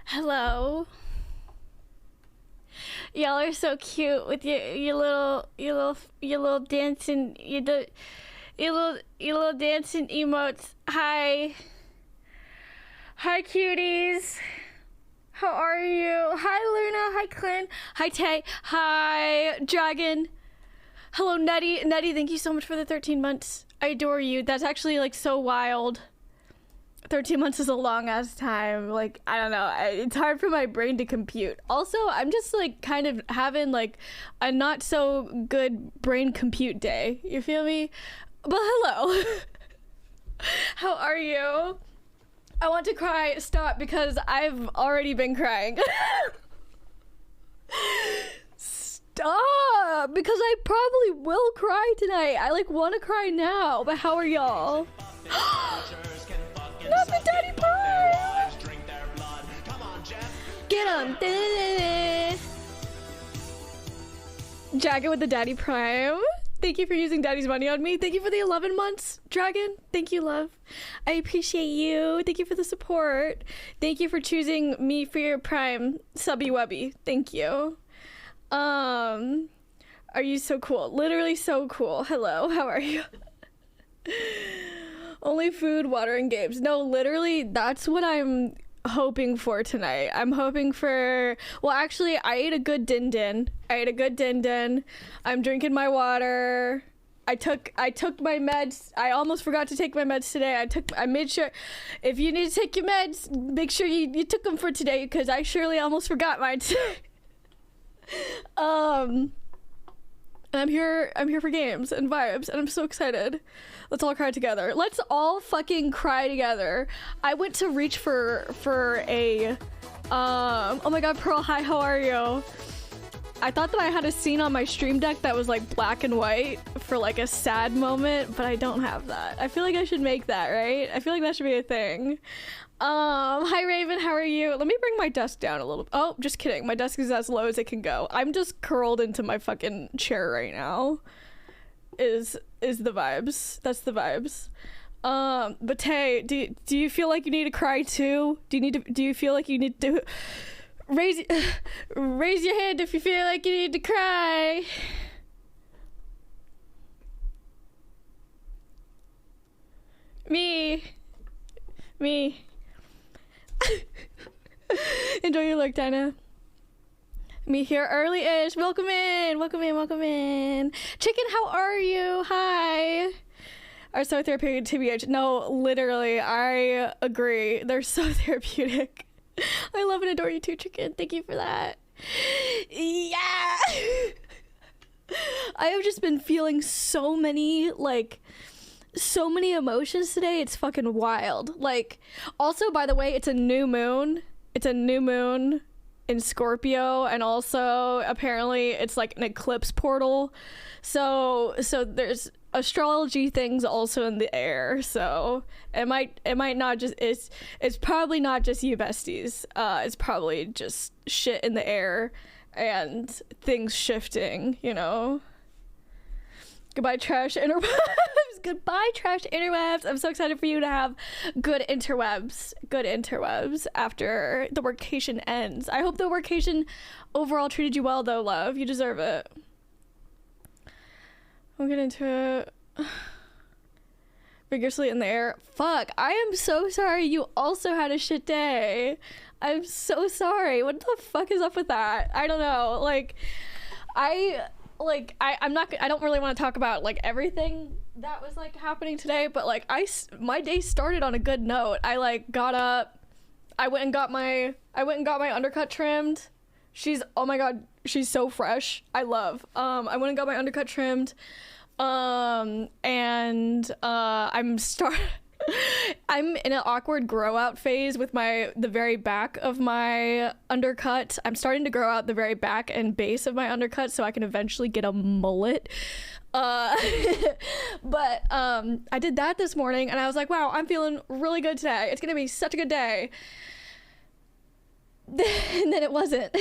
Hello. Y'all are so cute with your little dancing your little dancing emotes. Hi cuties. How are you? Hi Luna. Hi Clint. Hi Tay. Hi Dragon. Hello Nettie. Nettie, thank you so much for the 13 months. I adore you. That's actually like so wild. 13 months is a long ass time. Like, I don't know. It's hard for my brain to compute. Also, I'm just like kind of having like a not so good brain compute day. You feel me? But hello. How are you? I want to cry. Stop, because I've already been crying. Stop, because I probably will cry tonight. I like want to cry now. But how are y'all? Not the Daddy Prime! Get him! Dragon with the Daddy Prime. Thank you for using Daddy's money on me. Thank you for the 11 months, Dragon. Thank you, love. I appreciate you. Thank you for the support. Thank you for choosing me for your Prime subby wubby. Thank you. Are you so cool? Literally so cool. Hello, how are you? Only food, water, and games. No, literally, that's what I'm hoping for tonight. I'm hoping for... Well, actually, I ate a good din-din. I'm drinking my water. I took my meds. I almost forgot to take my meds today. I made sure... If you need to take your meds, make sure you took them for today, because I surely almost forgot mine today. And I'm here for games and vibes, and I'm so excited. Let's all cry together. Let's all fucking cry together. I went to reach for a oh my god, Pearl, hi, how are you? I thought that I had a scene on my stream deck that was like black and white for like a sad moment, but I don't have that. I feel like I should make that, right? I feel like that should be a thing. Hi Raven, how are you? Let me bring my desk down a little. Oh, just kidding. My desk is as low as it can go. I'm just curled into my fucking chair right now. Is the vibes. That's the vibes. But Tay, do you feel like you need to cry too? Do you feel like you need to raise your hand if you feel like you need to cry? Me. Enjoy your look, Dinah. Me here early-ish. Welcome in. Chicken, how are you? Hi. Are so therapeutic, TBH. No, literally, I agree. They're so therapeutic. I love and adore you too, Chicken. Thank you for that. Yeah. I have just been feeling so many emotions today. It's fucking wild. Like, also, by the way, it's a new moon in Scorpio, and also apparently it's like an eclipse portal, so there's astrology things also in the air, so it might not just, it's probably not just you besties, it's probably just shit in the air and things shifting, you know. Goodbye, trash interwebs. Goodbye, trash interwebs. I'm so excited for you to have good interwebs after the workation ends. I hope the workation overall treated you well, though, love. You deserve it. We'll get into it. Vigorously in the air. Fuck, I am so sorry you also had a shit day. I'm so sorry. What the fuck is up with that? I don't know. I don't really want to talk about like everything that was like happening today, but like my day started on a good note. I like got up, I went and got my undercut trimmed. Oh my god, she's so fresh. I love. I went and got my undercut trimmed. I'm in an awkward grow out phase with the very back of my undercut. I'm starting to grow out the very back and base of my undercut so I can eventually get a mullet. But I did that this morning and I was like, wow, I'm feeling really good today. It's gonna be such a good day. And then it wasn't.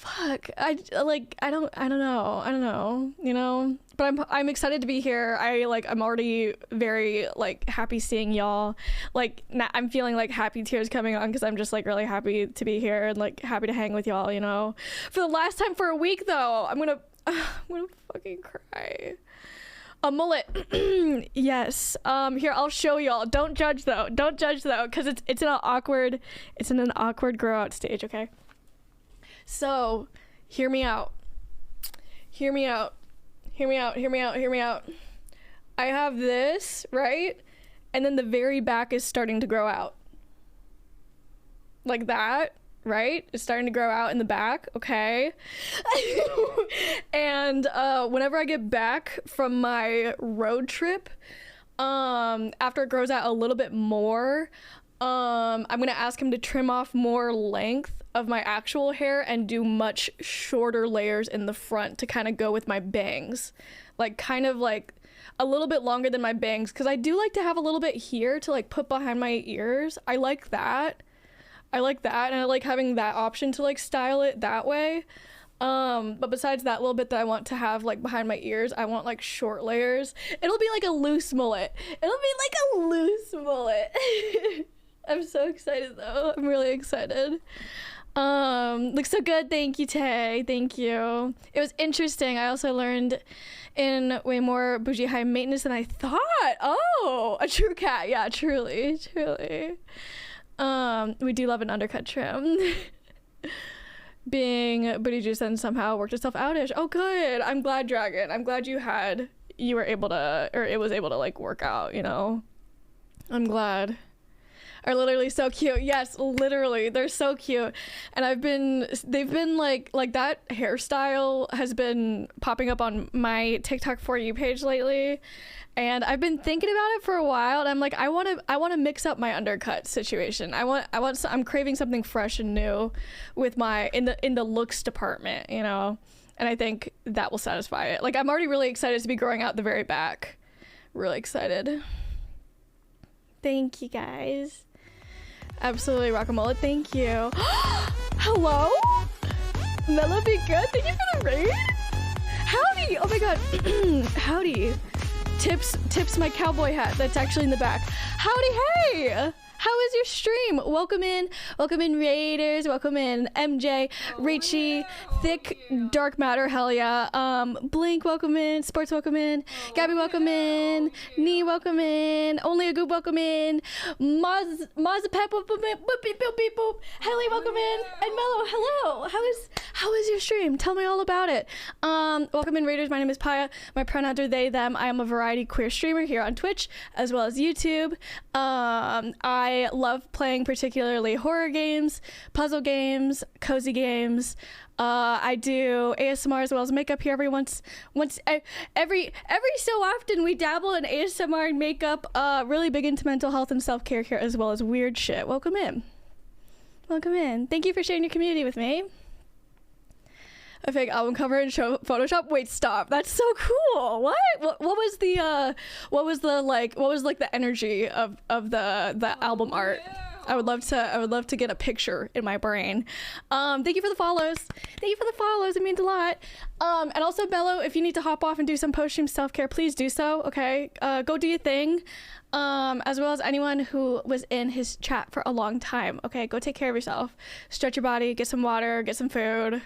fuck, I don't know, you know, but I'm excited to be here. I'm already very like happy seeing y'all. Like I'm feeling like happy tears coming on because I'm just like really happy to be here and like happy to hang with y'all, you know. For the last time for a week though, I'm gonna fucking cry. A mullet. Yes. Here, I'll show y'all. Don't judge though, because it's in an awkward grow out stage. Okay, so hear me out. I have this, right? And then the very back is starting to grow out like that, right? It's starting to grow out in the back. Okay. And whenever I get back from my road trip, after it grows out a little bit more, I'm gonna ask him to trim off more length of my actual hair and do much shorter layers in the front to kind of go with my bangs, like kind of like a little bit longer than my bangs, because I do like to have a little bit here to like put behind my ears. I like that, and I like having that option to like style it that way. But besides that little bit that I want to have like behind my ears, I want like short layers. It'll be like a loose mullet. I'm so excited though. I'm really excited. Looks so good. Thank you, Tay. Thank you. It was interesting. I also learned in way more bougie high maintenance than I thought. Oh, a true cat. Yeah, truly. We do love an undercut trim. Being booty juice and somehow worked itself outish. Oh, good. I'm glad, Dragon. I'm glad you were able to, or it was able to like work out, you know. I'm glad. Are literally so cute. Yes, literally, they're so cute. And they've been like that hairstyle has been popping up on my TikTok For You page lately, and I've been thinking about it for a while. And I'm like, I want to mix up my undercut situation. I'm craving something fresh and new with my in the looks department, you know. And I think that will satisfy it. Like, I'm already really excited to be growing out the very back. Really excited. Thank you guys. Absolutely, Rockamole. Thank you. Hello? Mello, be good. Thank you for the raid. Howdy. Oh my god. Howdy. Tips my cowboy hat that's actually in the back. Howdy, hey. How is your stream? Welcome in Raiders. Welcome in MJ, Richie, Thick Dark Matter. Hell yeah. Blink, welcome in. Sports, welcome in. Gabby, welcome in. Nee, welcome in. Only a Goop, welcome in. Mazapep, welcome in. Boop beep boop beep boop. Helly, welcome in. And Mello, hello. How is your stream? Tell me all about it. Welcome in Raiders. My name is Paya. My pronouns are they, them. I am a variety queer streamer here on Twitch as well as YouTube. I love playing particularly horror games, puzzle games, cozy games. I do ASMR as well as makeup here every so often. We dabble in ASMR and makeup. Really big into mental health and self-care here as well as weird shit. Welcome in. Thank you for sharing your community with me. A fake album cover in Photoshop. Wait, stop. That's so cool. What was the energy of the album art? I would love to get a picture in my brain. Thank you for the follows. It means a lot. And also, Bello, if you need to hop off and do some post-stream self-care, please do so. Okay, go do your thing. As well as anyone who was in his chat for a long time. Okay, go take care of yourself. Stretch your body. Get some water. Get some food.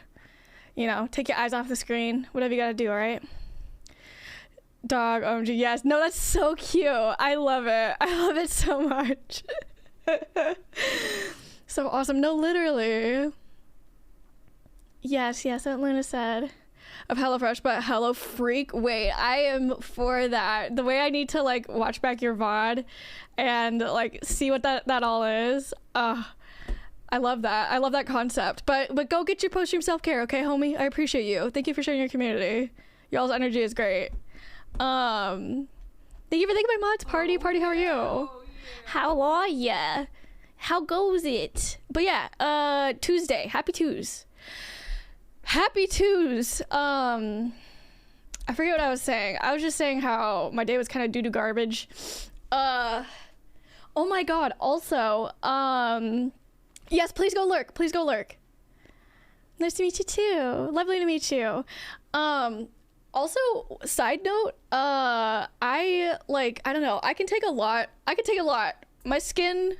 You know, take your eyes off the screen. Whatever you gotta do, all right? Dog, OMG, yes. No, that's so cute. I love it. I love it so much. So awesome. No, literally. Yes, what Luna said of HelloFresh, but Hello Freak. Wait, I am for that. The way I need to, like, watch back your VOD and, like, see what that all is. I love that. I love that concept. But go get your post-stream self-care, okay, homie? I appreciate you. Thank you for sharing your community. Y'all's energy is great. Thank you for thanking my mods. Party, how are you? How are ya? How goes it? But yeah, Tuesday. Happy Tues. I forget what I was saying. I was just saying how my day was kind of doo-doo garbage. Oh my god. Also, yes, please go lurk. Nice to meet you too. Lovely to meet you. Also, side note, I don't know, I can take a lot. My skin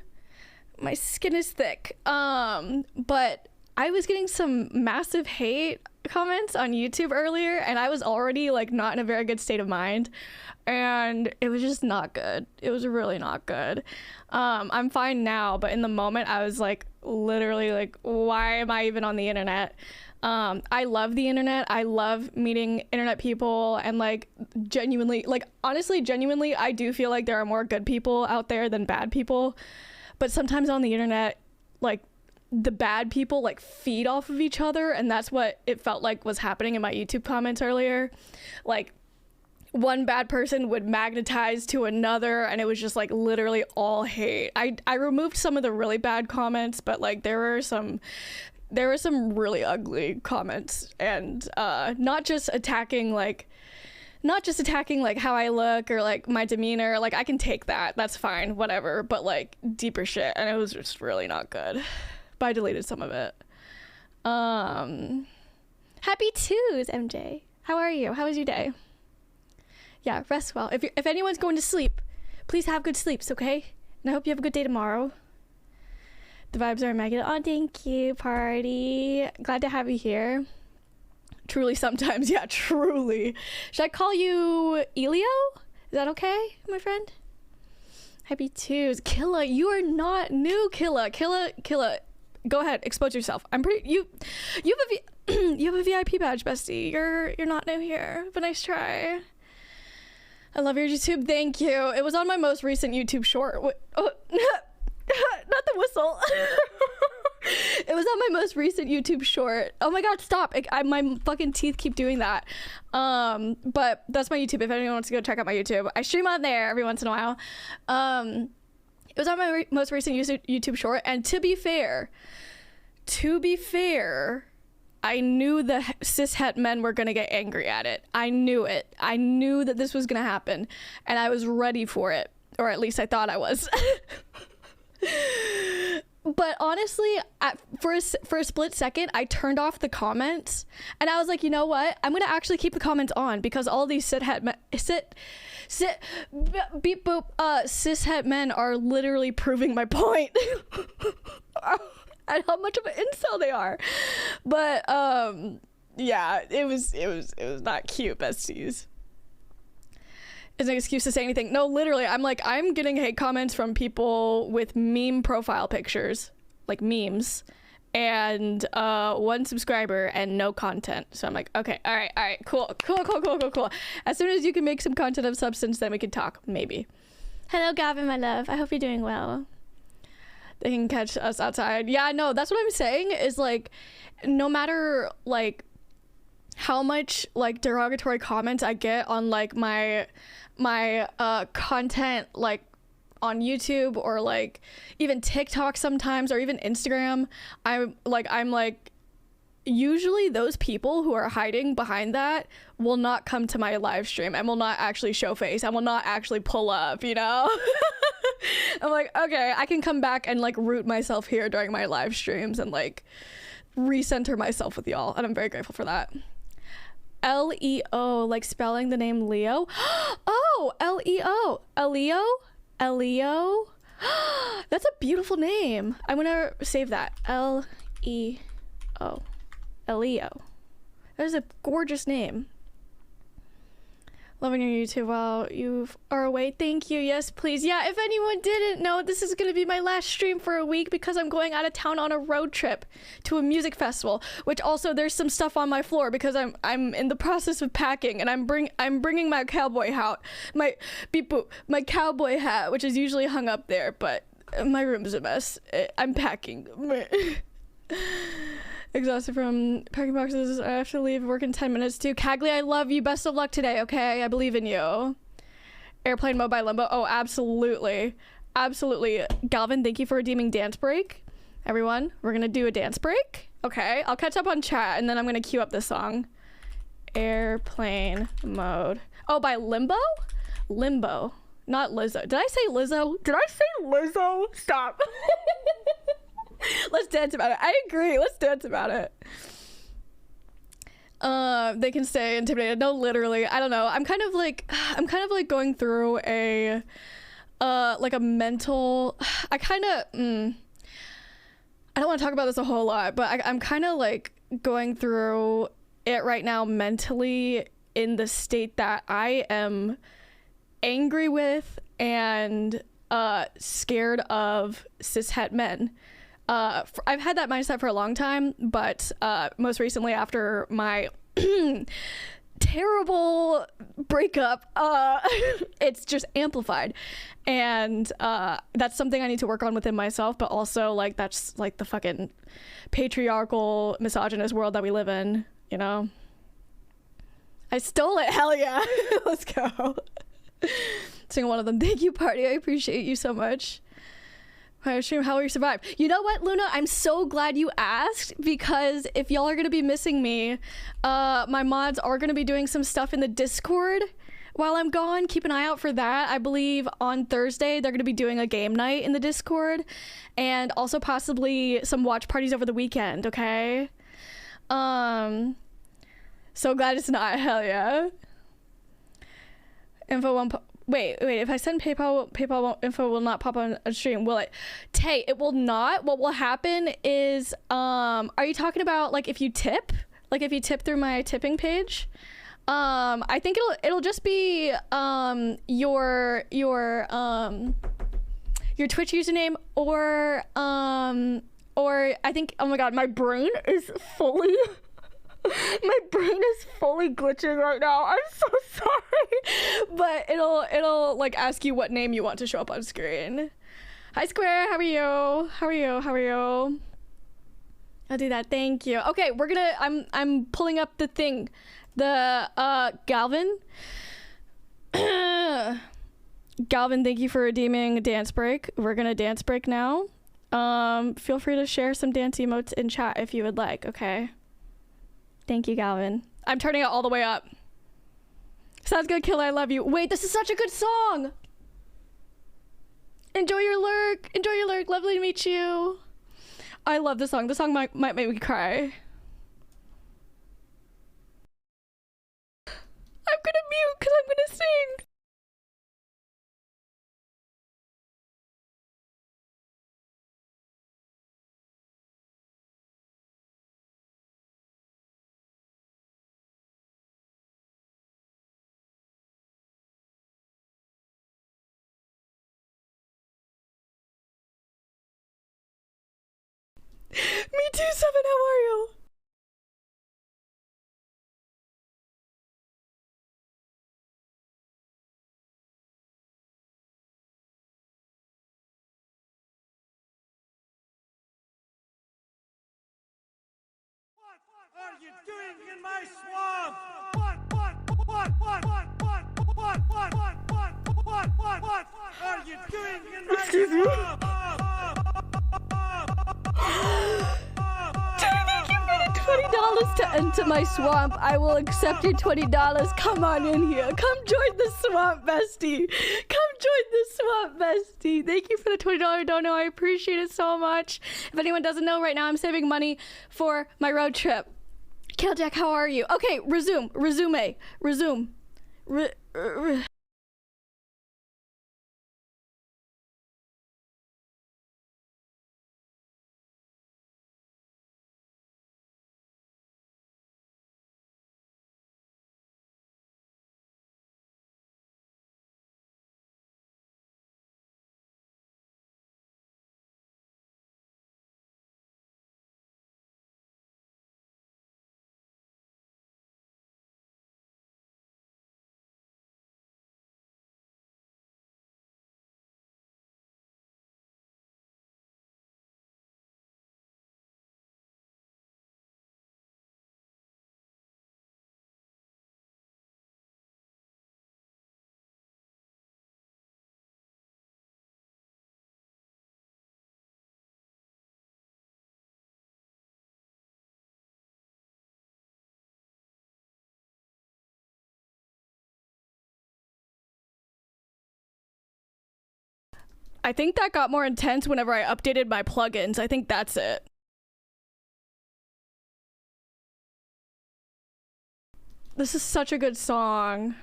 is thick. But I was getting some massive hate comments on YouTube earlier, and I was already like not in a very good state of mind, and it was just not good. It was really not good. I'm fine now, but in the moment I was like literally like, why am I even on the internet? I love the internet. I love meeting internet people, and like genuinely, like honestly, genuinely, I do feel like there are more good people out there than bad people. But sometimes on the internet, like the bad people like feed off of each other, and that's what it felt like was happening in my YouTube comments earlier. Like one bad person would magnetize to another, and it was just like literally all hate. I removed some of the really bad comments, but like there were some really ugly comments, and not just attacking like how I look or like my demeanor. Like I can take that, that's fine, whatever, but like deeper shit, and it was just really not good. But I deleted some of it. Happy twos, MJ. How are you? How was your day? Yeah, rest well. If anyone's going to sleep, please have good sleeps, okay? And I hope you have a good day tomorrow. The vibes are immaculate. Oh, thank you, party. Glad to have you here. Truly sometimes, yeah, truly. Should I call you Elio? Is that okay, my friend? Happy twos. Killa, you are not new, Killa. Killa, go ahead, expose yourself. I'm pretty, you have a VIP badge, bestie. You're not new here, but nice try. I love your YouTube. Thank you. It was on my most recent YouTube short. Oh, not the whistle. It was on my most recent YouTube short. Oh my god, stop. My fucking teeth keep doing that. But that's my YouTube. If anyone wants to go check out my YouTube, I stream on there every once in a while. It was on my most recent YouTube short, and to be fair, I knew the cishet men were gonna get angry at it. I knew it. I knew that this was gonna happen, and I was ready for it, or at least I thought I was. But honestly, for a split second, I turned off the comments, and I was like, you know what? I'm gonna actually keep the comments on, because all these cishet men are literally proving my point. And how much of an incel they are. But yeah, it was not cute, besties. It's an excuse to say anything. No, literally, I'm getting hate comments from people with meme profile pictures, like memes, and 1 subscriber and no content. So I'm like, okay, all right, cool. As soon as you can make some content of substance, then we can talk, maybe. Hello, Gavin, my love. I hope you're doing well. They can catch us outside. Yeah, no, that's what I'm saying, is like, no matter like how much like derogatory comments I get on like my content, like on YouTube or like even TikTok sometimes, or even Instagram, I'm like usually those people who are hiding behind that will not come to my live stream and will not actually show face. I will not actually pull up, you know? I'm like, okay, I can come back and like root myself here during my live streams and like recenter myself with y'all, and I'm very grateful for that. Leo, like spelling the name Leo. Oh, Leo, Elio. That's a beautiful name. I'm gonna save that. Leo, Elio. That is a gorgeous name. Loving your YouTube while you are away. Thank you. Yes, please. Yeah, if anyone didn't know, this is going to be my last stream for a week, because I'm going out of town on a road trip to a music festival, which also there's some stuff on my floor because I'm in the process of packing, and I'm bringing my cowboy hat, my cowboy hat, which is usually hung up there, but my room is a mess. I'm packing. Exhausted from packing boxes. I have to leave work in 10 minutes too. Cagley, I love you. Best of luck today, okay? I believe in you. Airplane mode by Limbo. Oh, absolutely. Absolutely. Galvin, thank you for redeeming dance break. Everyone, we're gonna do a dance break. Okay, I'll catch up on chat, and then I'm gonna queue up this song. Airplane mode. Oh, by Limbo? Limbo. Not Lizzo. Did I say Lizzo? Did I say Lizzo? Stop. Let's dance about it. I agree. Let's dance about it. They can stay intimidated. No, literally, I don't know. I'm kind of like going through a like a mental, I don't want to talk about this a whole lot, but I'm kind of like going through it right now mentally, in the state that I am angry with and scared of cishet men. I've had that mindset for a long time, but most recently after my terrible breakup, it's just amplified, and that's something I need to work on within myself, but also like that's like the fucking patriarchal misogynist world that we live in, you know. I stole it, hell yeah. Let's go. Sing one of them. Thank you, party, I appreciate you so much. Hi, stream, how will you survive? You know what, Luna? I'm so glad you asked, because if y'all are gonna be missing me, my mods are gonna be doing some stuff in the Discord while I'm gone. Keep an eye out for that. I believe on Thursday they're gonna be doing a game night in the Discord, and also possibly some watch parties over the weekend, okay? So glad it's not, hell yeah. Info won't wait, if I send PayPal info will not pop on a stream, will it? Tay, it will not. What will happen is, are you talking about like if you tip? Like if you tip through my tipping page? I think it'll just be your Twitch username, or I think, oh my god, my brain is fully my brain is fully glitching right now. I'm so sorry. But it'll like ask you what name you want to show up on screen. Hi Square, how are you? How are you? How are you? I'll do that. Thank you. Okay, we're gonna I'm pulling up the thing. The Galvin. Galvin, thank you for redeeming dance break. We're gonna dance break now. Feel free to share some dance emotes in chat if you would like, okay? Thank you, Galvin. I'm turning it all the way up. Sounds good, Killer. I love you. Wait, this is such a good song. Enjoy your lurk. Enjoy your lurk. Lovely to meet you. I love this song. This song might make me cry. I'm gonna mute because I'm gonna sing. Me too, Seven. How are you? What are you doing in my swamp? What are you doing in my swamp? Thank you for the $20 to enter my swamp. I will accept your $20. Come on in here. Come join the swamp, bestie. Come join the swamp, bestie. Thank you for the $20 dono. I appreciate it so much. If anyone doesn't know, right now I'm saving money for my road trip. Kalejack, how are you? Okay, resume. I think that got more intense whenever I updated my plugins. I think that's it. This is such a good song.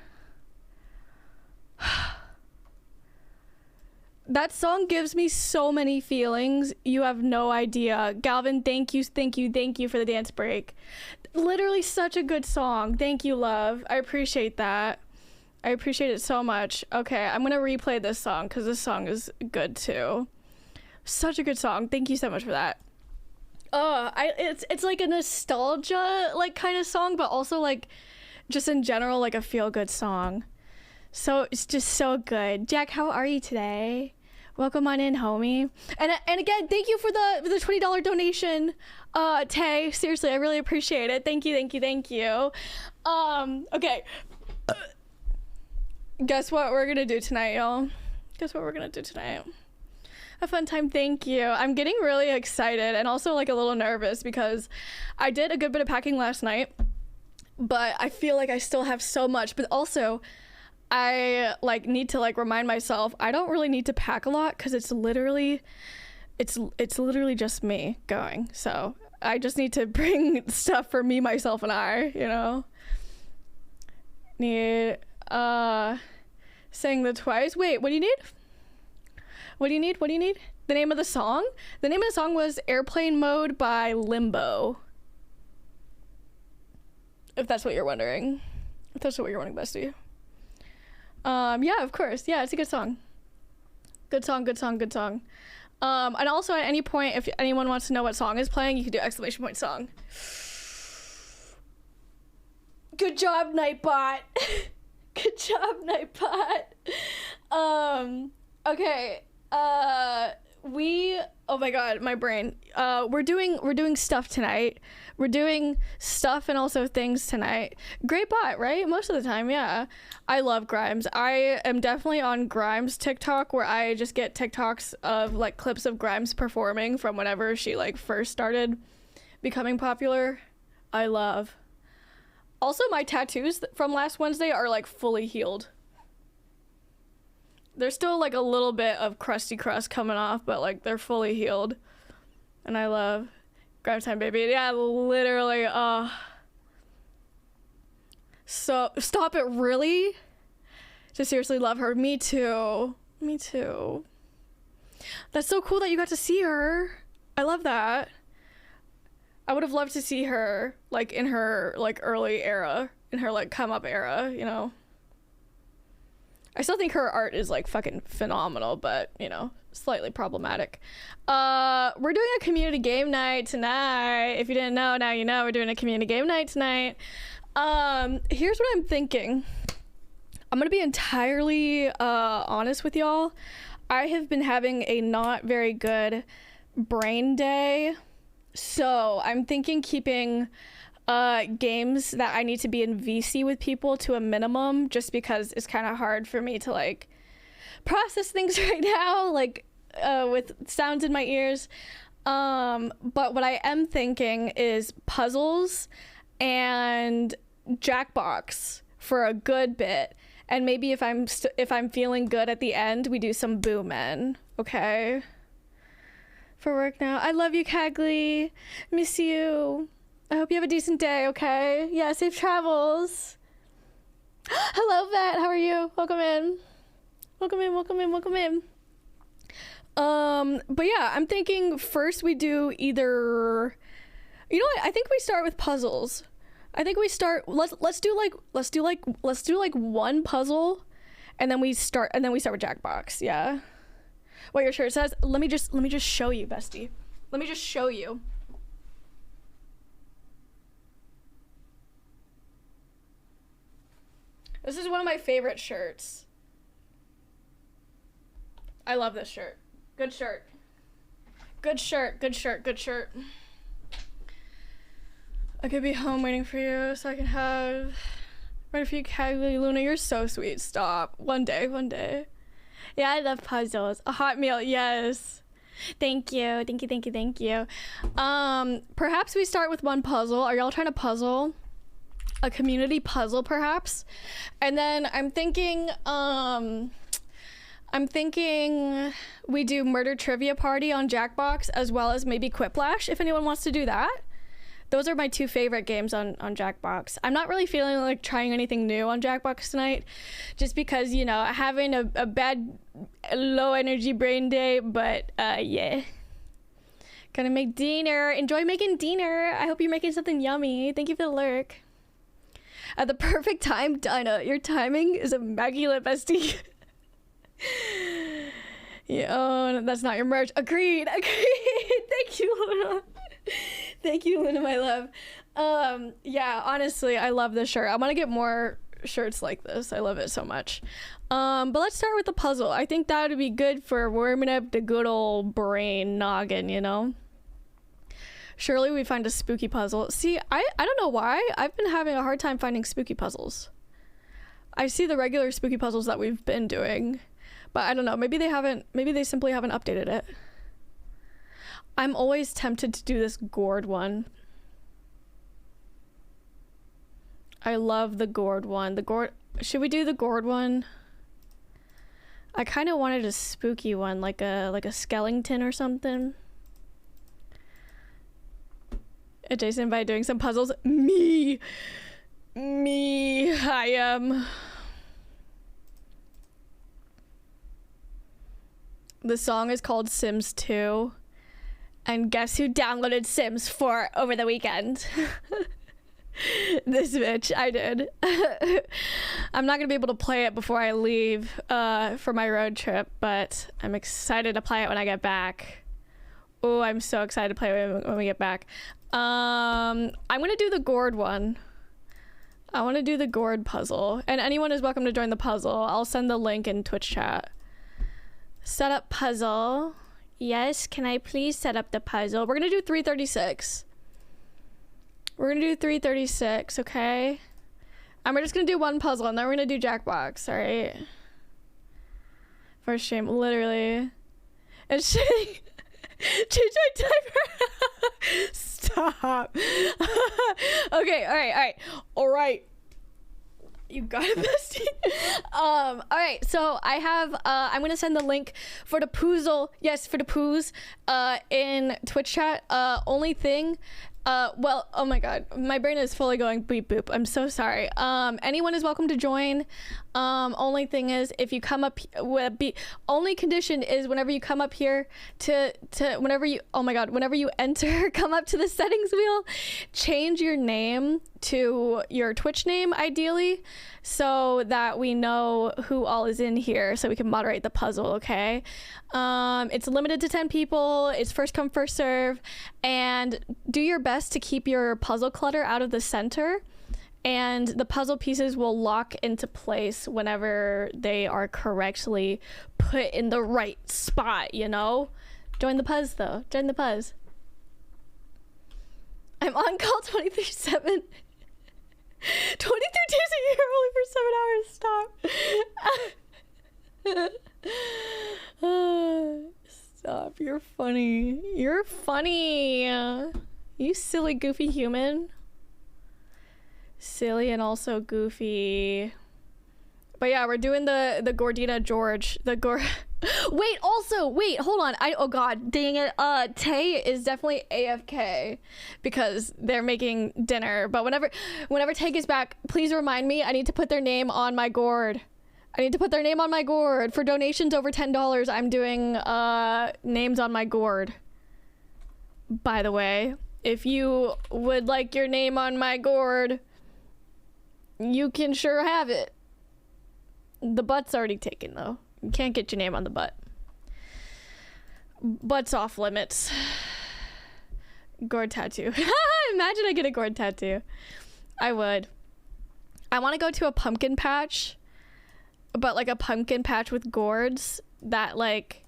That song gives me so many feelings. You have no idea. Galvin, thank you for the dance break. Literally such a good song. Thank you, love. I appreciate that. I appreciate it so much. Okay, I'm gonna replay this song because this song is good too. Such a good song. Thank you so much for that. It's like a nostalgia like kind of song, but also like just in general like a feel good song. So it's just so good. Jack, how are you today? Welcome on in, homie. And again, thank you for the $20 donation, Tay. Seriously, I really appreciate it. Thank you. Okay. Guess what we're gonna do tonight, y'all? Guess what we're gonna do tonight? A fun time. Thank you. I'm getting really excited and also like a little nervous because I did a good bit of packing last night, but I feel like I still have so much. But also, I like need to like remind myself I don't really need to pack a lot because it's literally just me going. So I just need to bring stuff for me, myself, and I. You know. Need saying the twice. Wait, what do you need? What do you need? The name of the song? The name of the song was Airplane Mode by Limbo. If that's what you're wondering. If that's what you're wondering, bestie. Yeah, of course. Yeah, it's a good song. Good song. And also at any point, if anyone wants to know what song is playing, you can do exclamation point song. Good job, Nightbot. Good job, Nightbot. Okay. Oh my god, my brain. We're doing stuff tonight. We're doing stuff and also things tonight. Great bot, right? Most of the time, yeah. I love Grimes. I am definitely on Grimes TikTok where I just get TikToks of like clips of Grimes performing from whenever she like first started becoming popular. I love. Also, my tattoos from last Wednesday are like fully healed. There's still like a little bit of crusty crust coming off, but like they're fully healed. And I love Grimes time, baby. Yeah, literally. So stop it, really? Just seriously love her. Me too. That's so cool that you got to see her. I love that. I would have loved to see her like in her like early era, in her like come up era, you know. I still think her art is like fucking phenomenal, but you know, slightly problematic. We're doing a community game night tonight. If you didn't know, now you know we're doing a community game night tonight. Here's what I'm thinking. I'm gonna be entirely honest with y'all. I have been having a not very good brain day. So I'm thinking keeping games that I need to be in VC with people to a minimum, just because it's kind of hard for me to like process things right now, like with sounds in my ears. But what I am thinking is puzzles and Jackbox for a good bit, and maybe if I'm feeling good at the end, we do some Boomin', okay? For work now. I love you, Cagley. Miss you. I hope you have a decent day, okay? Yeah, safe travels. Hello, Vet. How are you? Welcome in. But yeah, I'm thinking first we do either, you know what? I think we start with puzzles. I think we start, let's do like one puzzle and then we start with Jackbox, yeah? What your shirt says? Let me just show you, bestie. Let me just show you. This is one of my favorite shirts. I love this shirt. Good shirt. I could be home waiting for you so I can have ready for you, Cagley. Luna, you're so sweet. Stop. One day. Yeah, I love puzzles. A hot meal, yes. Thank you. Perhaps we start with one puzzle. Are y'all trying to puzzle? A community puzzle, perhaps? And then I'm thinking we do murder trivia party on Jackbox, as well as maybe Quiplash, if anyone wants to do that. Those are my two favorite games on Jackbox. I'm not really feeling like trying anything new on Jackbox tonight, just because, you know, having a bad low energy brain day, but yeah. Gonna make dinner. Enjoy making dinner. I hope you're making something yummy. Thank you for the lurk. At the perfect time, Dinah. Your timing is immaculate, bestie. Yeah, oh, that's not your merch. Agreed. Thank you, Luna. Thank you, Luna, my love. Yeah, honestly, I love this shirt. I want to get more shirts like this. I love it so much. But let's start with the puzzle. I think that would be good for warming up the good old brain noggin, you know? Surely we find a spooky puzzle. See, I don't know why. I've been having a hard time finding spooky puzzles. I see the regular spooky puzzles that we've been doing, but I don't know. Maybe they simply haven't updated it. I'm always tempted to do this gourd one. I love the gourd one. Should we do the gourd one? I kind of wanted a spooky one, like a skeleton or something. Jason by doing some puzzles. Me, I am. The song is called Sims 2. And guess who downloaded Sims 4 over the weekend? This bitch, I did. I'm not gonna be able to play it before I leave for my road trip, but I'm excited to play it when I get back. Oh, I'm so excited to play it when we get back. I'm gonna do the gourd one. I want to do the gourd puzzle, and anyone is welcome to join the puzzle. I'll send the link in Twitch chat. Set up puzzle. Yes, can I please set up the puzzle? We're gonna do 336. We're gonna do 336, okay? And we're just gonna do one puzzle, and then we're gonna do Jackbox, all right? First stream, literally. And shit. Change my timer. Stop. Okay, all right. You got it, bestie. All right, so I have I'm gonna send the link for the puzzle. Yes, for the poos in Twitch chat. Only thing, well, oh my god, my brain is fully going beep boop. I'm so sorry. Anyone is welcome to join. Only thing is, if you come up only condition is whenever you come up here to whenever you, oh my god, whenever you enter, come up to the settings wheel, change your name to your Twitch name ideally, so that we know who all is in here, so we can moderate the puzzle. Okay, it's limited to 10 people. It's first come first serve, and do your best to keep your puzzle clutter out of the center, and the puzzle pieces will lock into place whenever they are correctly put in the right spot, you know? Join the puzz though. Join the puzz. I'm on call 23/7. 23 days a year, only for 7 hours. Stop. Stop. You're funny. You're funny. You silly, goofy human. Silly and also goofy. But yeah, we're doing the Gordita George. Wait, hold on. Oh god, dang it. Tay is definitely AFK because they're making dinner. But whenever Tay gets back, please remind me. I need to put their name on my gourd. For donations over $10, I'm doing names on my gourd. By the way, if you would like your name on my gourd, you can sure have it. The butt's already taken though. You can't get your name on the butt. Butt's off limits. Gourd tattoo. Imagine I get a gourd tattoo. I would. I want to go to a pumpkin patch, but like a pumpkin patch with gourds that, like,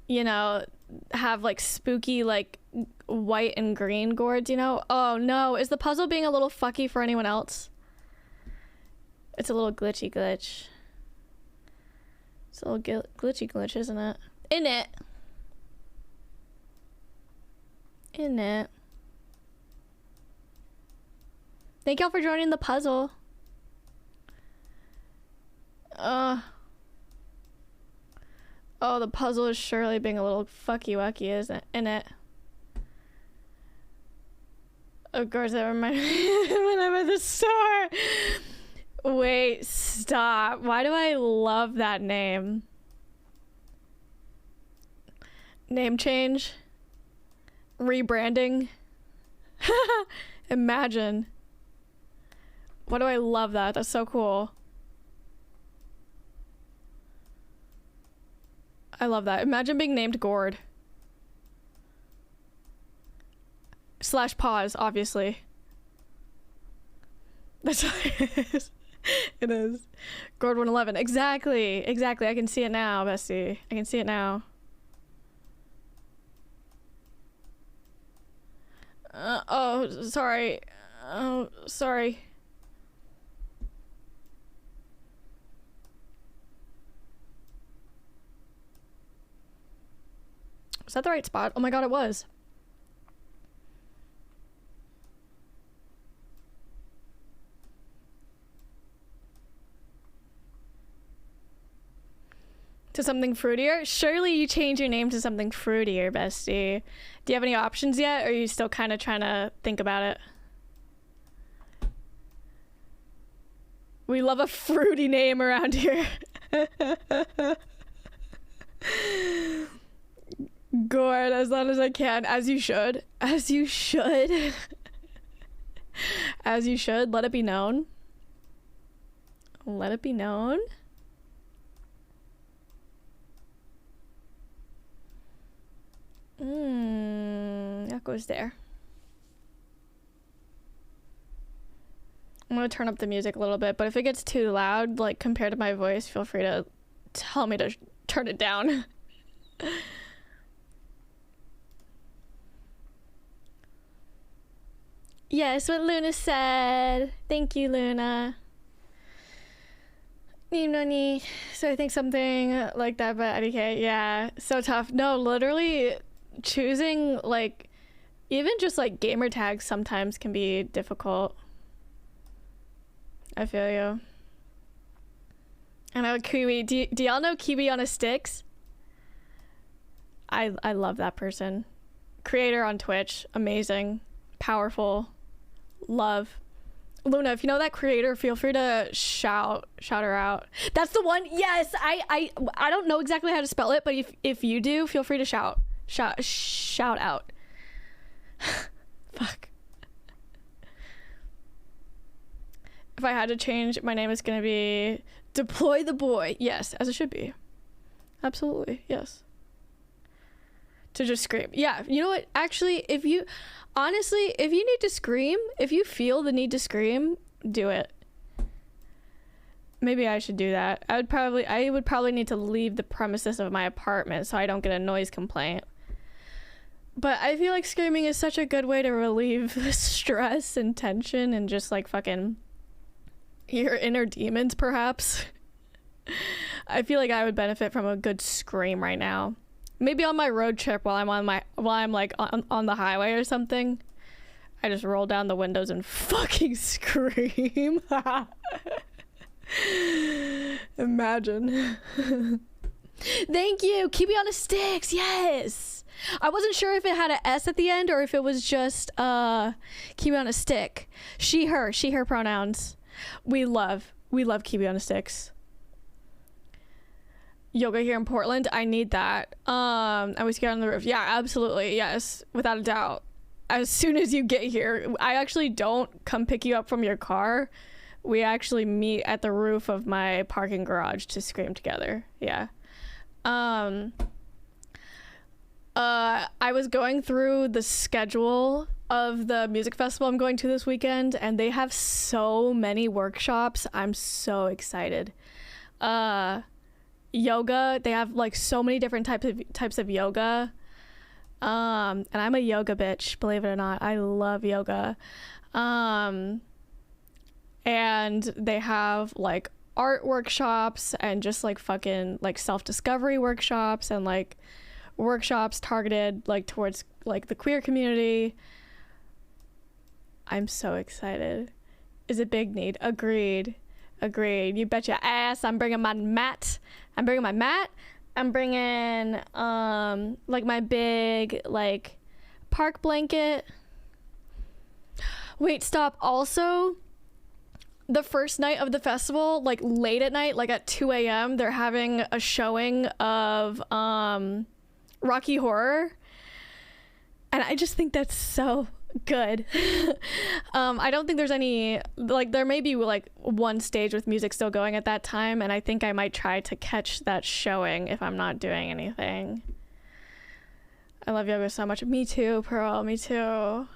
you know, have like spooky like white and green gourds, you know? Oh no, is the puzzle being a little fucky for anyone else? It's a little glitch. It's a little glitch, isn't it? In it. Thank y'all for joining the puzzle. Oh, the puzzle is surely being a little fucky wucky, isn't it? In it. Of course, that reminds me when I'm at the store. Wait, stop. Why do I love that name? Name change? Rebranding? Imagine. Why do I love that? That's so cool. I love that. Imagine being named Gord. / pause, obviously. That's what it is. It is. Gord 111. Exactly. Exactly. I can see it now, bestie. I can see it now. Oh, sorry. Oh, sorry. Was that the right spot? Oh my god, it was. To something fruitier? Surely you change your name to something fruitier, bestie. Do you have any options yet, or are you still kind of trying to think about it? We love a fruity name around here. Gord, as long as I can. As you should. As you should. As you should. Let it be known. Let it be known. That goes there. I'm gonna turn up the music a little bit, but if it gets too loud, like compared to my voice, feel free to tell me to turn it down. Yes, what Luna said. Thank you, Luna. So I think something like that, but IDK, yeah, so tough. No, literally choosing, like, even just like gamer tags sometimes can be difficult. I feel you. I know Kiwi. Do y'all know Kiwi on a Sticks? I love that person. Creator on Twitch. Amazing. Powerful. Love. Luna, if you know that creator, feel free to shout her out. That's the one. Yes, I don't know exactly how to spell it, but if you do, feel free to shout out. Fuck. If I had to change, my name is gonna be Deploy the Boy. Yes, as it should be. Absolutely, yes. To just scream. Yeah, you know what? Actually, if you need to scream, if you feel the need to scream, do it. Maybe I should do that. I would probably need to leave the premises of my apartment so I don't get a noise complaint. But I feel like screaming is such a good way to relieve stress and tension and just like fucking your inner demons, perhaps. I feel like I would benefit from a good scream right now. Maybe on my road trip while I'm like on the highway or something. I just roll down the windows and fucking scream. Imagine. Thank you. Keep me on the sticks. Yes. I wasn't sure if it had an S at the end or if it was just keep me on a stick. She, her pronouns. We love keep me on the sticks. Yoga here in Portland, I need that. I was here on the roof. Yeah, absolutely. Yes, without a doubt. As soon as you get here, I actually don't come pick you up from your car. We actually meet at the roof of my parking garage to scream together. Yeah. I was going through the schedule of the music festival I'm going to this weekend, and they have so many workshops. I'm so excited. Yoga, they have like so many different types of yoga. And I'm a yoga bitch, believe it or not. I love yoga. And they have like art workshops and just like fucking like self-discovery workshops and like workshops targeted like towards like the queer community. I'm so excited. Is a big need. Agreed. You bet your ass I'm bringing my mat. I'm bringing like my big like park blanket. Wait, stop. Also, the first night of the festival, like late at night, like at 2 a.m., they're having a showing of Rocky Horror. And I just think that's so good. I don't think there's any, like, there may be like one stage with music still going at that time, and I think I might try to catch that showing if I'm not doing anything. I love yoga so much. Me too, Pearl. Me too.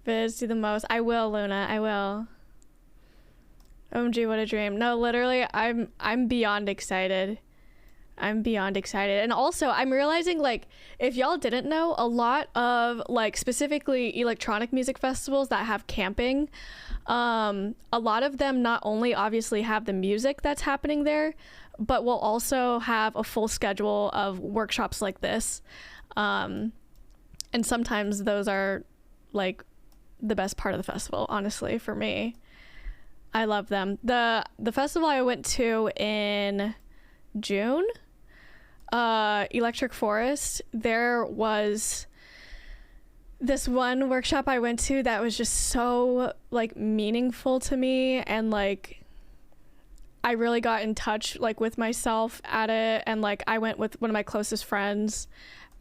Viz, do the most. I will, Luna. I will. OMG, what a dream. No, literally, I'm beyond excited. I'm beyond excited. And also, I'm realizing, like, if y'all didn't know, a lot of, like, specifically electronic music festivals that have camping, a lot of them not only obviously have the music that's happening there, but will also have a full schedule of workshops like this. And sometimes those are, like, the best part of the festival, honestly, for me. I love them. The festival I went to in June, Electric Forest, there was this one workshop I went to that was just so, like, meaningful to me, and, like, I really got in touch, like, with myself at it, and, like, I went with one of my closest friends,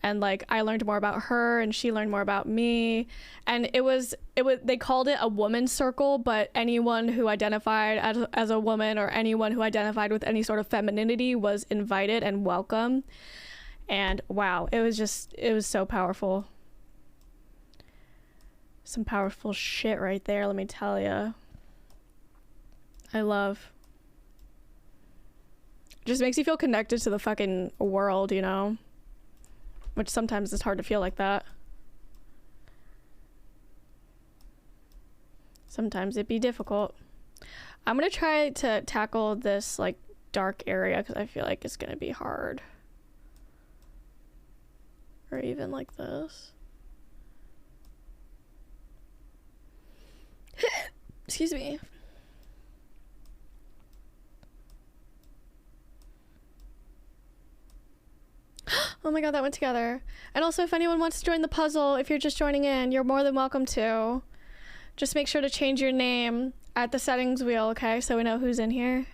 and, like, I learned more about her and she learned more about me, and it was they called it a woman's circle, but anyone who identified as a woman, or anyone who identified with any sort of femininity, was invited and welcome. And wow, it was so powerful. Some powerful shit right there, let me tell you. I love. Just makes you feel connected to the fucking world, you know? Which sometimes it's hard to feel like that. Sometimes it'd be difficult. I'm gonna try to tackle this, like, dark area, because I feel like it's gonna be hard. Or even like this. Excuse me. Oh my god, that went together. And also, if anyone wants to join the puzzle, if you're just joining in, you're more than welcome to. Just make sure to change your name at the settings wheel, okay? So we know who's in here.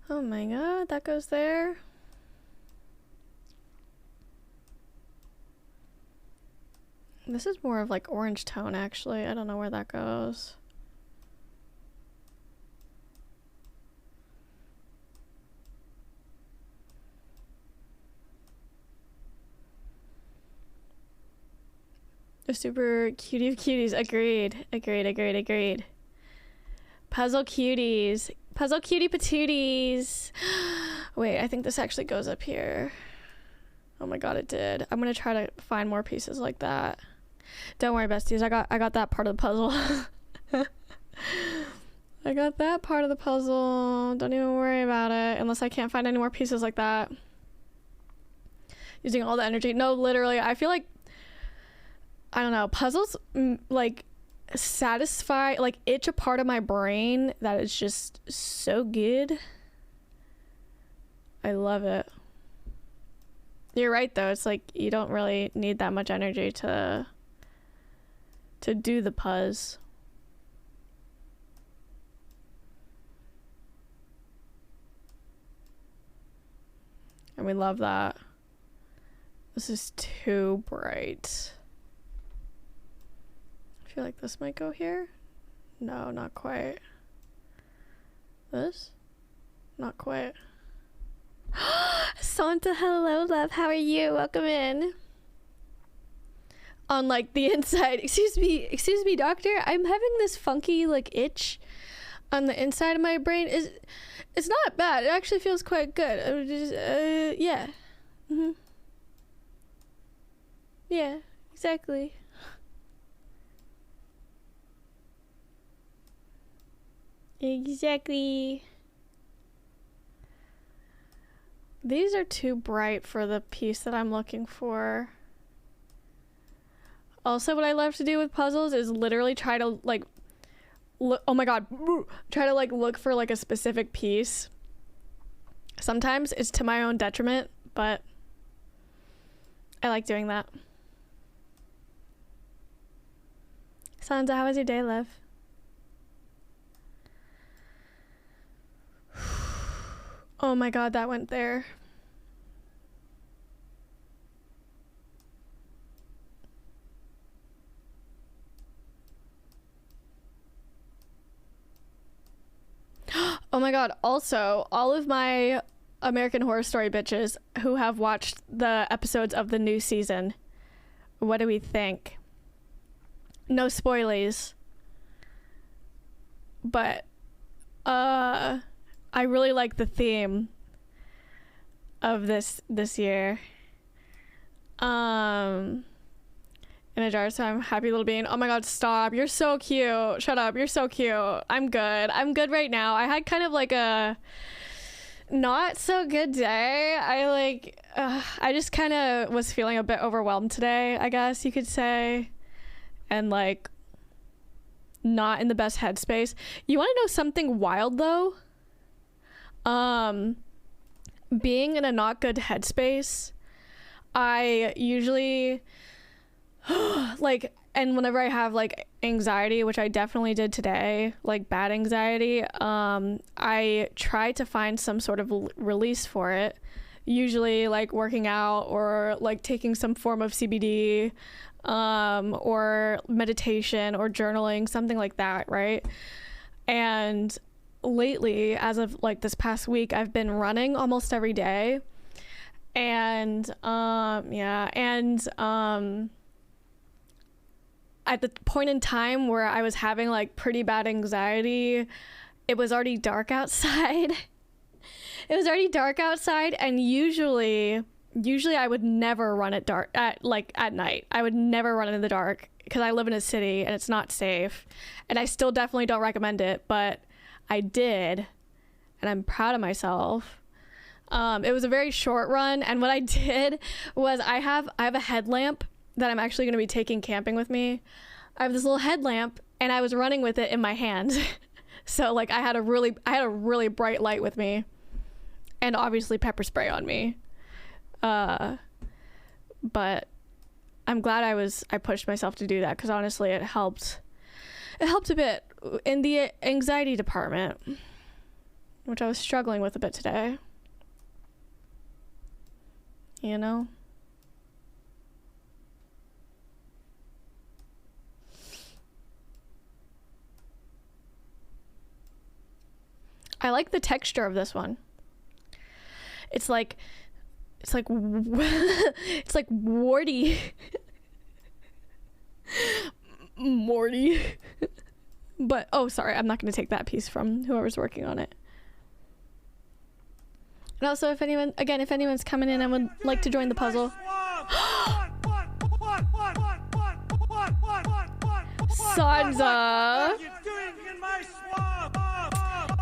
Oh my god, that goes there. This is more of, like, orange tone, actually. I don't know where that goes. A super cutie of cuties. Agreed. Puzzle cuties. Puzzle cutie patooties. Wait, I think this actually goes up here. Oh my god, it did. I'm gonna try to find more pieces like that. Don't worry, besties. I got that part of the puzzle. I got that part of the puzzle. Don't even worry about it. Unless I can't find any more pieces like that. Using all the energy. No, literally, I feel like, I don't know, puzzles, like, satisfy, like, itch a part of my brain that is just so good. I love it. You're right, though. It's like, you don't really need that much energy to do the puzz. And we love that. This is too bright. I feel like this might go here. No, not quite. This? Not quite. Santa, hello, love. How are you? Welcome in. On, like, the inside. Excuse me, doctor. I'm having this funky, like, itch on the inside of my brain. It's not bad. It actually feels quite good. Yeah. Yeah, exactly. Exactly. These are too bright for the piece that I'm looking for. Also, what I love to do with puzzles is literally try to, like, look, oh my god, try to like look for like a specific piece. Sometimes it's to my own detriment, but I like doing that. Sansa, how was your day, love? Oh my god, that went there. Oh my god, also, all of my American Horror Story bitches who have watched the episodes of the new season, what do we think? No spoilies. But, I really like the theme of this year. In a jar, so I'm happy little bean. Oh my god, stop. You're so cute. Shut up. You're so cute. I'm good. I'm good right now. I had kind of like a not so good day. I just kind of was feeling a bit overwhelmed today, I guess you could say. And like not in the best headspace. You want to know something wild though? Being in a not good headspace, I usually like, and whenever I have like anxiety, which I definitely did today, like bad anxiety, I try to find some sort of release for it, usually like working out or like taking some form of CBD, or meditation or journaling, something like that, right? And lately, as of like this past week, I've been running almost every day, and at the point in time where I was having like pretty bad anxiety, it was already dark outside. It was already dark outside, and usually I would never run at dark at night. I would never run in the dark because I live in a city and it's not safe, and I still definitely don't recommend it, but I did, and I'm proud of myself. It was a very short run, and what I did was I have a headlamp that I'm actually going to be taking camping with me. I have this little headlamp, and I was running with it in my hand. So like I had a really bright light with me, and obviously pepper spray on me. But I'm glad I pushed myself to do that, because honestly it helped a bit in the anxiety department, which I was struggling with a bit today, you know. I like the texture of this one. It's like it's like warty. Morty. But oh, sorry, I'm not going to take that piece from whoever's working on it. And also, if anyone's coming in and would like to join the puzzle. Sansa,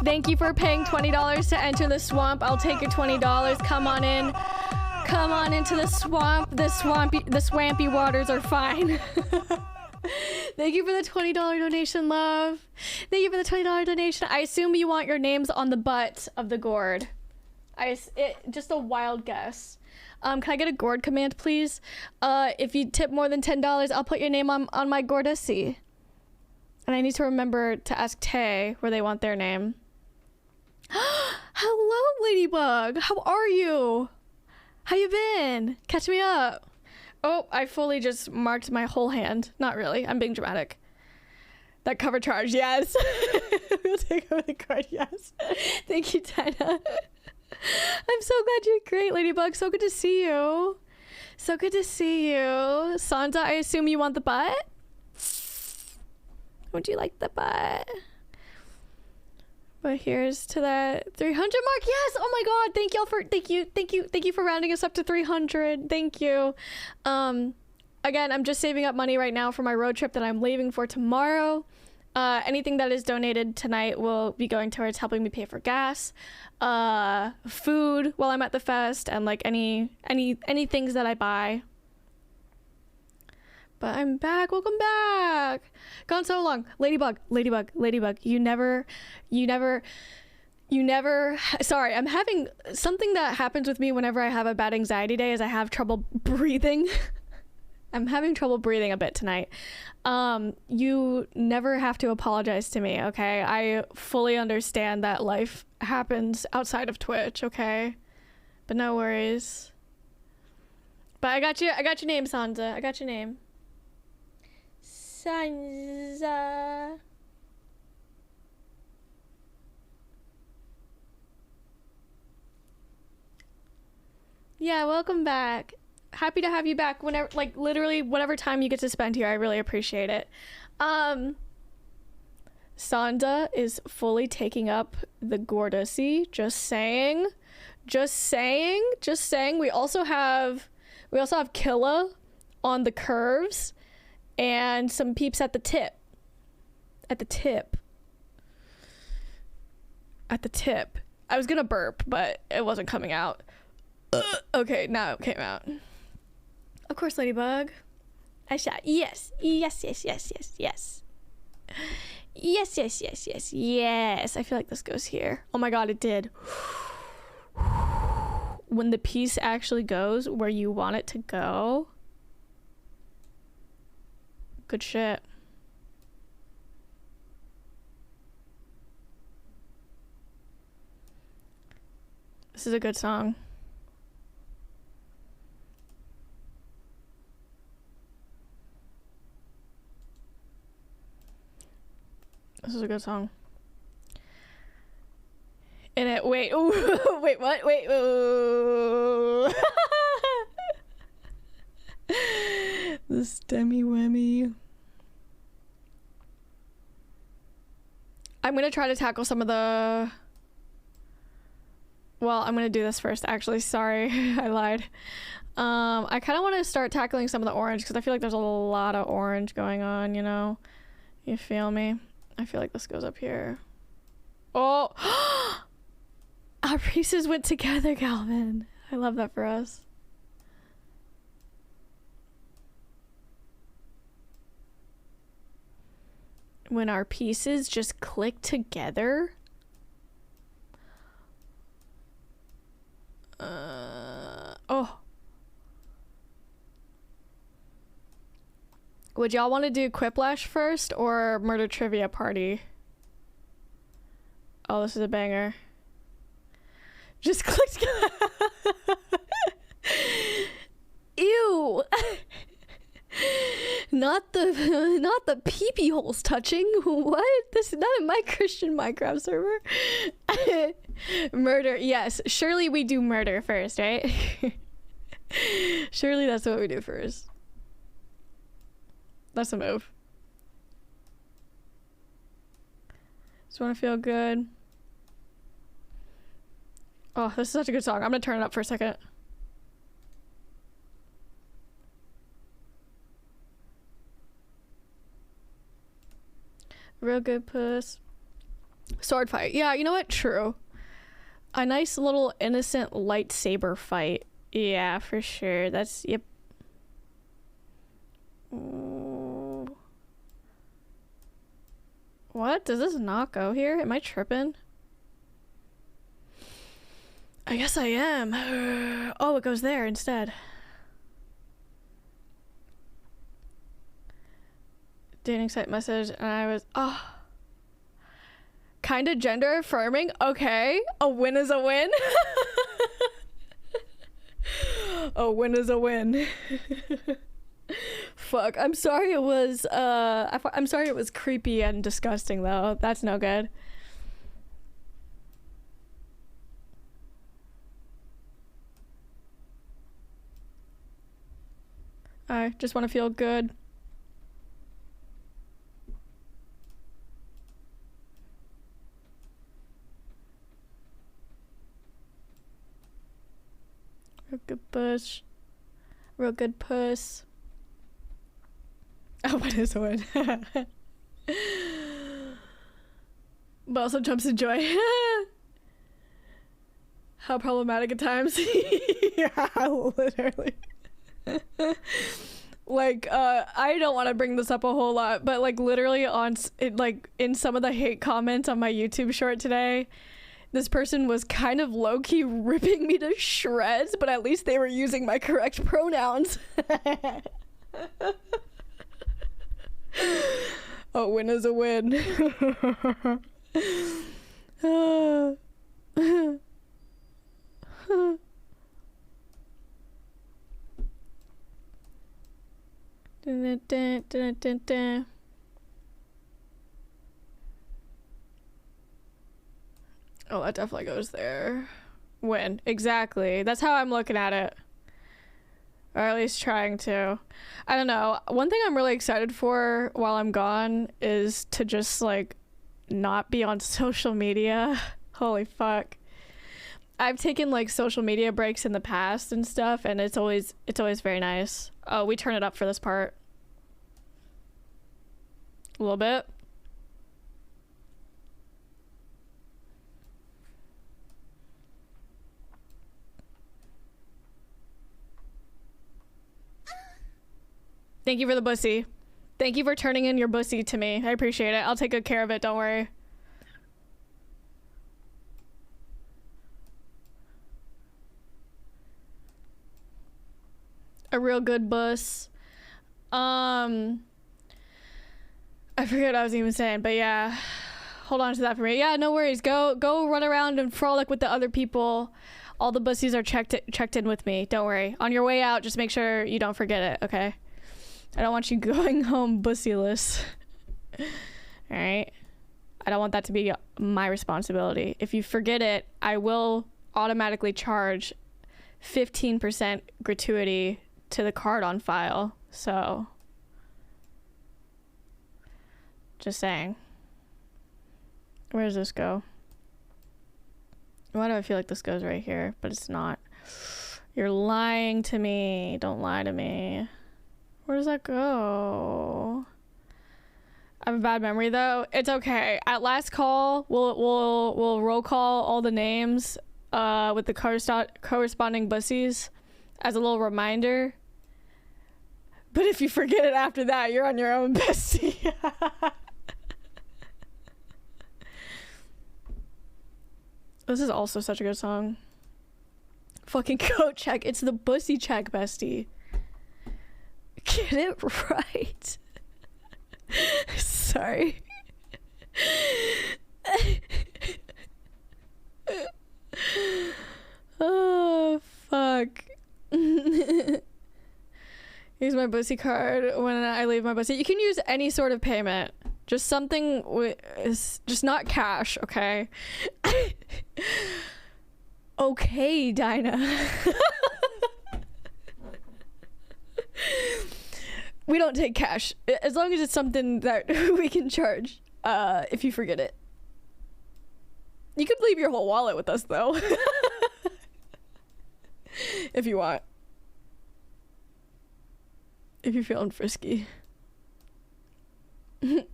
thank you for paying $20 to enter the swamp. I'll take your $20. Come on in. Come on into the swamp. The swampy waters are fine. Thank you for the $20 donation, love. Thank you for the $20 donation. I assume you want your names on the butt of the gourd. Just a wild guess. Can I get a gourd command, please? If you tip more than $10, I'll put your name on my gourdacy. And I need to remember to ask Tay where they want their name. Hello, Ladybug. How are you? How you been? Catch me up. Oh, I fully just marked my whole hand. Not really. I'm being dramatic. That cover charge, yes. We'll take over the card, yes. Thank you, Tina. I'm so glad you're great, Ladybug. So good to see you. So good to see you. Sansa, I assume you want the butt? Would you like the butt? But here's to that 300 mark. Yes. Oh my god, thank you for rounding us up to 300. Thank you. Again, I'm just saving up money right now for my road trip that I'm leaving for tomorrow. Anything that is donated tonight will be going towards helping me pay for gas, food while I'm at the fest, and like any things that I buy. But I'm back. Welcome back. Gone so long. Ladybug. You never. Sorry, I'm having something that happens with me whenever I have a bad anxiety day is I have trouble breathing. I'm having trouble breathing a bit tonight. You never have to apologize to me, okay? I fully understand that life happens outside of Twitch, okay? But no worries. But I got your name, Sansa. I got your name. Sansa. Yeah, welcome back. Happy to have you back whenever, like, literally whatever time you get to spend here. I really appreciate it. Sansa is fully taking up the Gordacy. Just saying. We also have Killa on the curves and some peeps at the tip. I was gonna burp, but it wasn't coming out. Okay, now it came out. Of course, Ladybug. I shot. Yes. Yes. I feel like this goes here. Oh my god, it did. When the piece actually goes where you want it to go. Good shit. This is a good song. This is a good song. And it, wait, ooh, wait, what? Wait, ooh. The stemmy wemmy. I'm gonna try to tackle some of the... Well, I'm gonna do this first, actually. Sorry, I lied. I kind of want to start tackling some of the orange because I feel like there's a lot of orange going on, you know? You feel me? I feel like this goes up here. Oh! Our pieces went together, Galvin. I love that for us. When our pieces just click together. Oh. Would y'all want to do Quiplash first or Murder Trivia Party? Oh, this is a banger. Just click together. Ew. Not the pee-pee holes touching. What? This is not in my Christian Minecraft server. Murder. Yes. Surely we do murder first, right? Surely that's what we do first. That's a move. Just want to feel good. Oh, this is such a good song. I'm gonna turn it up for a second. Real good puss. Sword fight. Yeah, you know what? True. A nice little innocent lightsaber fight. Yeah, for sure. That's, yep. Ooh. What? Does this not go here? Am I tripping? I guess I am. Oh, it goes there instead. Dating site message, and I was, oh. Kind of gender affirming. Okay. A win is a win. A win is a win. Fuck. I'm sorry it was, I'm sorry it was creepy and disgusting, though. That's no good. I just want to feel good. Real good push. Real good puss. Oh, what is one? But also jumps in joy. How problematic at times. Yeah, literally. Like, I don't want to bring this up a whole lot, but like literally like in some of the hate comments on my YouTube short today, this person was kind of low-key ripping me to shreds, but at least they were using my correct pronouns. A win is a win. Oh, that definitely goes there. Win. Exactly. That's how I'm looking at it. Or at least trying to. I don't know. One thing I'm really excited for while I'm gone is to just like not be on social media. Holy fuck. I've taken like social media breaks in the past and stuff, and it's always very nice. Oh, we turn it up for this part. A little bit. Thank you for the bussy. Thank you for turning in your bussy to me. I appreciate it. I'll take good care of it. Don't worry. A real good bus. I forget what I was even saying, but yeah. Hold on to that for me. Yeah, no worries. Go run around and frolic with the other people. All the bussies are checked in with me. Don't worry. On your way out, just make sure you don't forget it, okay? I don't want you going home bussyless. Alright? I don't want that to be my responsibility. If you forget it, I will automatically charge 15% gratuity to the card on file. So, just saying. Where does this go? Why do I feel like this goes right here? But it's not. You're lying to me. Don't lie to me. Where does that go? I have a bad memory though. It's okay. At last call, we'll roll call all the names with the corresponding bussies as a little reminder. But if you forget it after that, you're on your own, bestie. This is also such a good song. Fucking coat check. It's the bussy check, bestie. Get it right. Sorry. Oh, fuck. Use my bussy card when I leave my bussy. You can use any sort of payment. Just something just not cash, okay? Okay, Dinah. We don't take cash. As long as it's something that we can charge if you forget it. You could leave your whole wallet with us, though. If you want. If you're feeling frisky. Dinah!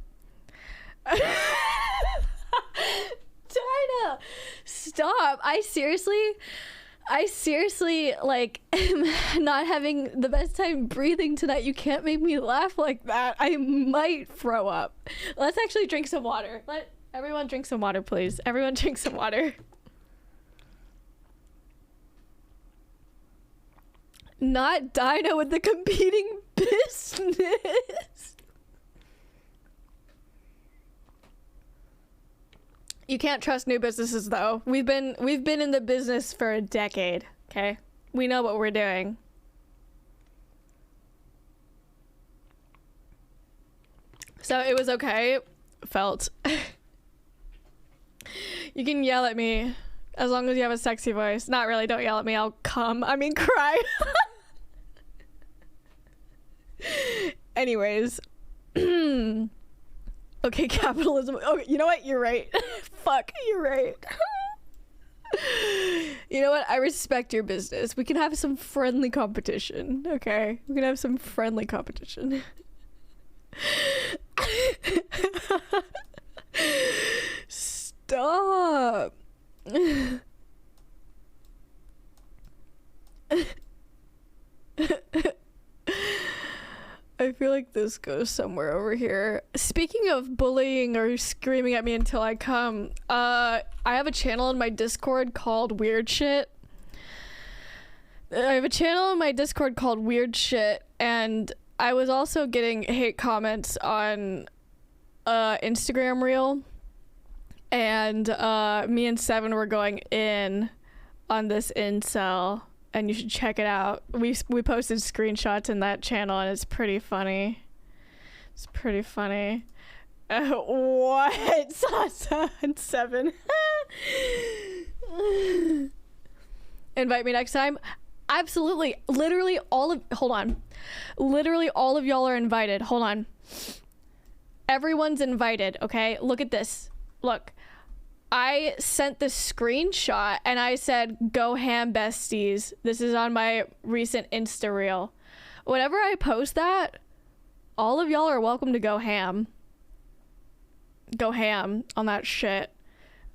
Stop. I seriously, like, am not having the best time breathing tonight. You can't make me laugh like that. I might throw up. Let's actually drink some water. Let everyone drink some water, please. Everyone drink some water. Not Dinah with the competing business. You can't trust new businesses though. We've been in the business for a decade, okay? We know what we're doing. So it was okay. Felt. You can yell at me as long as you have a sexy voice. Not really, don't yell at me. I'll cry. Anyways. Okay, capitalism. Oh, you know what? You're right. Fuck, you're right. You know what? I respect your business. We can have some friendly competition, okay? We can have some friendly competition. Stop. this goes somewhere over here. Speaking of bullying or screaming at me until I come, I have a channel in my Discord called Weird Shit. I have a channel in my Discord called Weird Shit, and I was also getting hate comments on Instagram Reel, and me and Seven were going in on this incel, and you should check it out. We posted screenshots in that channel, and it's pretty funny. It's pretty funny. What? Sasa and Seven. Invite me next time. Absolutely. Literally all of y'all are invited. Hold on. Everyone's invited, okay? Look at this. Look. I sent the screenshot and I said, "Go ham, besties." This is on my recent Insta reel. Whenever I post that, all of y'all are welcome to go ham. Go ham on that shit.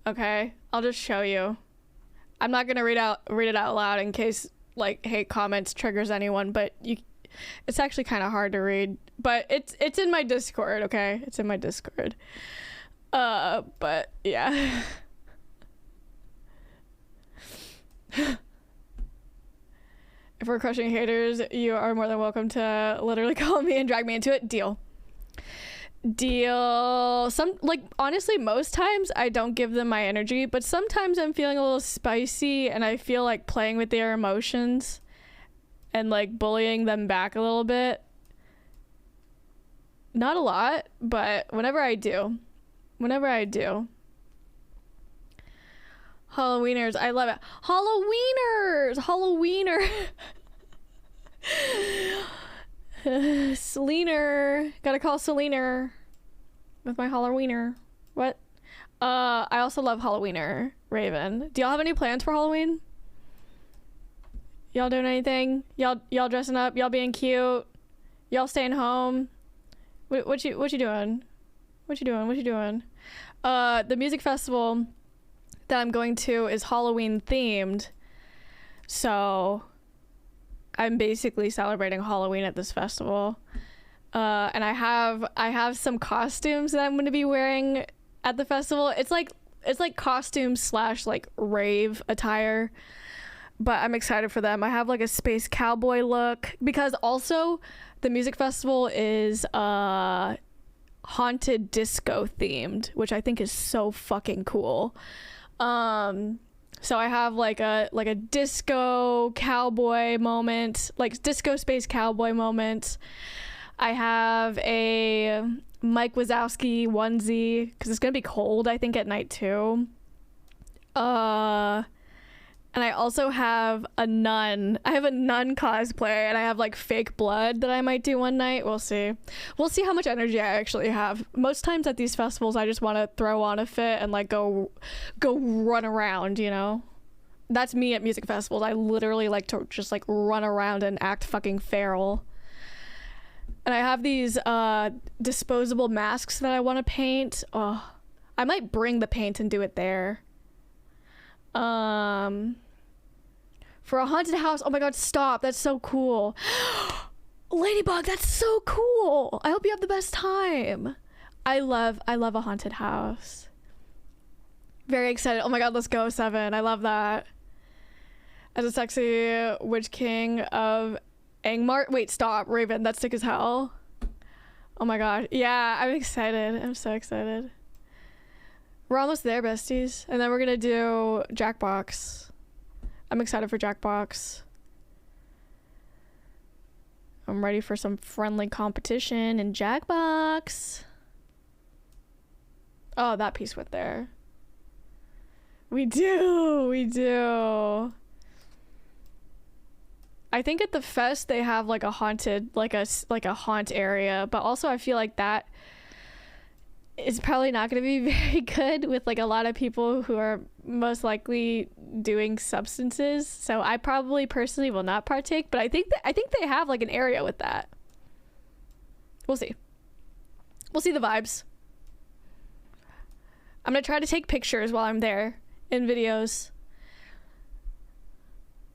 Okay? I'll just show you. I'm not gonna read it out loud in case like hate comments triggers anyone, but it's actually kind of hard to read. But it's in my Discord, okay? It's in my Discord. But yeah. If we're crushing haters, you are more than welcome to literally call me and drag me into it. Deal. Honestly, most times I don't give them my energy, but sometimes I'm feeling a little spicy and I feel like playing with their emotions and like bullying them back a little bit. Not a lot, but whenever I do. Halloweeners, I love it. Halloweener. Selena, gotta call Selena with my Halloweener. What? I also love Halloweener, Raven. Do y'all have any plans for Halloween? Y'all doing anything? Y'all dressing up? Y'all being cute? Y'all staying home? What you doing? What you doing? The music festival that I'm going to is Halloween themed, so I'm basically celebrating Halloween at this festival. And I have some costumes that I'm going to be wearing at the festival. It's like costumes / like rave attire, but I'm excited for them. I have like a space cowboy look because also the music festival is haunted disco themed, which I think is so fucking cool. So I have like a disco cowboy moment, like disco space cowboy moment. I have a Mike Wazowski onesie because it's gonna be cold, I think, at night too. And I also have a nun. I have a nun cosplay, and I have like fake blood that I might do one night. We'll see how much energy I actually have. Most times at these festivals I just want to throw on a fit and like go run around, you know. That's me at music festivals. I literally like to just like run around and act fucking feral. And I have these disposable masks that I want to paint. Oh, I might bring the paint and do it there. For a haunted house. Oh my god, stop. That's so cool. Ladybug, that's so cool. I hope you have the best time. I love a haunted house. Very excited. Oh my god, let's go, Seven. I love that. As a sexy witch king of Angmar. Wait, stop. Raven, that's sick as hell. Oh my god. Yeah, I'm excited. I'm so excited. We're almost there, besties. And then we're gonna do Jackbox. I'm excited for Jackbox. I'm ready for some friendly competition in Jackbox. Oh, that piece went there. We do. I think at the fest they have like a haunted, like a haunt area, but also I feel like that is probably not going to be very good with like a lot of people who are most likely doing substances. So I probably personally will not partake, but I think they have like an area with that. We'll see the vibes. I'm gonna try to take pictures while I'm there in videos.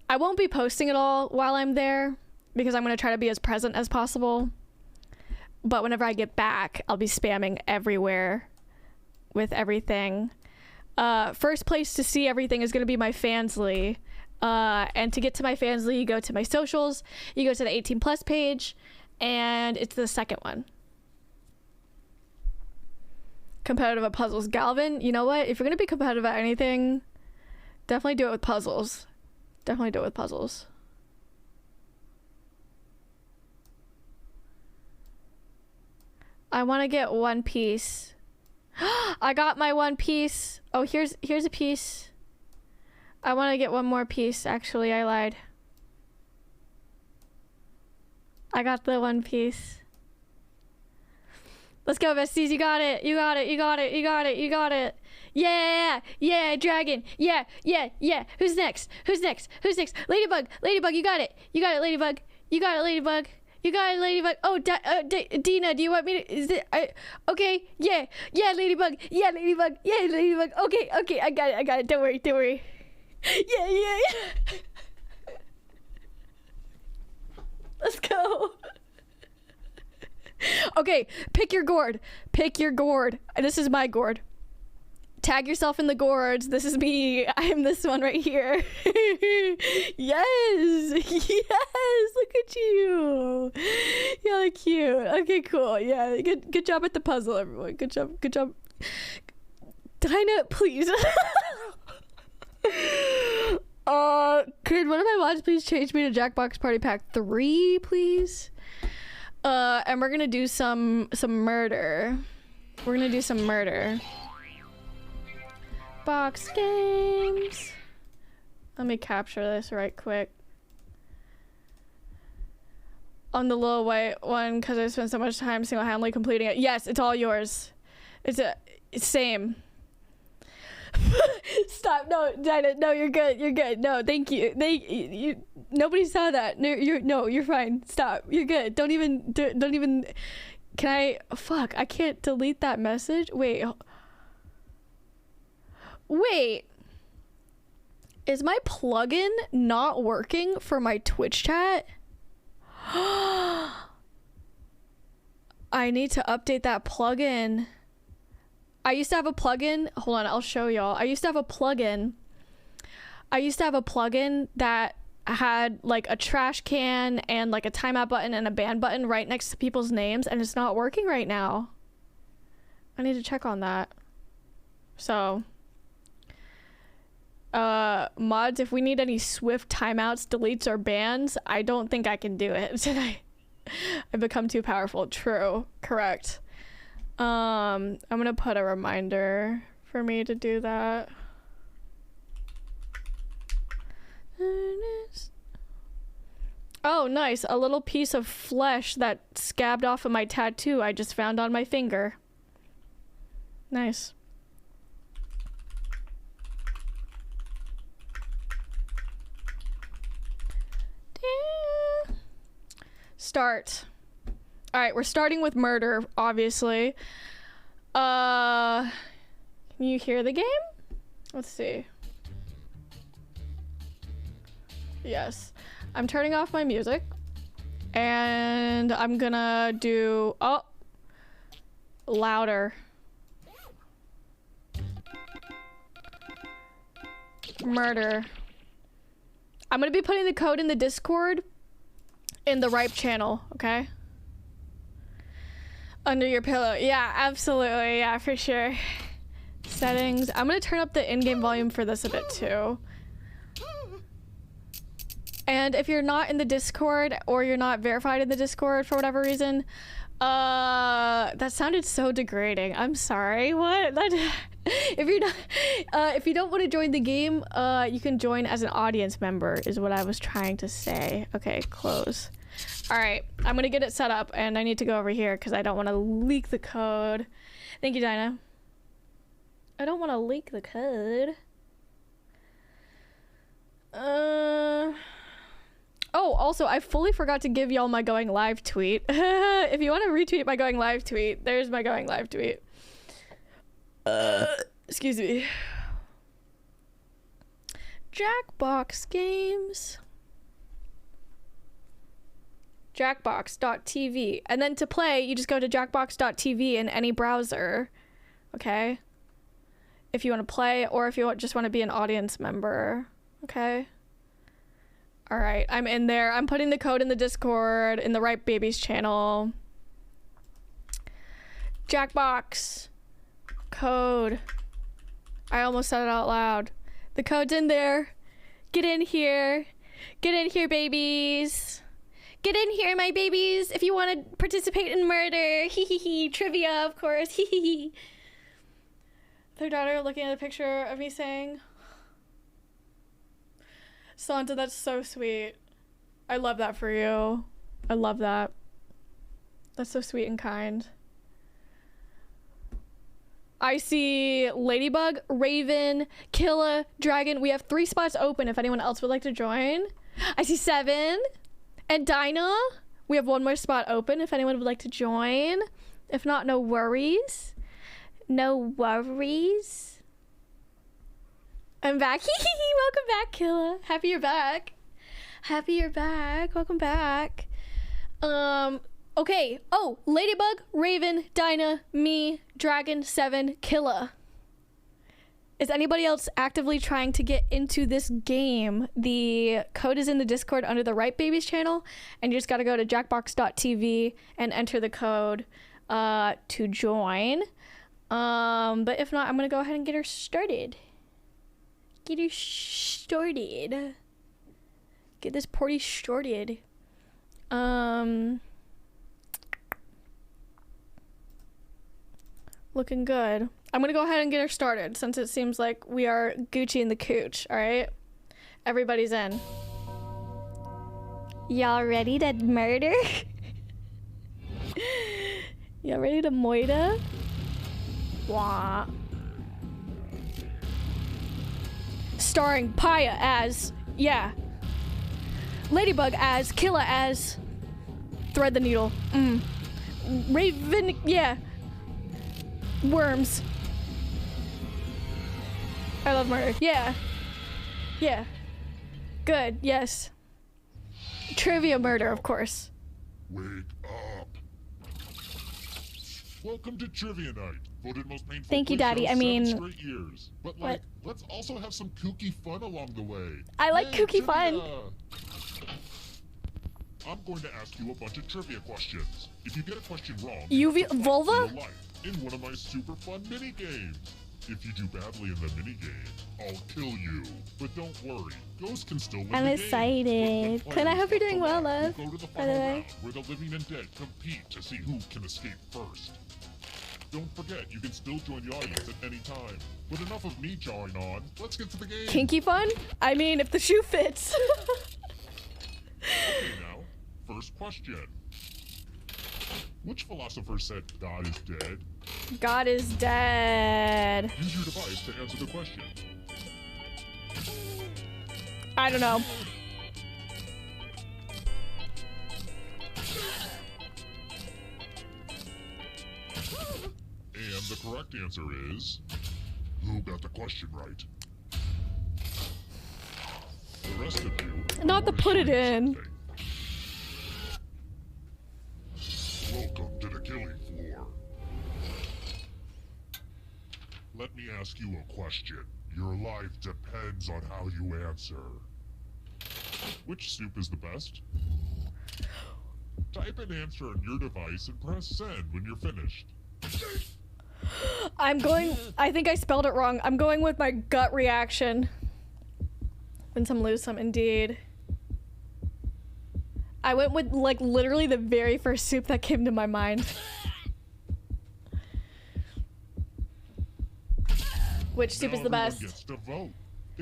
I won't be posting it all while I'm there because I'm gonna try to be as present as possible. but whenever I get back, I'll be spamming everywhere with everything. First place to see everything is going to be my Fansly. And to get to my Fansly, you go to my socials, you go to the 18 plus page, and it's the second one. Competitive at puzzles. Galvin, you know what? If you're going to be competitive at anything, definitely do it with puzzles. Definitely do it with puzzles. I want to get One Piece. I got my One Piece. Oh, here's a piece. I want to get one more piece. Actually, I lied. I got the One Piece. Let's go, besties. You got it. You got it. You got it. You got it. You got it. Yeah. Yeah, dragon. Yeah. Who's next? Who's next? Who's next? Ladybug. Ladybug, you got it. You got it, Ladybug. You got it, Ladybug. You got it, Ladybug. Oh, Dina, do you want me to... Is it... okay. Yeah. Yeah, Ladybug. Yeah, Ladybug. Yeah, Ladybug. Okay. I got it. I got it. Don't worry. Yeah. Let's go. Okay, pick your gourd. Pick your gourd. This is my gourd. Tag yourself in the gourds. This is me. I am this one right here. Yes. Look at you. You look cute. Okay, cool. Yeah, good job at the puzzle, everyone. Good job. Dinah, please. Could one of my mods please change me to Jackbox Party Pack 3, please? And we're gonna do some murder. We're gonna do some murder. Box games. Let me capture this right quick. On the little white one, because I spent so much time single-handedly completing it. Yes, it's all yours. It's same. Stop. No, Dinah. No, you're good. You're good. No, thank you. You nobody saw that. No, you're fine. Stop. You're good. Don't even. Can I? Fuck. I can't delete that message. Wait. Is my plugin not working for my Twitch chat? I need to update that plugin. I used to have a plugin. Hold on, I'll show y'all. I used to have a plugin that had like a trash can and like a timeout button and a ban button right next to people's names, and it's not working right now. I need to check on that. So, mods, if we need any swift timeouts, deletes, or bans, I don't think I can do it today. I've become too powerful. True. Correct. I'm gonna put a reminder for me to do that. Oh, nice. A little piece of flesh that scabbed off of my tattoo I just found on my finger. Nice. Start. All right, we're starting with murder, obviously. Can you hear the game? Let's see. Yes. I'm turning off my music. And I'm gonna do... Oh! Louder. Murder. I'm gonna be putting the code in the Discord in the Ripe channel, okay? Under your pillow. Yeah, absolutely. Yeah, for sure. Settings. I'm gonna turn up the in-game volume for this a bit too. And if you're not in the Discord or you're not verified in the Discord for whatever reason, that sounded so degrading. I'm sorry. What? If you're not, if you don't want to join the game, you can join as an audience member is what I was trying to say. Okay, close. All right, I'm gonna get it set up, and I need to go over here because I don't want to leak the code. Thank you, Dinah. I don't want to leak the code. Oh, also, I fully forgot to give y'all my going live tweet. If you want to retweet my going live tweet, there's my going live tweet. Excuse me. Jackbox games. Jackbox.tv. And then to play, you just go to jackbox.tv in any browser. Okay? If you want to play, or if you just want to be an audience member. Okay? Alright, I'm in there. I'm putting the code in the Discord, in the Right Babies channel. Jackbox. Code. I almost said it out loud. The code's in there. Get in here. Get in here, babies. Get in here, my babies, if you want to participate in murder. Hee hee hee. Trivia, of course. Hee hee hee. Their daughter looking at a picture of me saying, Santa, that's so sweet. I love that for you. I love that. That's so sweet and kind. I see Ladybug, Raven, Killa, Dragon. We have 3 spots open if anyone else would like to join. I see 7. And Dinah. We have 1 more spot open if anyone would like to join. If not, no worries. No worries. I'm back. Welcome back, Killa. Happy you're back. Happy you're back. Welcome back. Okay. Oh, Ladybug, Raven, Dinah, me, Dragon, 7, Killa. Is anybody else actively trying to get into this game? The code is in the Discord under the Right Babies channel, and you just got to go to jackbox.tv and enter the code to join. But if not, I'm going to go ahead and get her started. Get her started. Get this party started. Looking good. I'm gonna go ahead and get her started since it seems like we are Gucci in the cooch, alright? Everybody's in. Y'all ready to murder? Y'all ready to moida? Wah. Starring Paya as, yeah. Ladybug as, Killa as, Thread the Needle. Raven, yeah. Worms. I love murder. Yeah. Yeah. Good, yes. Trivia murder, of course. Wake up. Welcome to Trivia Night. Voted most painful. Thank you, Daddy. I mean, 7 straight years. But like, let's also have some kooky fun along the way. I like kooky fun. I'm going to ask you a bunch of trivia questions. If you get a question wrong, UV vulva? your life in one of my super fun mini games. If you do badly in the mini game, I'll kill you. But don't worry, ghosts can still win I'm the excited. game. Clint, I hope you're doing well, love. We'll go to the By the final way. round, where the living and dead compete to see who can escape first. Don't forget, you can still join the audience at any time. But enough of me jawing on. Let's get to the game. Kinky fun? I mean, if the shoe fits. Okay, now, first question. Which philosopher said God is dead? God is dead. Use your device to answer the question. I don't know. And the correct answer is... Who got the question right? The rest of you... Not to put it in. Welcome to the killing floor. Let me ask you a question. Your life depends on how you answer. Which soup is the best? Type an answer on your device and press send when you're finished. I think I spelled it wrong. I'm going with my gut reaction. Win some, lose some, indeed. I went with, like, literally the very first soup that came to my mind. Which soup is the best?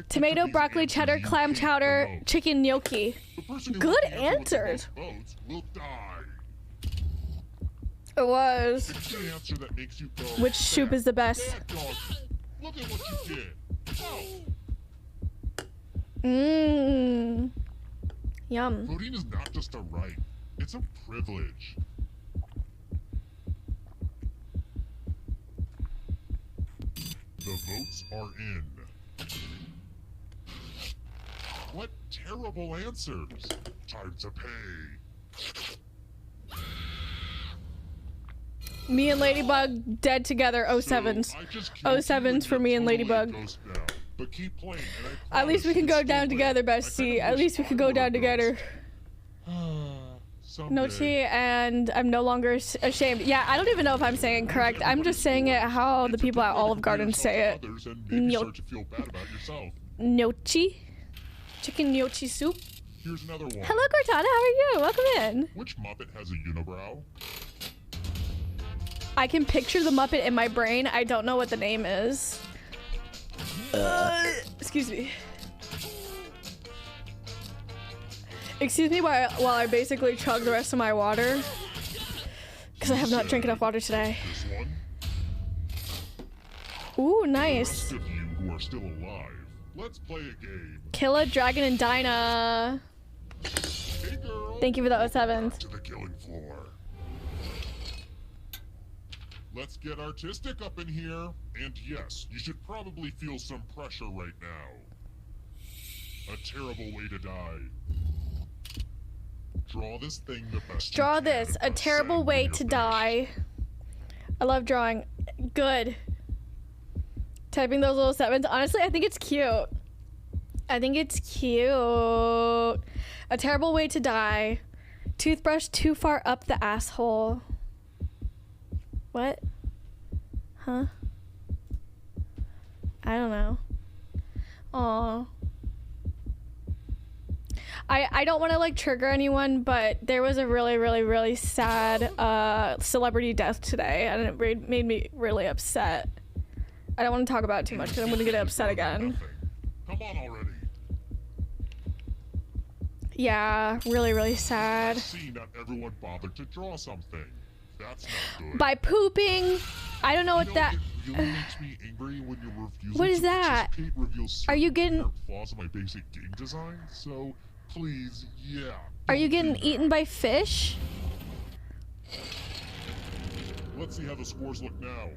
Tomato, broccoli, cheddar, clam chowder, chicken gnocchi. Good answers. Will die. It was. It's the answer that makes you go, Which soup is the best? bad dog. Look at what you did. Oh. Mmm. Yum. Voting is not just a right, it's a privilege. The votes are in. What terrible answers. Time to pay. Me and Ladybug dead together. 07s. 07s for me and Ladybug. But keep playing, and At least we can go down together, bestie. At least we can go down together. No tea, and I'm no longer ashamed. Yeah, I don't even know if I'm saying it correct. I'm just saying it how the people at Olive Garden say it. Gnocchi? Chicken gnocchi soup? Here's another one. Hello, Cortana. How are you? Welcome in. Which Muppet has a unibrow? I can picture the Muppet in my brain. I don't know what the name is. Excuse me. Excuse me while I basically chug the rest of my water. Because I have not drank enough water today. This one. Ooh, nice. For those of you who are still alive, let's play a game. Killa, Dragon, and Dinah. Hey girl. Thank you for the 07s. To the killing floor. Let's get artistic up in here. And yes, you should probably feel some pressure right now. A terrible way to die. Draw this thing the best. Draw this. A terrible way to die. I love drawing. Good. Typing those little 7s. Honestly, I think it's cute. I think it's cute. A terrible way to die. Toothbrush too far up the asshole. What? Huh? I don't know. Aw. I don't want to like trigger anyone, but there was a really sad celebrity death today, and it made me really upset. I don't want to talk about it too much because I'm going to get upset again. Come on already. Yeah, really sad. See, not everyone bothered to draw something. That's not good. By pooping. I don't know what that. It really makes me angry when you're refusing What is to that? participate, reveals Are you certain getting- inherent flaws in my basic game design. So please, yeah. Are you don't getting do that. eaten by fish? Let's see how the scores look now.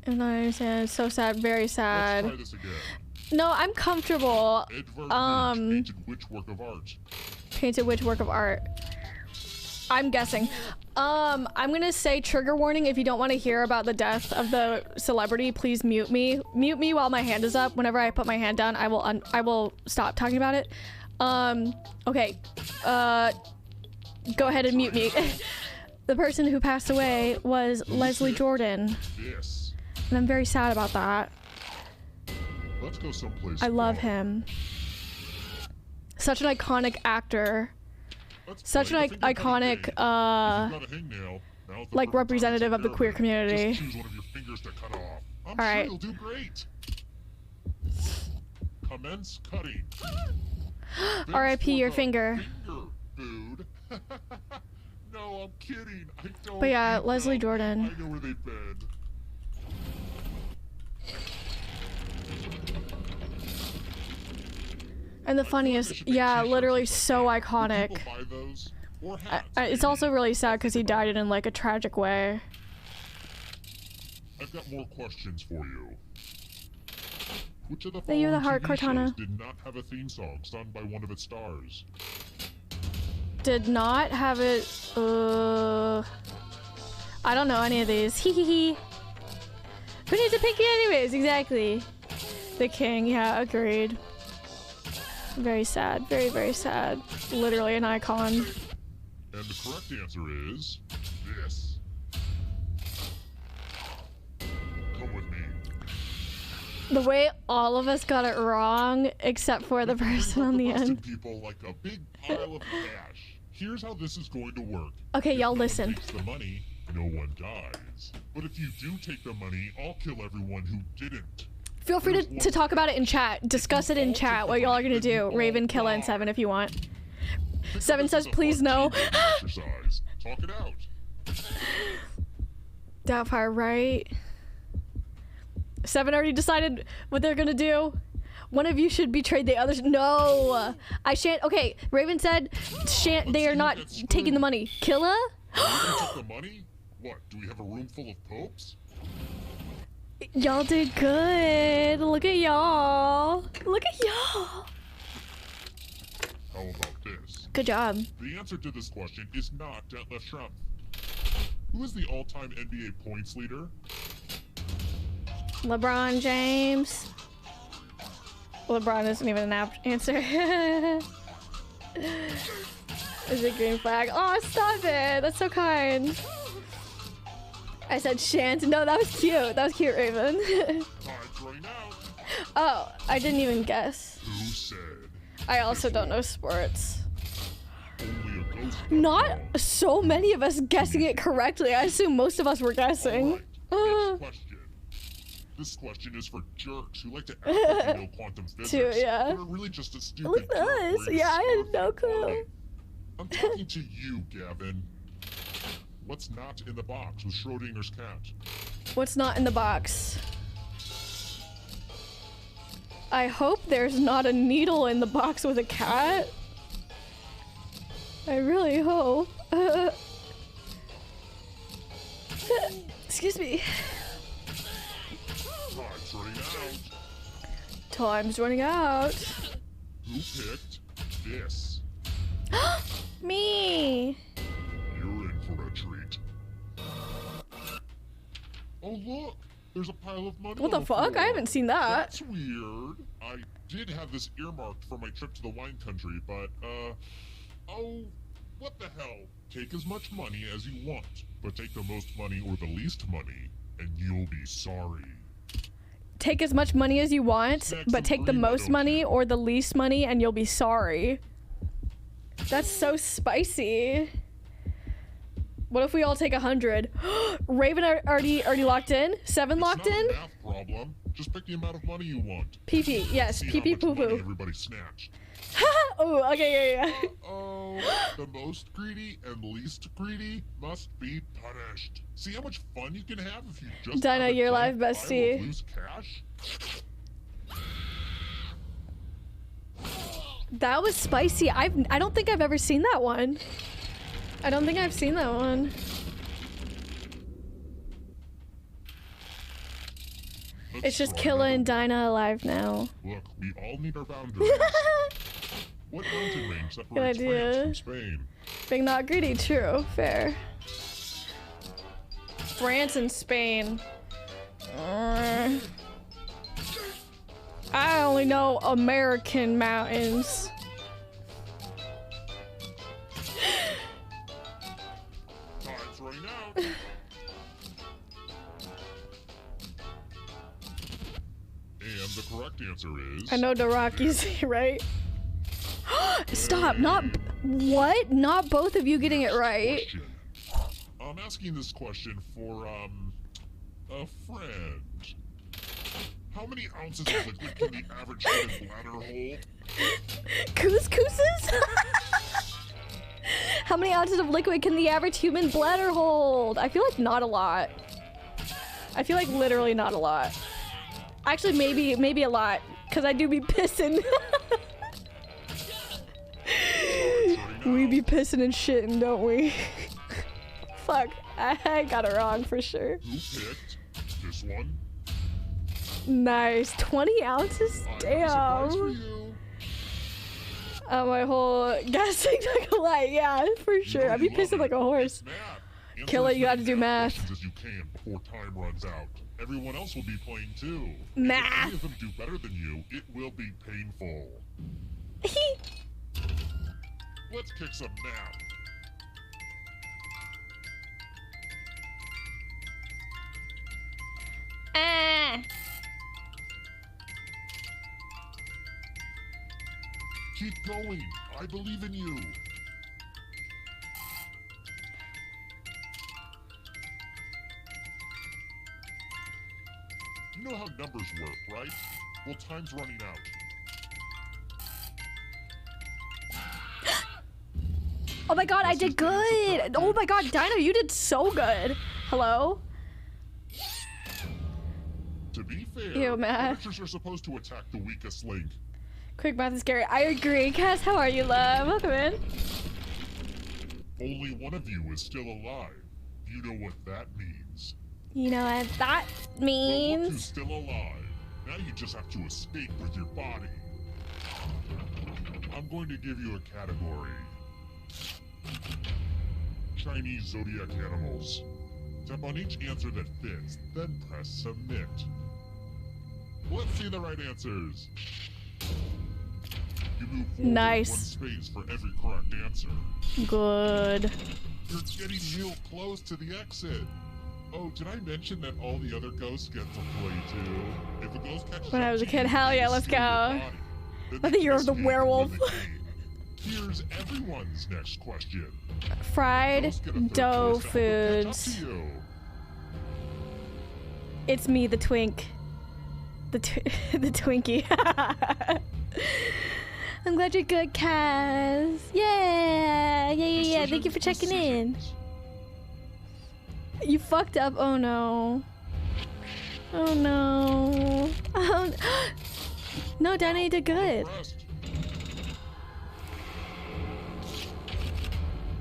I don't understand. It's so sad. Very Let's sad. try this again. No, I'm comfortable. Edvard Munch painted which work of art? Painted which work of art? I'm guessing. I'm gonna say trigger warning. If you don't want to hear about the death of the celebrity, please mute me. Mute me while my hand is up. Whenever I put my hand down, I will stop talking about it. Okay. Go ahead and mute me. The person who passed away was Leslie Jordan, This. and I'm very sad about that. Let's go someplace. I love far. him. Such an iconic actor. Let's Such play an the finger iconic, game. If you've got a hangnail, now's the like perfect time to representative take of the care queer it. community. Just choose one of your fingers to cut off. I'm All sure right. you'll do great. Commence cutting. R.I.P. your finger. Finger food. No, I'm kidding. I don't. But yeah, eat Leslie them. Jordan. I know where they've been. And the funniest, yeah, literally so iconic. People buy those? Or hats, It's also really sad because he died in like a tragic way. I've got more questions for you. Which of the Thank you for the following heart, TV shows Cortana. did not have a theme song sung by one of its stars? Did not have it. I don't know any of these. Hee hee hee. Who needs a pinky anyways? Exactly. The King. Yeah, agreed. Very sad. Very sad. Literally an icon. And the correct answer is this. Come with me. The way all of us got it wrong, except for the person on the Busting end. people like a big pile of cash. Here's how this is going to work. Okay, If y'all no one listen. takes the money, no one dies. But if you do take the money, I'll kill everyone who didn't. Feel free to talk about it in chat. Discuss it in chat what y'all are gonna do. Raven, Killa, and Seven if you want. Think of Seven this says, as a please fun no. teamwork exercise. Talk it out. Doubtfire, right? Seven already decided what they're gonna do. One of you should betray the others. No, I shan't. Okay, Raven said, they are not taking the money. Killa? You took the money? What, do we have a room full of popes? Y'all did good. Look at y'all. Look at y'all. How about this? Good job. The answer to this question is not Detlef Schrempf. Who is the all-time NBA points leader? LeBron James. LeBron isn't even an answer. Is it green flag? Oh, stop it. That's so kind. I said Shant. No, that was cute. That was cute, Raven. Time's running out. Oh, I didn't even guess. Who said? I also don't know sports. Only a ghost. Not so many of us guessing it correctly. I assume most of us were guessing. Alright, next question. This question is for jerks who like to act like they know quantum physics, yeah. but are really just a stupid Look at jerk us. wearing Yeah, I a had no scarf clue. and I'm talking to you, Gavin. What's not in the box with Schrodinger's cat? What's not in the box? I hope there's not a needle in the box with a cat. I really hope. Excuse me. Time's running out. Time's running out. Who picked this? Me. You're in for a treat. Oh look! There's a pile of money What on the fuck? floor. I haven't seen that. That's weird. I did have this earmarked for my trip to the wine country, but, oh, what the hell? Take as much money as you want, but take the most money or the least money, and you'll be sorry. Take as much money as you want, Snacks but and take the free, why most don't money you? or the least money and you'll be sorry. That's so spicy. What if we all take 100? Raven already locked in? 7 locked It's not in? a math problem. Just pick the amount of money you want. PP, yes, See PP how poo much money poo. everybody snatched. Oh, okay, yeah. Oh, the most greedy and least greedy must be punished. See how much fun you can have if you just Dinah, have a you're giant live, pile of bestie. loose cash? That was spicy. I don't think I've ever seen that one. I don't think I've seen that one. Let's It's just try killing another Dinah alive now. one. Look, we all need our boundaries. What mountain range separates idea. France from Spain? Being not greedy, true, fair. France and Spain. I only know American mountains. Time's running out. And the correct answer is... I know the Rockies, right? Stop, not, what? Not both of you getting it right. Question. I'm asking this question for, a friend. How many ounces of liquid can the average human bladder hold? Couscouses? How many ounces of liquid can the average human bladder hold? I feel like not a lot. I feel like literally not a lot. Actually, maybe a lot, because I do be pissing. We be pissing and shitting, don't we? Fuck, I got it wrong for sure. Who picked this one? Nice, 20 ounces? I have a Damn. surprise for you. My whole guessing took a light, yeah, for sure. You know I'd be you love pissing like a horse. It's math. Answer Kill it, as you gotta many do math. questions as you can before time runs out. Everyone else will be playing too. Math. If any of them do better than you, it will be painful. Let's kick some math. Ah. Keep going. I believe in you. You know how numbers work, right? Well, time's running out. Oh my god, I did good! Oh my god, Dino, you did so good. Hello? To be fair, Ew, math. predators are supposed to attack the weakest link. Quick math is scary. I agree. Cass, how are you, love? Welcome in. Only one of you is still alive. You know what that means. You know what that Well, look who's means? still alive. Now you just have to escape with your body. I'm going to give you a category. Chinese zodiac animals. Tap on each answer that fits, then press submit. Let's see the right answers. You move forward Nice. 1 space for every correct answer. Good. You're getting real close to the exit. Oh, did I mention that all the other ghosts get to play too? If a ghost catches When I up was a to kid, you, hell they yeah, let's steal your go. body. Then I they think you're the escape werewolf. with the game. Here's everyone's next question. Fried Ghosts get a third dough choice to help them catch up foods. to you. It's me, the twink. The Twinkie. I'm glad you're good, Kaz. Yeah. Thank you for checking in. Decisions. You fucked up. Oh no. Oh no. Oh no, Danny, you did good. Impressed.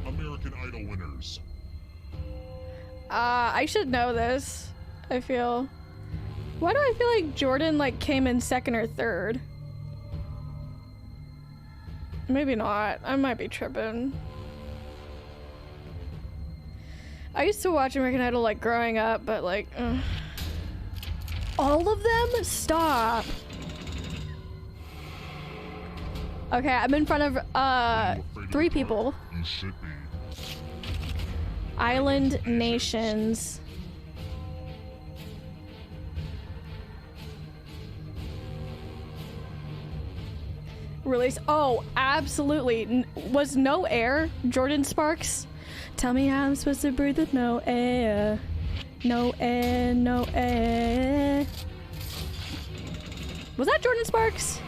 American Idol winners. I should know this. I feel. Why do I feel like Jordan like came in second or third? Maybe not. I might be tripping. I used to watch American Idol like growing up, but like all of them? Stop. Okay, I'm in front of Are you afraid of 3 the dark? people. You should be. Island nations. Release. Oh, absolutely. Was no air Jordan Sparks? Tell me how I'm supposed to breathe with no air. No air, no air. Was that Jordan Sparks?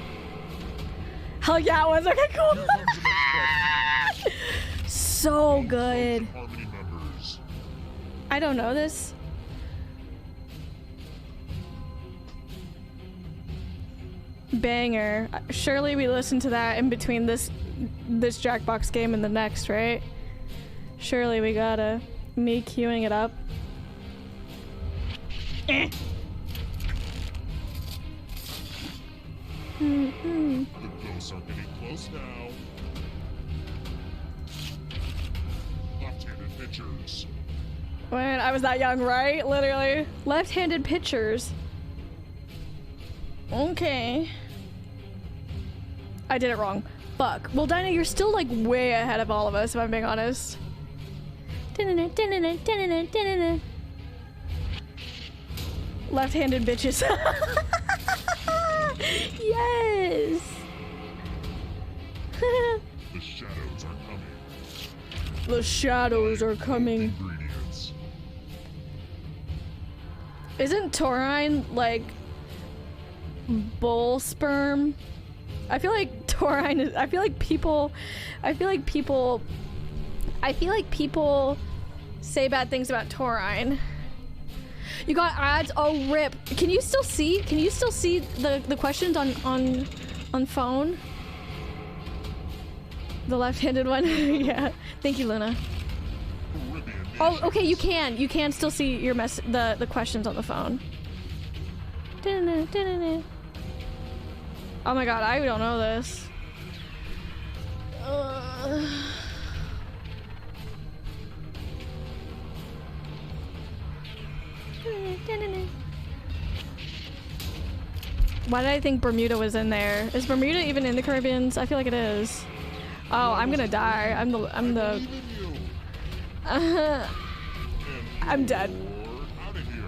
Hell yeah, it was. Okay, cool. Here comes the next question. So good. Harmony members. I don't know this. Banger. Surely we listen to that in between this Jackbox game and the next, right? Surely we gotta. Me queuing it up. Eh. The ghosts are getting close now. Left-handed pitchers. When I was that young, right? Literally. Left-handed pitchers. Okay. I did it wrong. Fuck. Well, Dinah, you're still like way ahead of all of us, if I'm being honest. Left-handed bitches. Yes. The shadows are coming. The shadows are coming. Ingredients. Isn't taurine like bull sperm? I feel like taurine is. I feel like people say bad things about taurine. You got ads. Oh, rip. Can you still see? Can you still see the questions on phone? The left-handed one. Yeah. Thank you, Luna. Caribbean Oh, okay. You nations. can still see your the questions on the phone. Oh my god, I don't know this. Why did I think Bermuda was in there? Is Bermuda even in the Caribbeans? I feel like it is. Oh, I'm gonna die. I'm the. I believe in you. And I'm dead. you're out of here.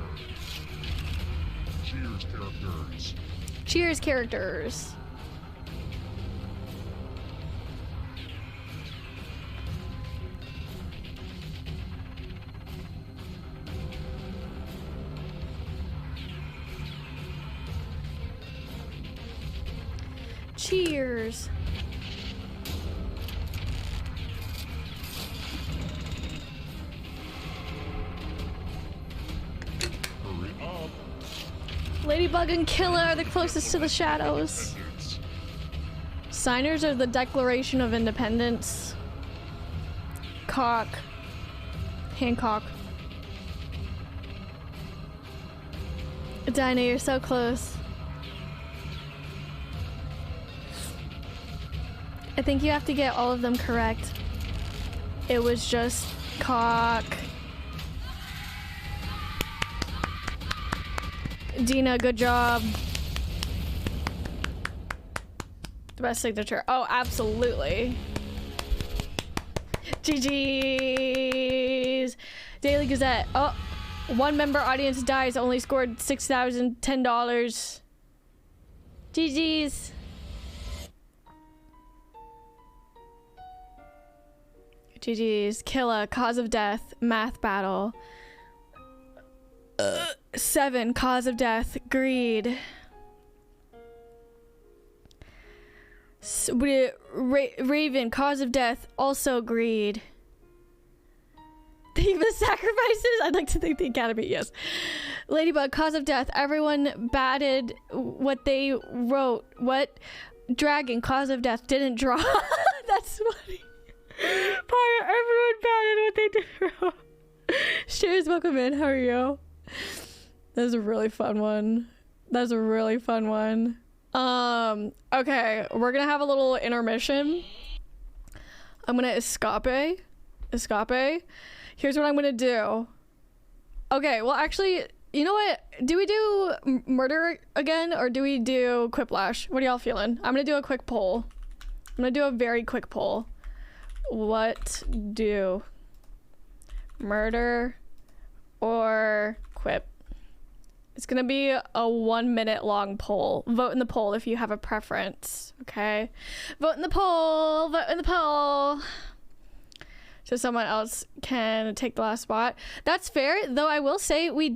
Cheers, characters. Cheers, characters. Cheers. Hurry up. Ladybug and Killer are the closest to the shadows. Independence. Signers of the Declaration of Independence. Cock. Hancock. Dinah, you're so close. I think you have to get all of them correct. It was just cock. Dina, good job. The best signature. Oh, absolutely. GG's. Daily Gazette. Oh, one member audience dies. Only scored $6,010. GG's. GG's. Killa. Cause of death. Math battle. 7. Cause of death. Greed. Raven. Cause of death. Also greed. Thief of sacrifices. I'd like to thank the Academy. Yes. Ladybug. Cause of death. Everyone batted what they wrote. What? Dragon. Cause of death. Didn't draw. That's funny. Pyre. Everyone batted what they did wrong. Cheers. Welcome in. How are you? That was a really fun one. That was a really fun one. Okay, we're gonna have a little intermission. I'm gonna escape. Here's what I'm gonna do. Okay, well actually, you know what? Do we do murder again or do we do quiplash? What are y'all feeling? I'm gonna do a quick poll. I'm gonna do a very quick poll. What do? Murder or quip? It's gonna be a 1 minute long poll. Vote in the poll if you have a preference, okay? Vote in the poll, vote in the poll. So someone else can take the last spot. That's fair, though I will say we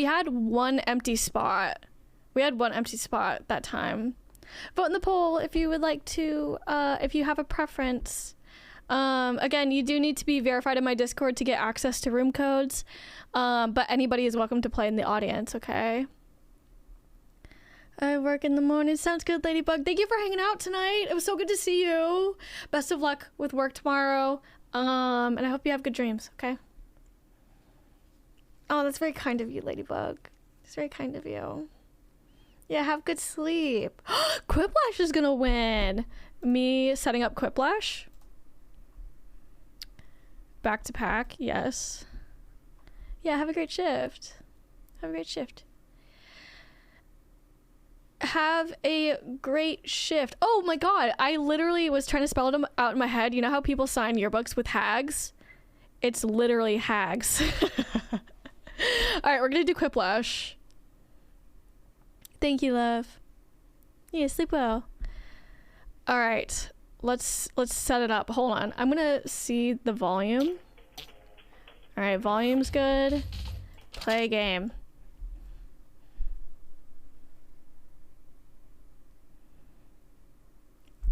had one empty spot. We had one empty spot that time. Vote in the poll if you would like to, if you have a preference. Again, you do need to be verified in my Discord to get access to room codes. But anybody is welcome to play in the audience, okay? I work in the morning. Sounds good, Ladybug. Thank you for hanging out tonight. It was so good to see you. Best of luck with work tomorrow. And I hope you have good dreams, okay? Oh, that's very kind of you, Ladybug. It's very kind of you. Yeah, have good sleep. Quiplash is gonna win. Me setting up Quiplash. Back to pack, yes. Yeah, have a great shift. Have a great shift. Have a great shift. Oh my god, I literally was trying to spell them out in my head. You know how people sign yearbooks with hags? It's literally hags. Alright, we're gonna do quiplash. Thank you, love. Yeah, sleep well. Alright, let's set it up. Hold on. I'm gonna see the volume. Alright, volume's good. Play game.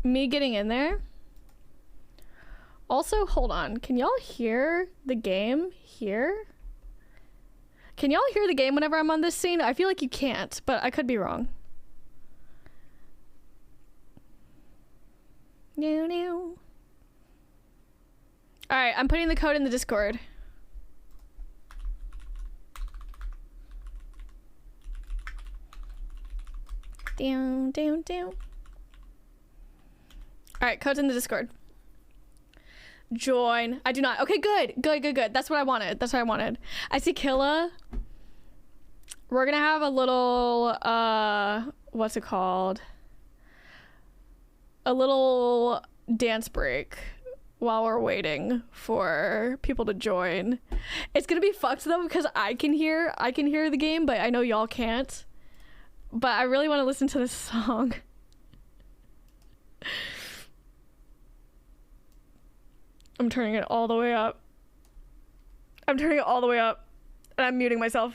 Me getting in there. Also, hold on. Can y'all hear the game here? Can y'all hear the game whenever I'm on this scene? I feel like you can't, but I could be wrong. No. Alright, I'm putting the code in the Discord. Down. Alright, code's in the Discord. Join. I do not. Okay, good. That's what I wanted. I see Killa. We're gonna have a little, what's it called? A little dance break while we're waiting for people to join. It's gonna be fucked though because I can hear the game, but I know y'all can't. But I really want to listen to this song. I'm turning it all the way up. And I'm muting myself.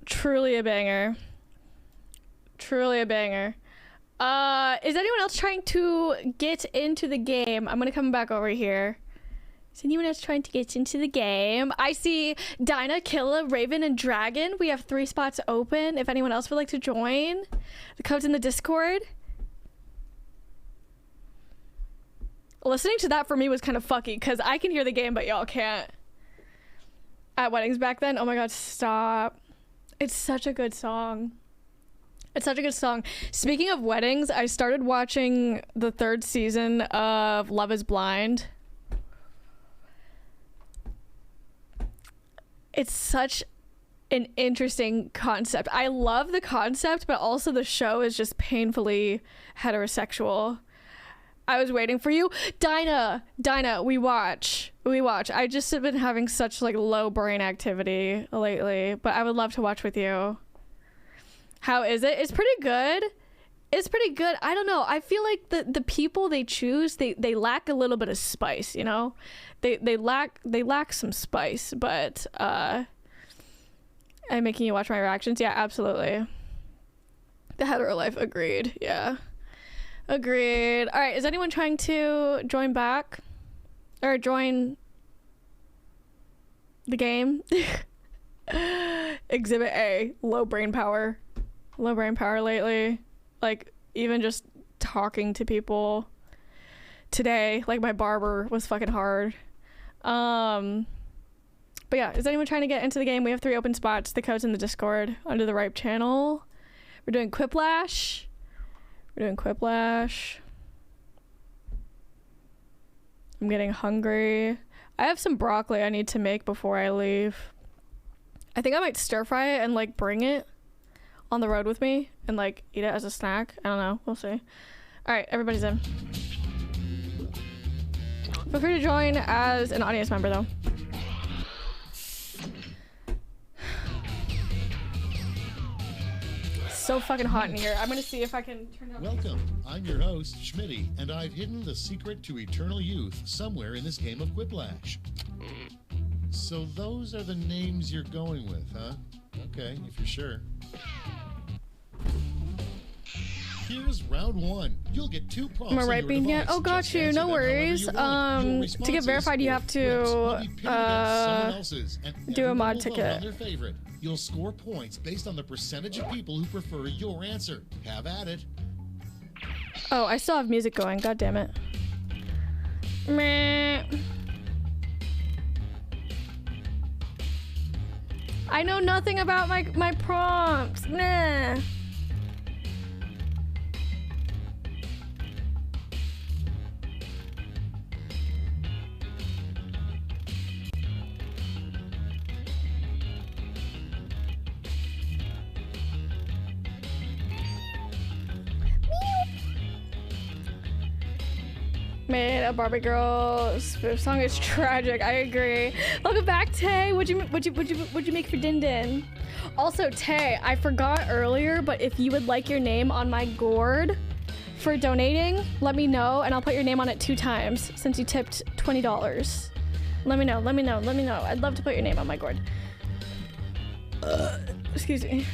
Truly a banger. Truly a banger. Is anyone else trying to get into the game? I'm gonna come back over here. Is anyone else trying to get into the game? I see Dinah, Killa, Raven, and Dragon. We have 3 spots open. If anyone else would like to join, the code's in the Discord. Listening to that for me was kind of fucky because I can hear the game, but y'all can't. At weddings back then, oh my god, stop. It's such a good song. It's such a good song. Speaking of weddings, I started watching the 3rd season of Love is Blind. It's such an interesting concept. I love the concept, but also the show is just painfully heterosexual. I was waiting for you. Dinah, we watch. I just have been having such like low brain activity lately, but I would love to watch with you. How is it? It's pretty good. It's pretty good. I don't know. I feel like the people they choose, they lack a little bit of spice, you know? They lack some spice, but I'm making you watch my reactions. Yeah, absolutely. The hetero life, agreed. Yeah. Agreed. All right, is anyone trying to join back? Or join the game? Exhibit A, low brain power. Low brain power lately. Like, even just talking to people today, like my barber was fucking hard. But yeah, is anyone trying to get into the game? We have 3 open spots. The code's in the Discord under the Ripe channel. We're doing Quiplash. I'm getting hungry. I have some broccoli I need to make before I leave. I think I might stir fry it and like bring it on the road with me and like eat it as a snack. I don't know. We'll see. All right, everybody's in. Feel free to join as an audience member though. So fucking hot in here. I'm gonna see if I can turn down. Welcome. I'm your host, Schmitty, and I've hidden the secret to eternal youth somewhere in this game of Quiplash. So those are the names you're going with, huh? Okay, if you're sure. Here's round 1. You'll get 2 prompts. Am I right being yet? Oh, got you. No worries. To get verified, you have to do a mod ticket. You'll score points based on the percentage of people who prefer your answer. Have at it. Oh, I still have music going. God damn it. Meh. I know nothing about my prompts. Nah. Made a Barbie girl spoof song is tragic. I agree. Welcome back, Tay. What'd you make for Din Din? Also, Tay, I forgot earlier, but if you would like your name on my gourd for donating, let me know, and I'll put your name on it 2 times since you tipped $20. Let me know. I'd love to put your name on my gourd. Excuse me.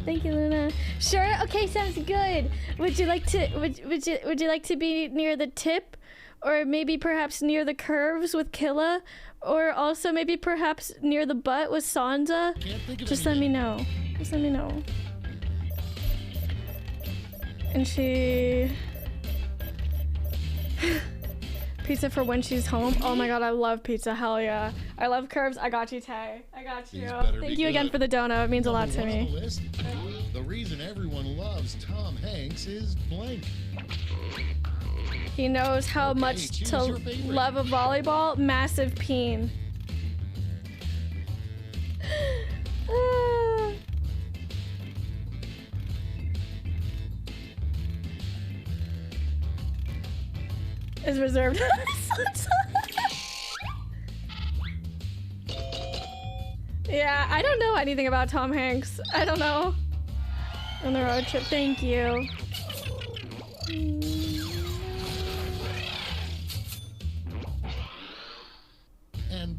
Thank you, Luna. Sure. Okay, sounds good. Would you like to would you like to be near the tip, or maybe perhaps near the curves with Killa, or also maybe perhaps near the butt with Sansa? Just let me know. Just let me know. And she pizza for when she's home. Oh my god, I love pizza. Hell yeah. I love curves. I got you, Tay. I got you. Thank you again for the dono. It means a lot to me. The reason everyone loves Tom Hanks is blank. He knows how much to love a volleyball. Massive peen. Is reserved. Yeah, I don't know anything about Tom Hanks. I don't know. On the road trip, thank you.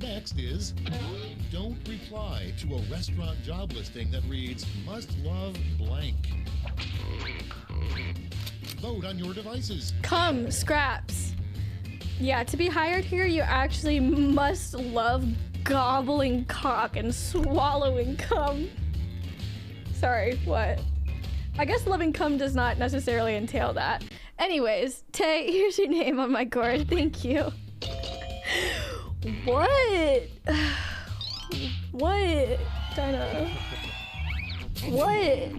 next is don't reply to a restaurant job listing that reads must love blank. Vote on your devices. Come, scraps. Yeah, to be hired here, you actually must love gobbling cock and swallowing cum. Sorry, what? I guess loving cum does not necessarily entail that. Anyways, Tay, here's your name on my card. Thank you. What? What? Dinah. What?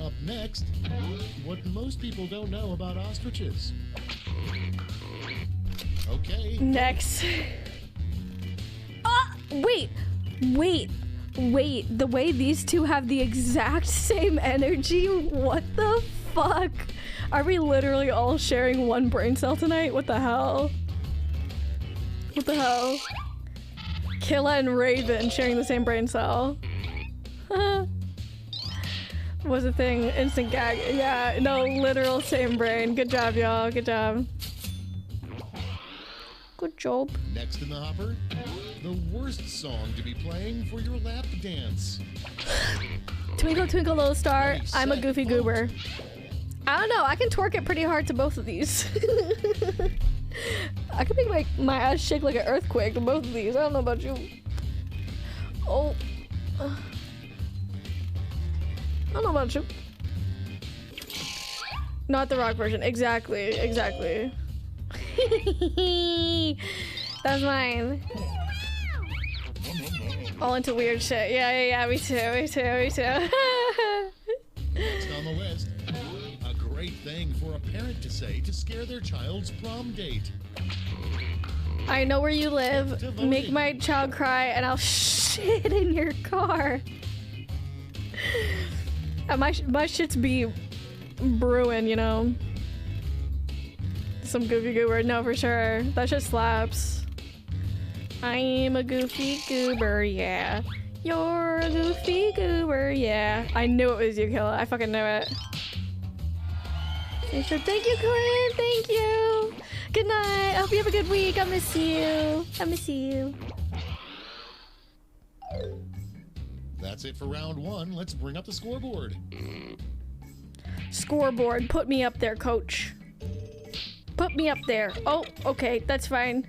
Up next, what most people don't know about ostriches. Okay. Next. Ah! Wait! The way these two have the exact same energy? What the fuck? Are we literally all sharing one brain cell tonight? What the hell? What the hell? Killa and Raven sharing the same brain cell. Was a thing. Instant gag. Yeah, no, literal same brain. Good job, y'all. Good job. Good job. Next in the hopper, the worst song to be playing for your lap dance. Twinkle, twinkle, little star. Ready, I'm a set, goofy vote. goober. I don't know. I can twerk it pretty hard to both of these. I can make my ass shake like an earthquake to both of these. I don't know about you. Oh. I don't know about you. Not the rock version. Exactly. Exactly. That's mine. All into weird shit. Yeah. Me too. Next on the list, a great thing for a parent to say to scare their child's prom date. I know where you live. Make my child cry and I'll shit in your car. My shits be brewing, you know. Some goofy goober. No, for sure. That shit slaps. I'm a goofy goober, yeah. You're a goofy goober, yeah. I knew it was you, Killa. I fucking knew it. Thank you, Corinne. Thank you. Good night. I hope you have a good week. I miss you. I miss you. That's it for round one. Let's bring up the scoreboard. Scoreboard. Put me up there, coach. Put me up there. Oh, okay. That's fine.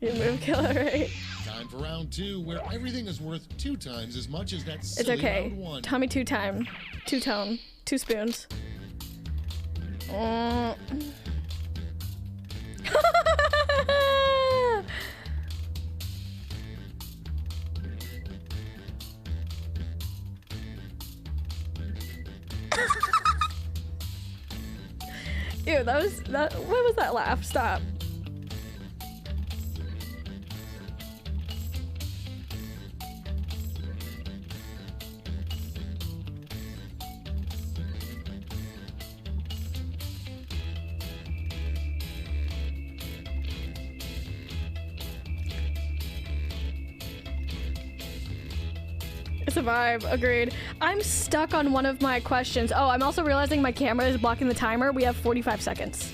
You move, Killer, right? Time for round two, where everything is worth 2 times as much as that It's silly okay. round one. Tommy 2-time. 2-tone. 2 spoons. Ew, what was that laugh? Stop. It's a vibe, agreed. I'm stuck on one of my questions. Oh, I'm also realizing my camera is blocking the timer. We have 45 seconds.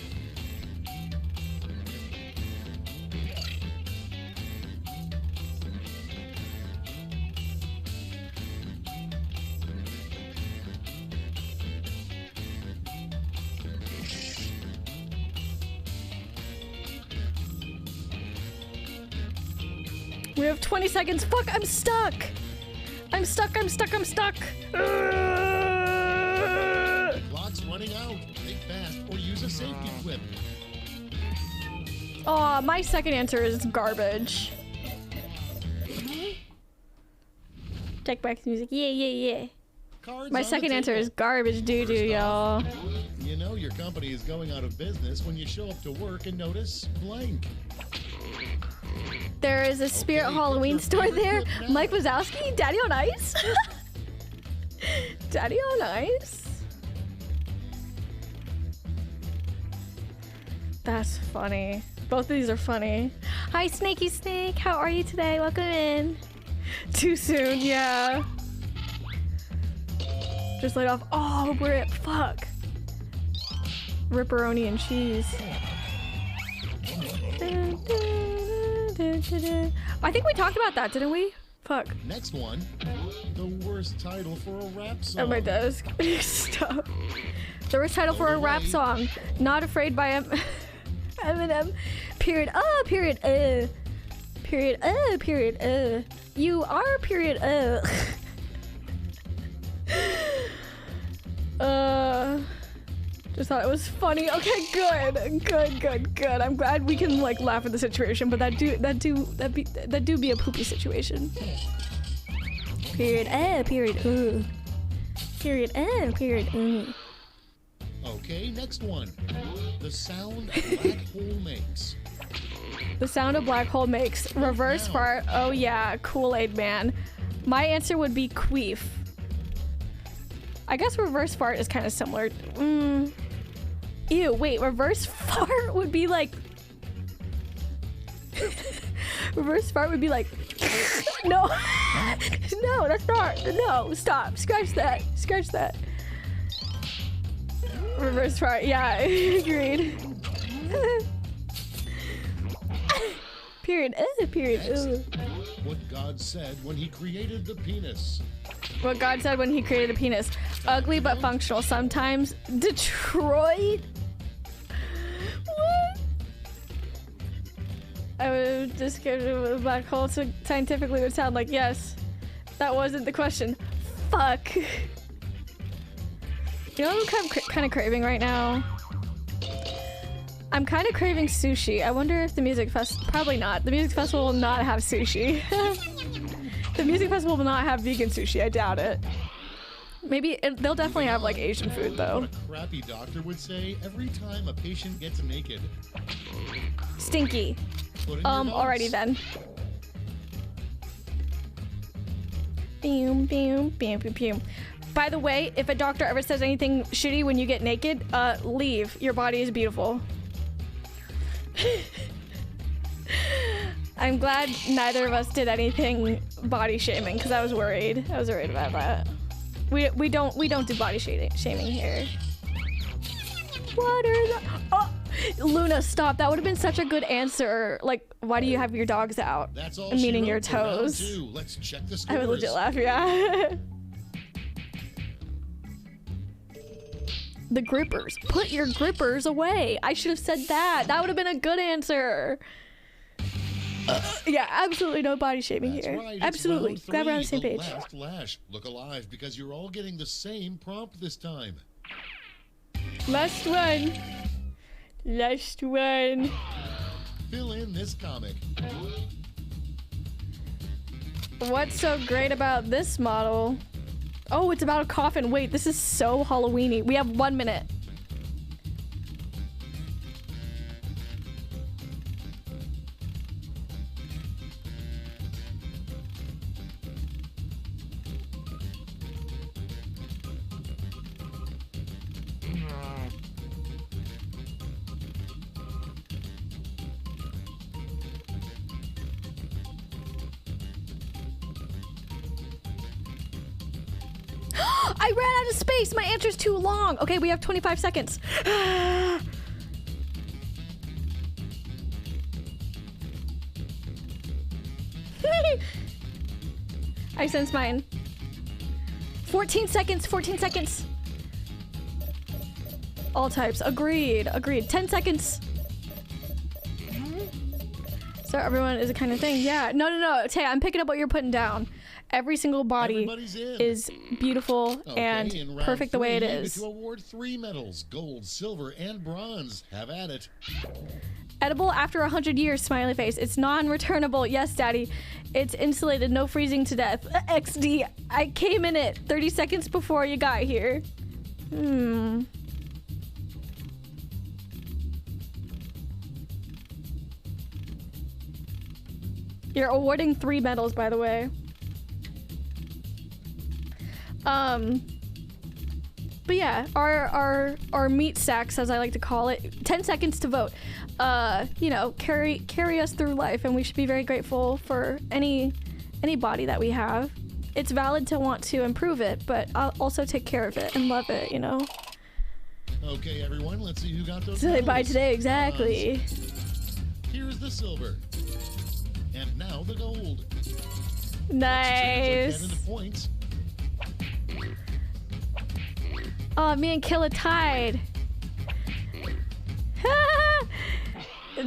We have 20 seconds. Fuck, I'm stuck. I'm stuck. Clock's running out. Think fast or use a safety quip. Aw, my second answer is garbage. Check back music. Yeah. Cards My on the second answer table. is garbage doo-doo, First y'all. off, you know your company is going out of business when you show up to work and notice blank. There is a Spirit Okay, Halloween put your store there. favorite now. Mike Wazowski, Daddy on Ice. Daddy on Ice. That's funny. Both of these are funny. Hi, Snaky Snake. How are you today? Welcome in. Too soon, yeah. Just laid off. Oh, rip. Fuck. Ripperoni and cheese. I think we talked about that, didn't we? Fuck. Next one, the worst title for a rap song. At my desk. Stop. The worst title for a rap song. Not Afraid by Eminem. Period. Period. Period. Period. You are period. Just thought it was funny. Okay, good. I'm glad we can like laugh at the situation, but that do be a poopy situation. Period. Period. Period. Period. Okay, next one. The sound a black hole makes. The sound a black hole makes. Reverse fart. Oh yeah, Kool-Aid man. My answer would be queef. I guess reverse fart is kind of similar. Ew, wait, reverse fart would be like... reverse fart would be like... No. No, that's not. No, stop. Scratch that. Scratch that. Reverse fart. Yeah, agreed. Period. Period. What God said when he created the penis. What God said when he created the penis. Ugly but functional. Sometimes. Detroit? What? I would describe it with a black hole, so scientifically it would sound like yes. That wasn't the question. Fuck. You know what I'm kind of craving right now? I'm kind of craving sushi. I wonder if the music probably not. The music festival will not have sushi. The music festival will not have vegan sushi. I doubt it. Maybe they'll definitely have like Asian food though. What a crappy doctor would say every time a patient gets naked. Stinky. Alrighty then. Boom, boom, boom, boom, boom. By the way, if a doctor ever says anything shitty when you get naked, leave. Your body is beautiful. I'm glad neither of us did anything body shaming because I was worried. I was worried about that. We don't do body shaming here. What are the... Oh, Luna, stop. That would have been such a good answer. Like, why do you have your dogs out? That's all. Meaning your toes. Let's check the scores. I would legit laugh. Yeah. The grippers. Put your grippers away. I should have said that. That would have been a good answer. Yeah, absolutely no body shaming here. Right, absolutely. Glad we're on the same page. Last lash. Look alive because you're all getting the same prompt this time. Last one. Last one. Fill in this comic. What's so great about this model? Oh, it's about a coffin. Wait, this is so Halloween-y. We have 1 minute. I ran out of space. My answer's too long. Okay, we have 25 seconds. I sense mine. 14 seconds. 14 seconds. All types. Agreed. Agreed. 10 seconds. So everyone is a kind of thing. Yeah. No. Tay, I'm picking up what you're putting down. Every single body is beautiful and perfect the way it is. To award 3 medals: gold, silver, and bronze. Have at it. Edible after 100 years, smiley face. It's non-returnable. Yes, daddy. It's insulated, no freezing to death. XD, I came in it 30 seconds before you got here. You're awarding 3 medals, by the way. But yeah, our meat sacks, as I like to call it, 10 seconds to vote. You know, carry us through life, and we should be very grateful for any body that we have. It's valid to want to improve it, but I'll also take care of it and love it, you know? Okay, everyone, let's see who got those. So they buy medals. today, exactly. Here's the silver. And now the gold. Let's Nice. translate that into points. Oh, me and Killa tied.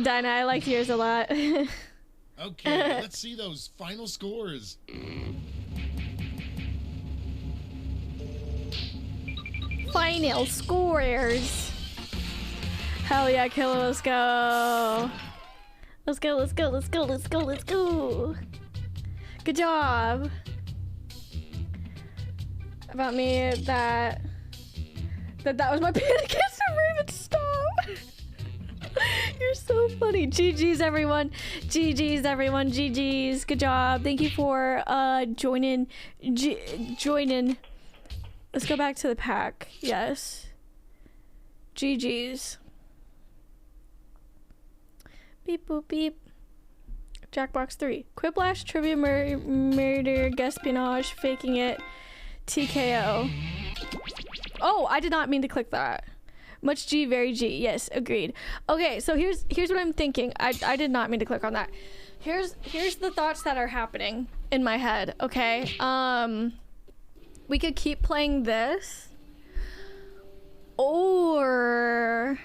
Dinah, I like yours a lot. Okay, let's see those final scores. Final scores. Hell yeah, Killa, let's go. Let's go, let's go, let's go, let's go, let's go. Good job. About me, that was my panic against the Raven. Stop. You're so funny. GG's everyone. GG's everyone. GG's. Good job. Thank you for joining. Joining. Let's go back to the pack. Yes. GG's. Beep boop beep. Jackbox 3. Quiplash, trivia, murder, espionage, faking it, TKO. Oh, I did not mean to click that. Much G, very G. Yes, agreed. Okay, so here's what I'm thinking. I did not mean to click on that. Here's the thoughts that are happening in my head. Okay. We could keep playing this, or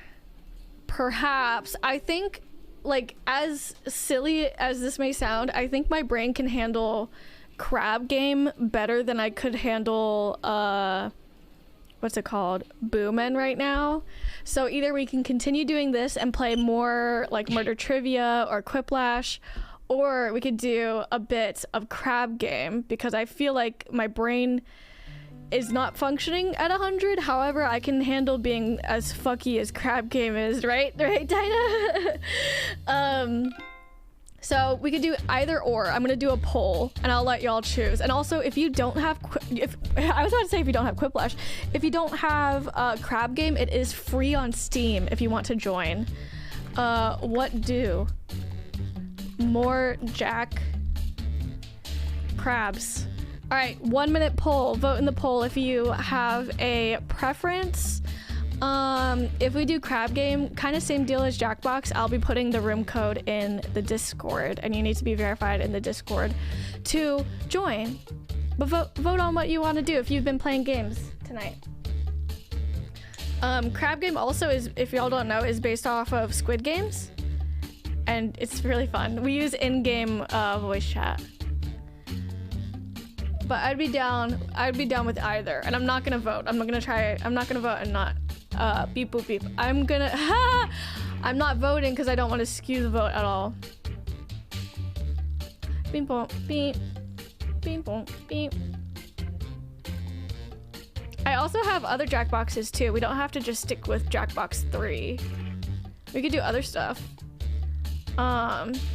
perhaps I think, like, as silly as this may sound, I think my brain can handle crab game better than I could handle what's it called, Boomin right now. So either we can continue doing this and play more like murder trivia or quiplash, or we could do a bit of crab game, because I feel like my brain is not functioning at 100. However, I can handle being as fucky as crab game is, right Dinah? So we could do either or. I'm gonna do a poll and I'll let y'all choose. And also, if you don't have I was about to say if you don't have quiplash, if you don't have crab game, it is free on Steam if you want to join. What do more Jack crabs? All right, 1 minute poll. Vote in the poll if you have a preference. If we do crab game, kind of same deal as Jackbox, I'll be putting the room code in the Discord, and you need to be verified in the Discord to join. But vote on what you want to do if you've been playing games tonight. Crab game also is, if y'all don't know, is based off of Squid Games, and it's really fun. We use in-game voice chat. But I'd be down with either, and I'm not gonna vote. I'm not gonna vote and not beep boop beep. I'm not voting because I don't want to skew the vote at all. Beep boop beep. Beep boop beep. I also have other Jackboxes too. We don't have to just stick with Jackbox 3. We could do other stuff.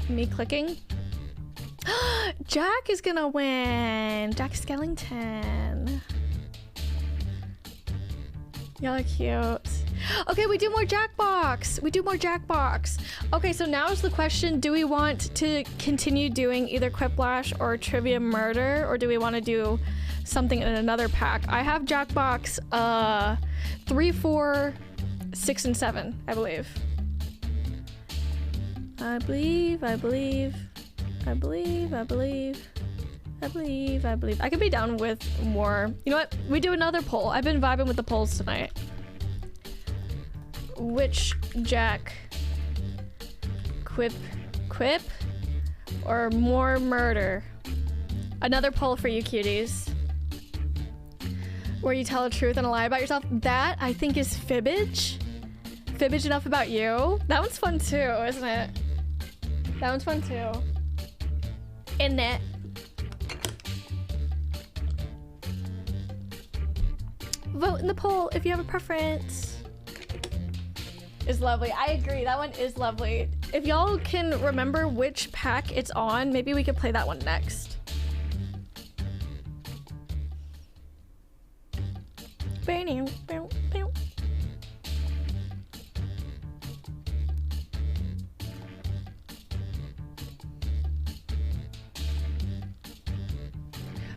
Me clicking. Jack is gonna win. Jack Skellington. Y'all are cute. Okay, we do more Jackbox. Okay, so now is the question, do we want to continue doing either Quiplash or Trivia Murder, or do we want to do something in another pack? I have Jackbox 3, 4, 6, and 7, I believe. I could be down with more. You know what? We do another poll. I've been vibing with the polls tonight. Which Jack? Quip? Or more murder? Another poll for you cuties. Where you tell the truth and a lie about yourself. That, I think, is fibbage. Fibbage enough about you. That one's fun too, isn't it? That one's fun too. Isn't it? Vote in the poll if you have a preference. Is lovely. I agree. That one is lovely. If y'all can remember which pack it's on, maybe we could play that one next.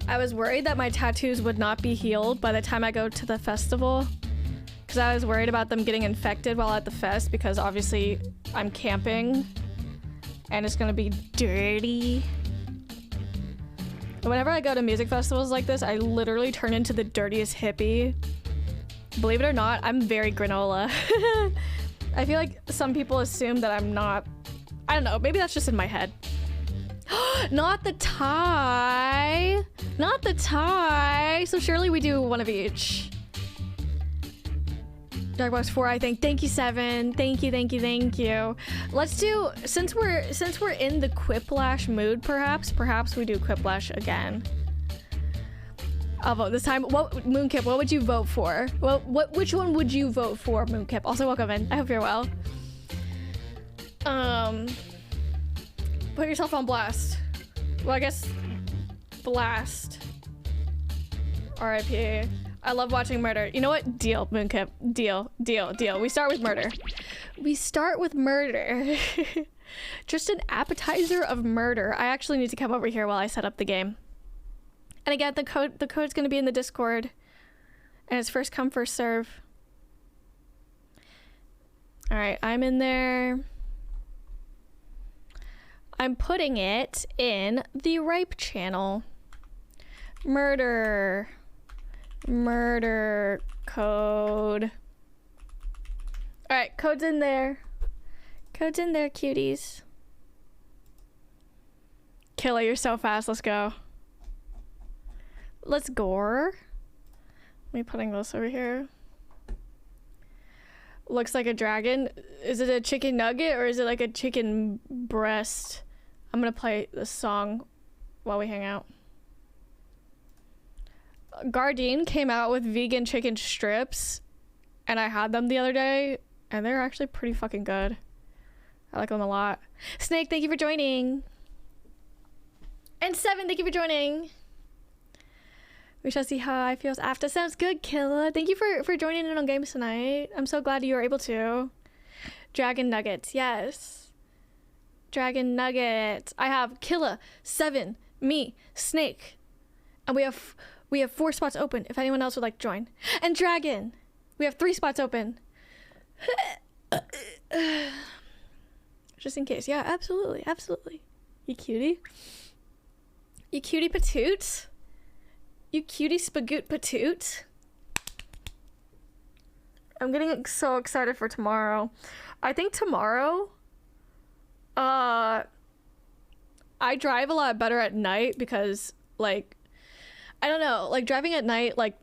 I was worried that my tattoos would not be healed by the time I go to the festival, because I was worried about them getting infected while at the fest because obviously I'm camping and it's gonna be dirty. Whenever I go to music festivals like this, I literally turn into the dirtiest hippie. Believe it or not, I'm very granola. I feel like some people assume that I'm not. I don't know, maybe that's just in my head. Not the tie. Not the tie. So surely we do one of each. Jackbox 4, I think. Thank you, 7. Thank you, thank you, thank you. Let's do, since we're in the Quiplash mood, perhaps we do Quiplash again. I'll vote this time. What, Moonkip, what would you vote for? Well, which one would you vote for, Moonkip? Also, welcome in. I hope you're well. Put yourself on blast. Well, I guess blast. R.I.P. I love watching murder. You know what? Deal, Moonkip. Deal. We start with murder. Just an appetizer of murder. I actually need to come over here while I set up the game. And again, the code's gonna be in the Discord. And it's first come, first serve. Alright, I'm in there. I'm putting it in the Ripe channel. Murder code. All right, code's in there. Code's in there, cuties. Killa, you're so fast. Let's go. Let's gore. Me putting this over here. Looks like a dragon. Is it a chicken nugget or is it like a chicken breast? I'm gonna play this song while we hang out. Gardein came out with vegan chicken strips and I had them the other day and they're actually pretty fucking good. I like them a lot. Snake, thank you for joining. And 7, thank you for joining. We shall see how I feel after. Sounds good, Killa. Thank you for joining in on games tonight. I'm so glad you were able to. Dragon nuggets, yes. Dragon nuggets. I have Killa, 7, me, Snake, and we have 4 spots open if anyone else would like to join. And Dragon, we have 3 spots open. Just in case. Yeah, absolutely. You cutie. You cutie patoot. You cutie spagoot patoot. I'm getting so excited for tomorrow. I think tomorrow, I drive a lot better at night because, like, I don't know, like driving at night like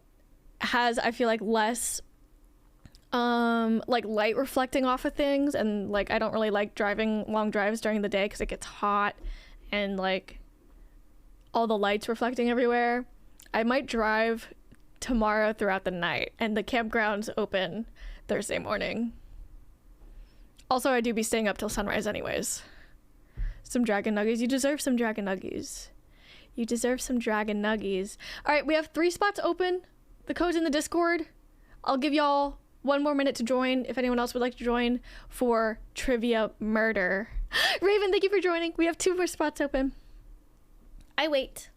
has, I feel like, less like light reflecting off of things, and like I don't really like driving long drives during the day because it gets hot and like all the lights reflecting everywhere. I might drive tomorrow throughout the night, and the campground's open Thursday morning. Also, I do be staying up till sunrise anyways. Some dragon nuggies. You deserve some dragon nuggies. You deserve some dragon nuggies. All right, we have 3 spots open. The code's in the Discord. I'll give y'all 1 more minute to join if anyone else would like to join for trivia murder. Raven, thank you for joining. We have 2 more spots open. I wait.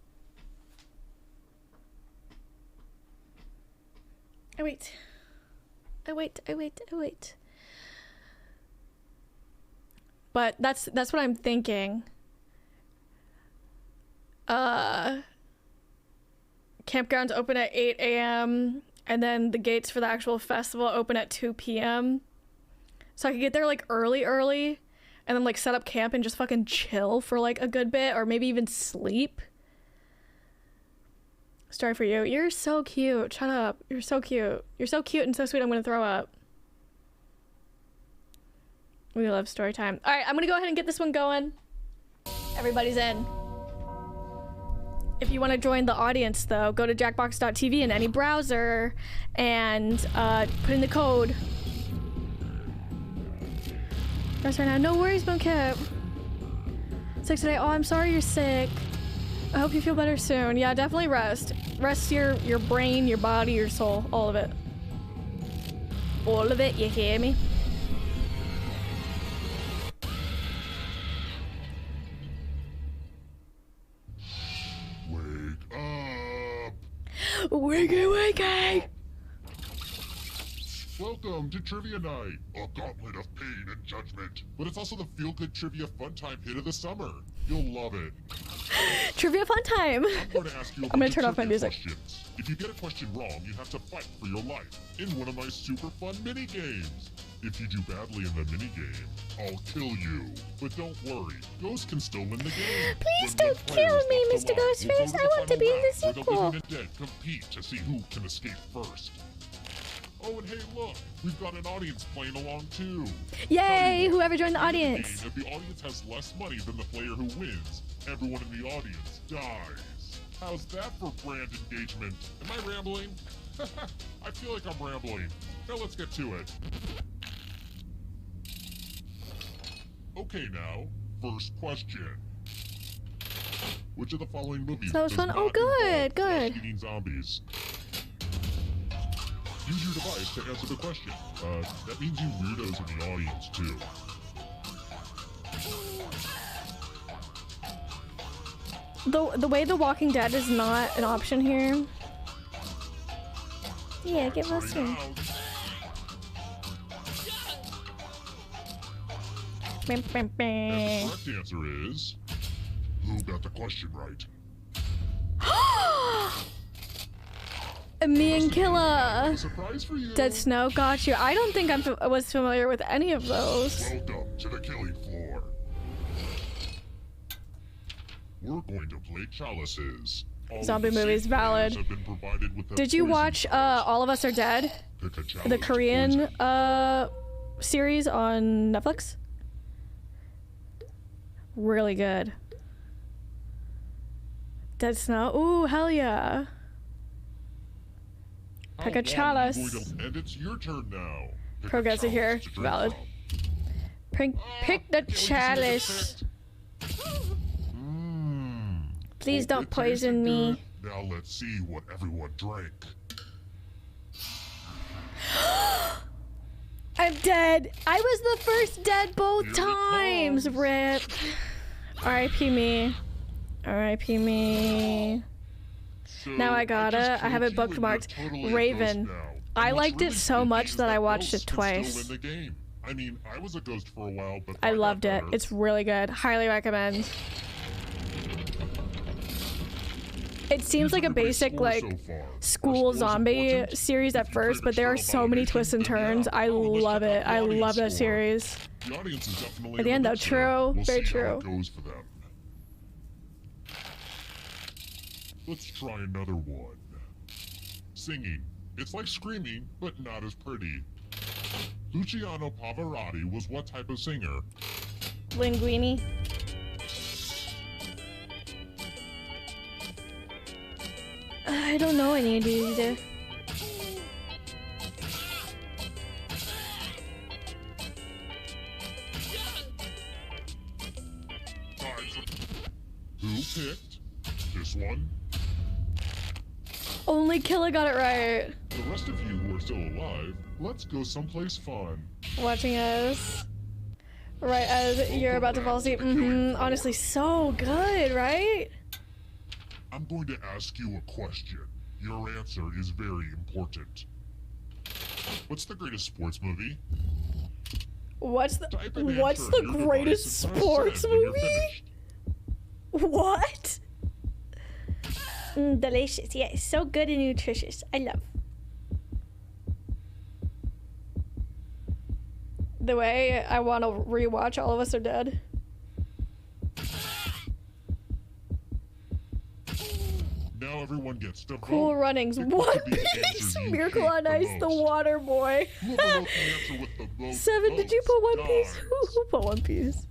But that's what I'm thinking. Campgrounds open at 8 a.m. and then the gates for the actual festival open at 2 p.m. So I could get there like early and then like set up camp and just fucking chill for like a good bit, or maybe even sleep. Story for you. You're so cute. Shut up. You're so cute. You're so cute and so sweet. I'm gonna throw up. We love story time. All right, I'm gonna go ahead and get this one going. Everybody's in. If you want to join the audience, though, go to jackbox.tv in any browser and put in the code. Rest right now. No worries, Moonkip. Sick today. Oh, I'm sorry you're sick. I hope you feel better soon. Yeah, definitely rest. Rest your brain, your body, your soul. All of it. All of it, you hear me? Wake up! Wakey, wakey! Welcome to Trivia Night, a gauntlet of pain and judgment. But it's also the feel-good trivia fun time hit of the summer. You'll love it. Trivia fun time. I'm going to ask you a I'm gonna bunch turn of off my trivia music. questions. If you get a question wrong, you have to fight for your life in one of my super fun mini games. If you do badly in the mini game, I'll kill you. But don't worry, Ghost can still win the game. Please When one don't player kill is me, left Mr. alive, we'll go Ghostface. to I the want to final be in the round, where the sequel. living and dead compete to see who can escape first. Oh, and hey, look, we've got an audience playing along too. Yay, Tell you what, whoever joined the in game, audience. If the audience has less money than the player who wins, everyone in the audience dies. How's that for brand engagement? Am I rambling? I feel like I'm rambling. Now let's get to it. Okay now, first question. Which of the following movies That was does fun. not Oh, good, involve good. flesh-eating zombies? Use your device to answer the question. That means you weirdos in the audience too. The way The Walking Dead is not an option here. Yeah, give us Turning one. out. Bam, bam, And the bam. correct answer is... Who got the question right? Me and A Killa. surprise for you. Dead Snow, got you. I don't think I was familiar with any of those. Welcome to the killing floor. We're going to play chalices. All Zombie of the movies, safe valid. players have been provided with a Did you poison watch chalice. All of Us Are Dead? Pick a chalice The to Korean poison. series on Netflix? Really good. Dead Snow. Ooh, hell yeah. How Pick a long are you chalice. going to- And it's your turn now. Pick a Progress it here. chalice to drink Valid. from. Pick the Can't wait to see what it chalice. picked. Please Hope don't it tasted poison me. good. Now let's see what everyone drank. I'm dead. I was the first dead both Here it times. comes. Rip. R.I.P. me. R.I.P. me. So, Now I got just it. I have killed it you and you're bookmarked. totally a Raven. ghost now. I And what's liked it really so spooky much is that I watched ghosts it can twice. Still win the game. I mean, I was a ghost for a while, but I got loved it. better. It's really good. Highly recommend. It seems like a basic like school zombie series at first, but there are so many twists and turns. I love it. I love that series. The audience is definitely At the in end, though, mixer. true. We'll Very see how true. it goes for them. Let's try another one. Singing. It's like screaming, but not as pretty. Luciano Pavarotti was what type of singer? Linguini. I don't know any of these either. Time for... Who picked this one? Only Killa got it right. The rest of you who are still alive, let's go someplace fun. Watching us. Right as you're about to fall asleep. Honestly, so good, right? I'm going to ask you a question. Your answer is very important. What's the greatest sports movie? What's Type an the answer in your greatest device and press sports send when you're movie? finished. What? Delicious. Yeah, so good and nutritious. I love. The way I want to rewatch All of Us Are Dead. Now everyone gets to Cool vote. Runnings. Pick One what could be the Piece. answers you Miracle hate on the Ice. The most. Water Boy. Whoever wrote the answer with the most 7. Did you put One Piece? dies. Who put One Piece?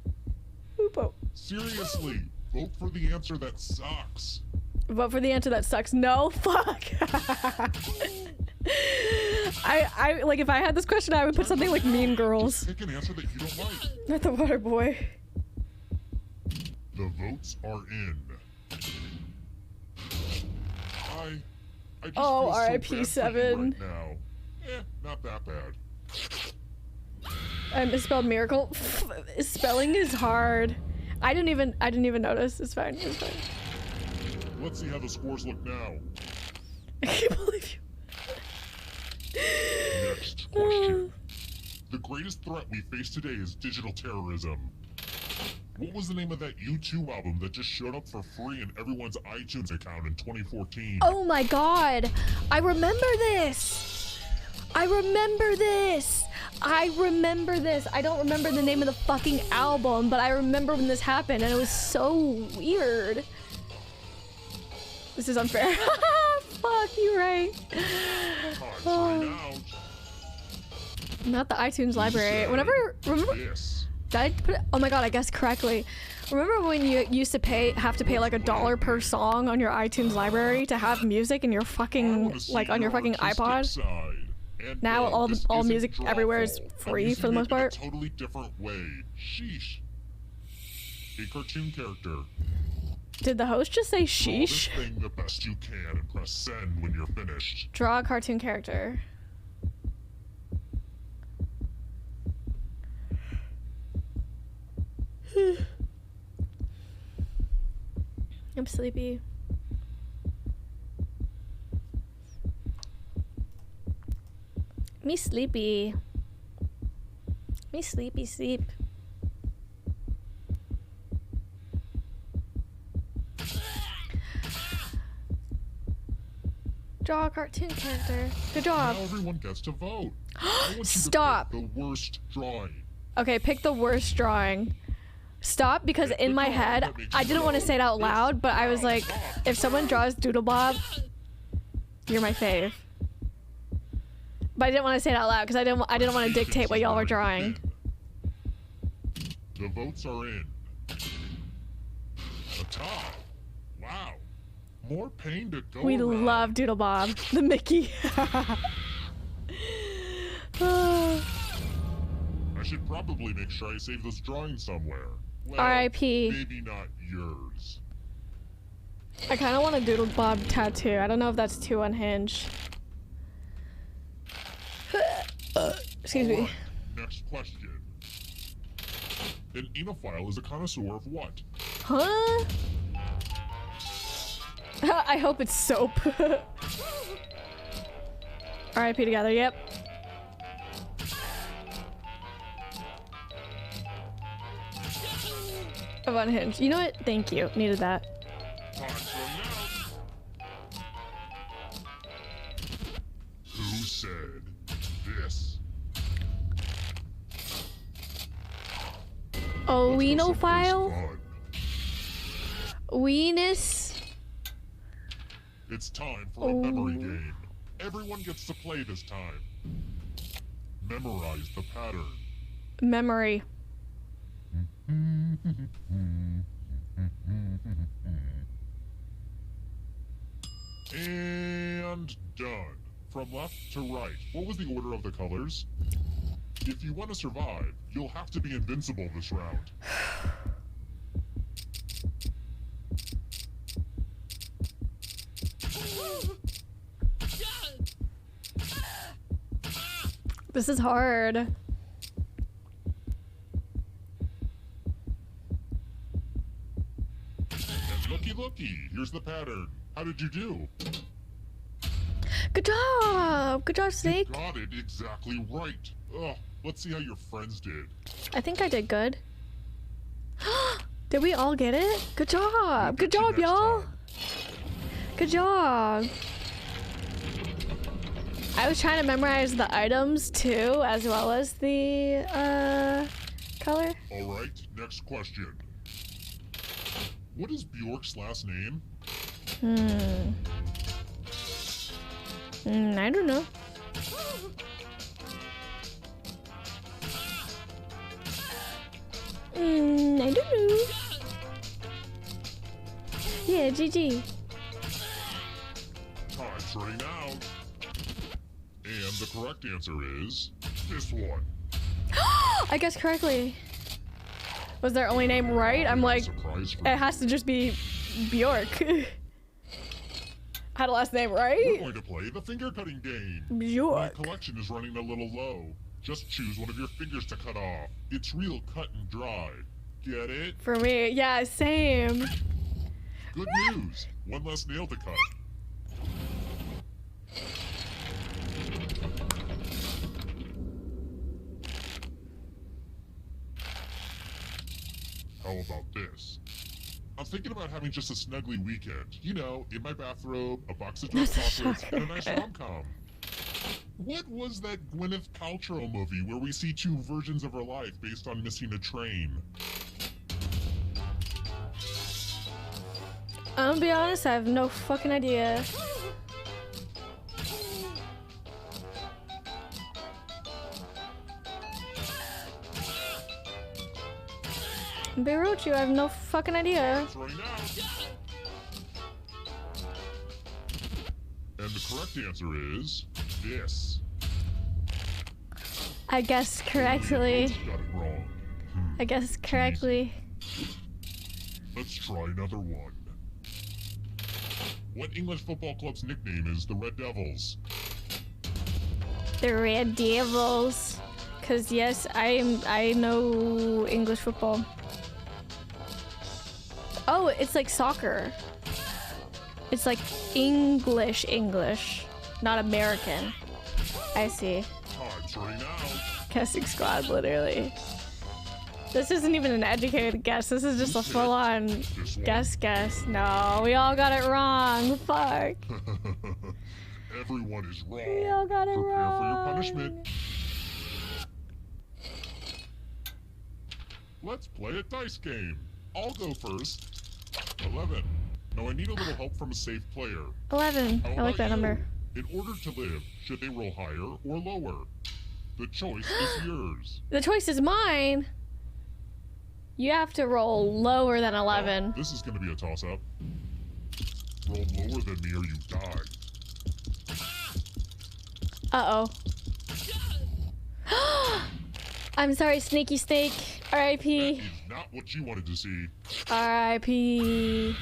Who put? Seriously, vote for the answer that sucks. Vote for the answer that sucks. No, fuck. I like if I had this question, I would put something like Mean Girls. Just pick an answer that you don't like. Not the Water Boy. The votes are in. I just Oh, feel so R.I.P. bad for you 7. right now. Not that bad. I misspelled miracle. Spelling is hard. I didn't even notice. It's fine. It's fine. Let's see how the scores look now. I can't believe you. Next question. The greatest threat we face today is digital terrorism. What was the name of that U2 album that just showed up for free in everyone's iTunes account in 2014? Oh my god! I remember this! I remember this! I remember this! I don't remember the name of the fucking album, but I remember when this happened, and it was so weird. This is unfair. Fuck, you're right. Not the iTunes library. Remember? Yes. Did I put it? Oh my god, I guessed correctly. Remember when you used to have to pay like $1 per song on your iTunes library to have music in your fucking, like on your fucking iPod? Now all music everywhere is free for the most part. Totally different way. Sheesh. A cartoon character. Did the host just say sheesh? Draw this thing the best you can and press send when you're finished. Draw a cartoon character. I'm sleepy. Me sleepy. Me sleepy sleep. Draw a cartoon character. Good job. Now everyone gets to vote. I want you Stop. to pick the worst drawing. Okay, pick the worst drawing. Stop, because in my head, I didn't want to say it out loud, but I was like, if someone draws Doodle Bob, you're my fave. But I didn't want to say it out loud because I didn't want to dictate what y'all were drawing. The votes are in. A tie. Wow. More pain to go We around. love Doodle Bob, the Mickey. I should probably make sure I save this drawing somewhere. Well, R.I.P. Maybe not yours. I kind of want a Doodle Bob tattoo. I don't know if that's too unhinged. Excuse me. Alright, next question. An enophile is a connoisseur of what? Huh? I hope it's soap. R.I.P. together, yep. Of unhinged. You know what? Thank you. Needed that. Time to announce. Who said this? Oh, Let's go someplace Weenophile? fun. Weenus? It's time for a memory game. Everyone gets to play this time. Memorize the pattern. Memory. And done. From left to right. What was the order of the colors? If you want to survive, you'll have to be invincible this round. This is hard. And looky, here's the pattern. How did you do? Good job! Good job, Snake. You got it exactly right. Ugh, let's see how your friends did. I think I did good. Did we all get it? Good job! Good job, y'all! Good job! I was trying to memorize the items too, as well as the color. Alright, next question. What is Bjork's last name? I don't know. I don't know. Yeah, GG. Time's running out. And the correct answer is this one. I guessed correctly. Was their only name right? I'm like, Surprise for it has to just be Bjork. Had a last name We're right? going to play the finger cutting game. My Bjork. collection is running a little low. Just choose one of your fingers to cut off. It's real cut and dry. Get it? For me, yeah, same. Good news. One less nail to cut. How about this? I'm thinking about having just a snuggly weekend. You know, in my bathrobe, a box of dark chocolates, and a nice rom-com. What was that Gwyneth Paltrow movie where we see two versions of our life based on missing a train? I'm gonna be honest, I have no fucking idea. Beirucci, I have no fucking idea. Right now. And the correct answer is this. I guessed correctly. Got it wrong. I guessed correctly. Let's try another one. What English football club's nickname is the Red Devils? The Red Devils. Cause yes, I know English football. Oh, it's like soccer. It's like English, not American. I see. Time's running out. Guessing squad, literally. This isn't even an educated guess. This is just a full-on guess. No, we all got it wrong. Fuck. Everyone is wrong. We all got it Prepare wrong. for your punishment. Let's play a dice game. I'll go first. 11. Now I need a little help from a safe player. 11. How I like about that you? number. In order to live, should they roll higher or lower? The choice is yours. The choice is mine. You have to roll lower than 11. Well, this is going to be a toss-up. Roll lower than me or you die. Uh-oh. I'm sorry, Sneaky Snake. That R.I.P. is not what you wanted to see. R.I.P.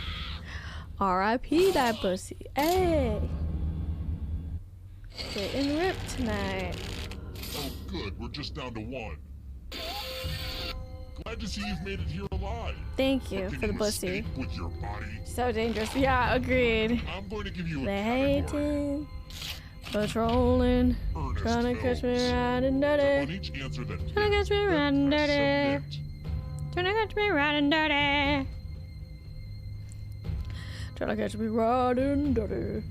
R.I.P. that pussy. Hey. Getting ripped tonight. Oh, good. We're just down to 1. Glad to see you've made it here alive. Thank you But can for the you pussy. escape with your body? So dangerous. Yeah, agreed. I'm going to give you a They category. hating, patrolling, Ernest trying to catch me Mills. riding So on dirty. each answer that Trying to catch me riding press dirty. submit. Trying to catch me riding dirty. Trying to catch me riding dirty.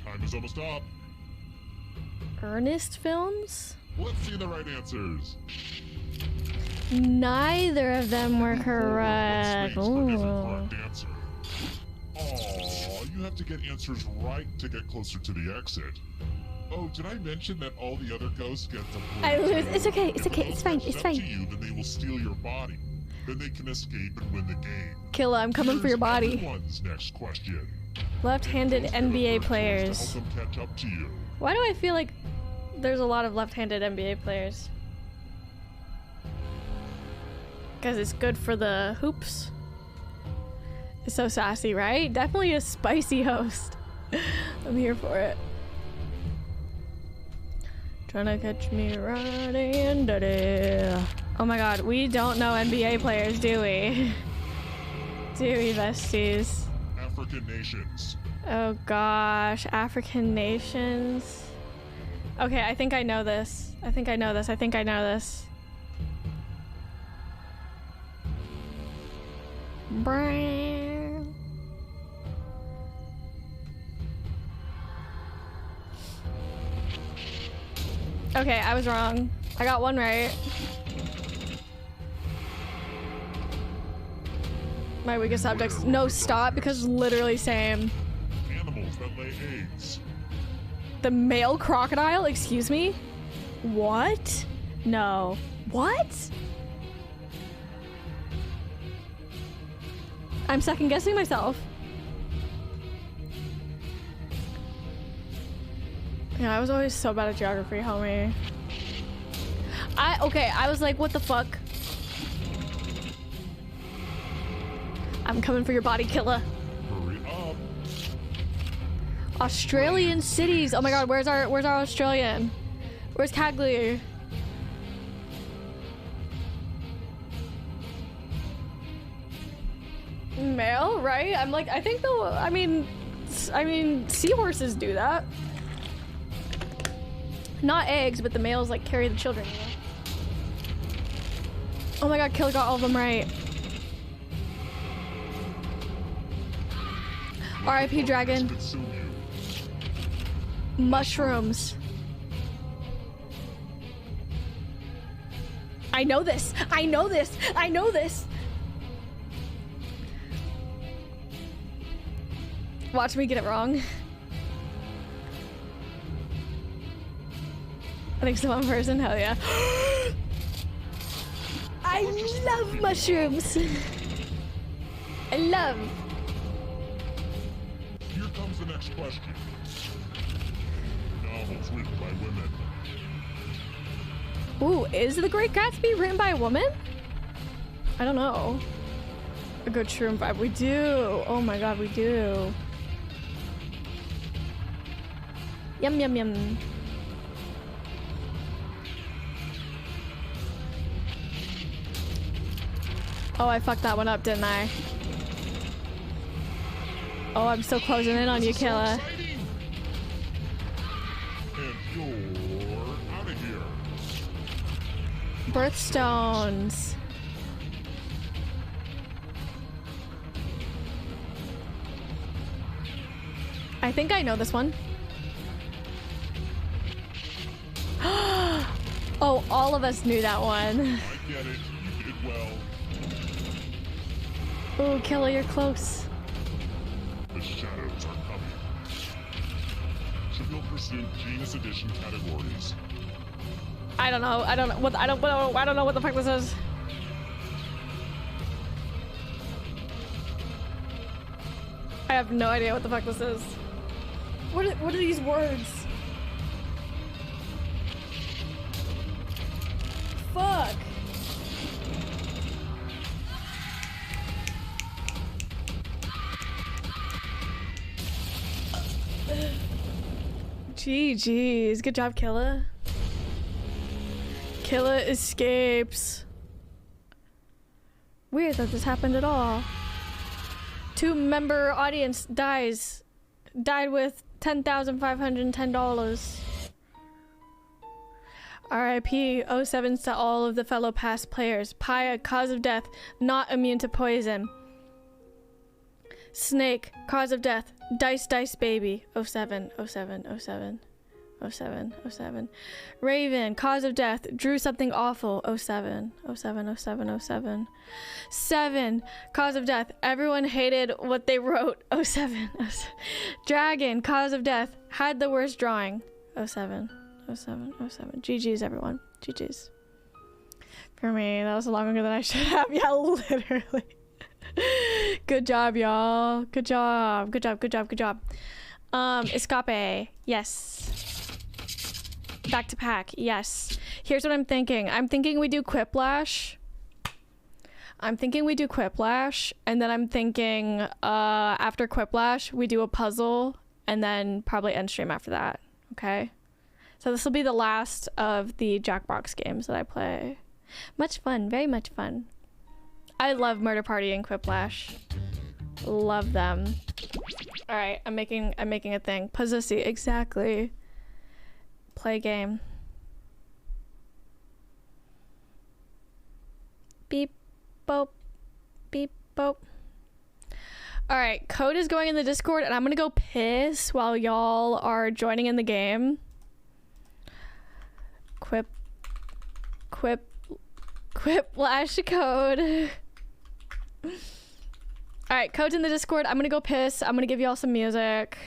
Time is almost up. Ernest Films? Let's see the right answers. Neither of them were What correct. states the different Ooh. correct answer? Aw, you have to get answers right to get closer to the exit. Oh, did I mention that all the other ghosts get to play? I lose. too? It's okay. It's If okay. those It's fine. match It's up fine. to you, then they will steal your body. Then they can escape and win the game. Killa, I'm coming for your Here's body. everyone's next question. Left-handed Those NBA characters players. To help them catch up to you. Why do I feel like there's a lot of left-handed NBA players? Because it's good for the hoops. It's so sassy, right? Definitely a spicy host. I'm here for it. Trying to catch me riding dirty. Oh my god, we don't know NBA players, do we? Do we, besties? African nations. Oh gosh, African nations. Okay, I think I know this. I think I know this. Brown. Okay, I was wrong. I got one right. My weakest subjects. No, stop, because literally same. Animals that lay eggs. The male crocodile? Excuse me? What? No. What? I'm second guessing myself. Yeah, I was always so bad at geography, homie. Okay, I was like, what the fuck? I'm coming for your body, killer. Hurry up. Australian cities. Oh my god, where's our Australian? Where's Cagley? Male, right? I'm like, I think I mean, seahorses do that. Not eggs, but the males like carry the children. You know? Oh my god, Killer got all of them right. R.I.P. Dragon. Consume you. Mushrooms. I know this. I know this. I know this. Watch me get it wrong. I think it's the one person. Hell yeah. I love mushrooms. I love. Here comes the next question. Novels written by women. Ooh, is The Great Gatsby written by a woman? I don't know. A good shroom vibe. We do. Oh my god, we do. Yum, yum, yum. Oh, I fucked that one up, didn't I? Oh, I'm still closing in on you, Killa. And you're out of here. Birthstones. I think I know this one. Oh, all of us knew that one. I get it. You did well. Ooh, Killa, you're close. The shadows are coming. Trivial Pursuit Genus Edition categories. I don't know. I don't know what I don't know what the fuck this is. I have no idea what the fuck this is. What are these words? Fuck. GG's. Good job, Killa. Killa escapes. Weird that this happened at all. 2-member audience died with $10,510. RIP 07s to all of the fellow past players. Paya, cause of death, not immune to poison. Snake, cause of death, Dice Baby, 07, 07, 07, 07, 07. Raven, cause of death, drew something awful, 07, 07, 07, 07. 7, cause of death, everyone hated what they wrote, 07, 07. Dragon, cause of death, had the worst drawing, 07, 07, 07. GG's everyone, GG's. For me, that was longer than I should have, yeah, literally. Good job, y'all. Good job. Good job. Good job. Good job. Escape. Yes. Back to pack. Yes. Here's what I'm thinking. I'm thinking we do Quiplash. And then I'm thinking after Quiplash, we do a puzzle and then probably end stream after that. Okay? So this will be the last of the Jackbox games that I play. Much fun. Very much fun. I love Murder Party and Quiplash. Love them. All right, I'm making a thing. Pussy, exactly. Play game. Beep, boop, beep, boop. All right, code is going in the Discord, and I'm gonna go piss while y'all are joining in the game. Quiplash code. Alright, code's in the Discord. I'm gonna go piss. I'm gonna give y'all some music.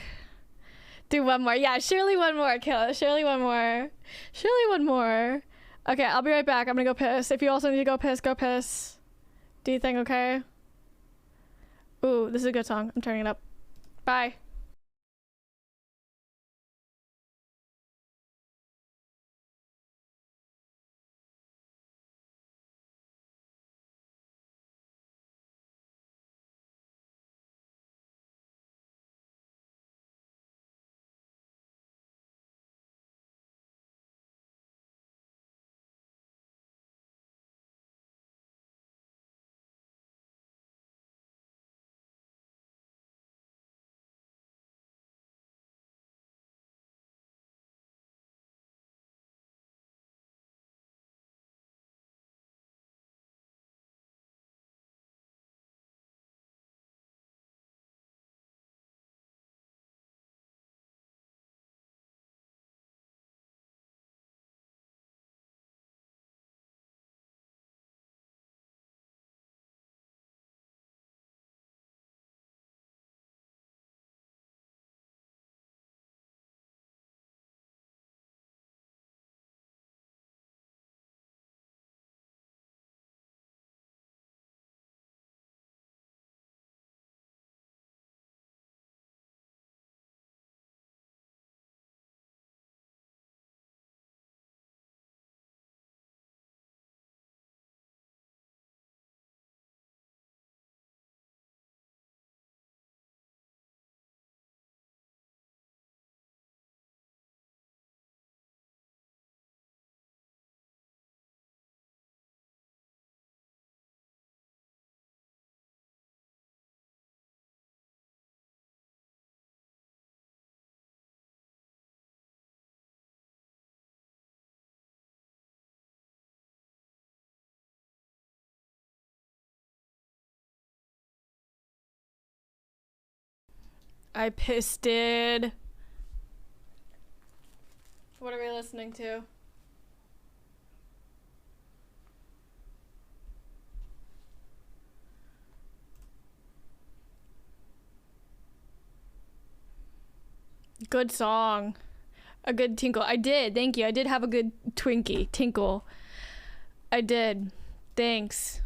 Do one more. Yeah, surely one more, Killa. Surely one more. Surely one more. Okay, I'll be right back. I'm gonna go piss. If you also need to go piss, go piss. Do you think okay? Ooh, this is a good song. I'm turning it up. Bye. I pissed it. What are we listening to? Good song. A good tinkle. I did. Thank you. I did have a good tinkle. I did. Thanks.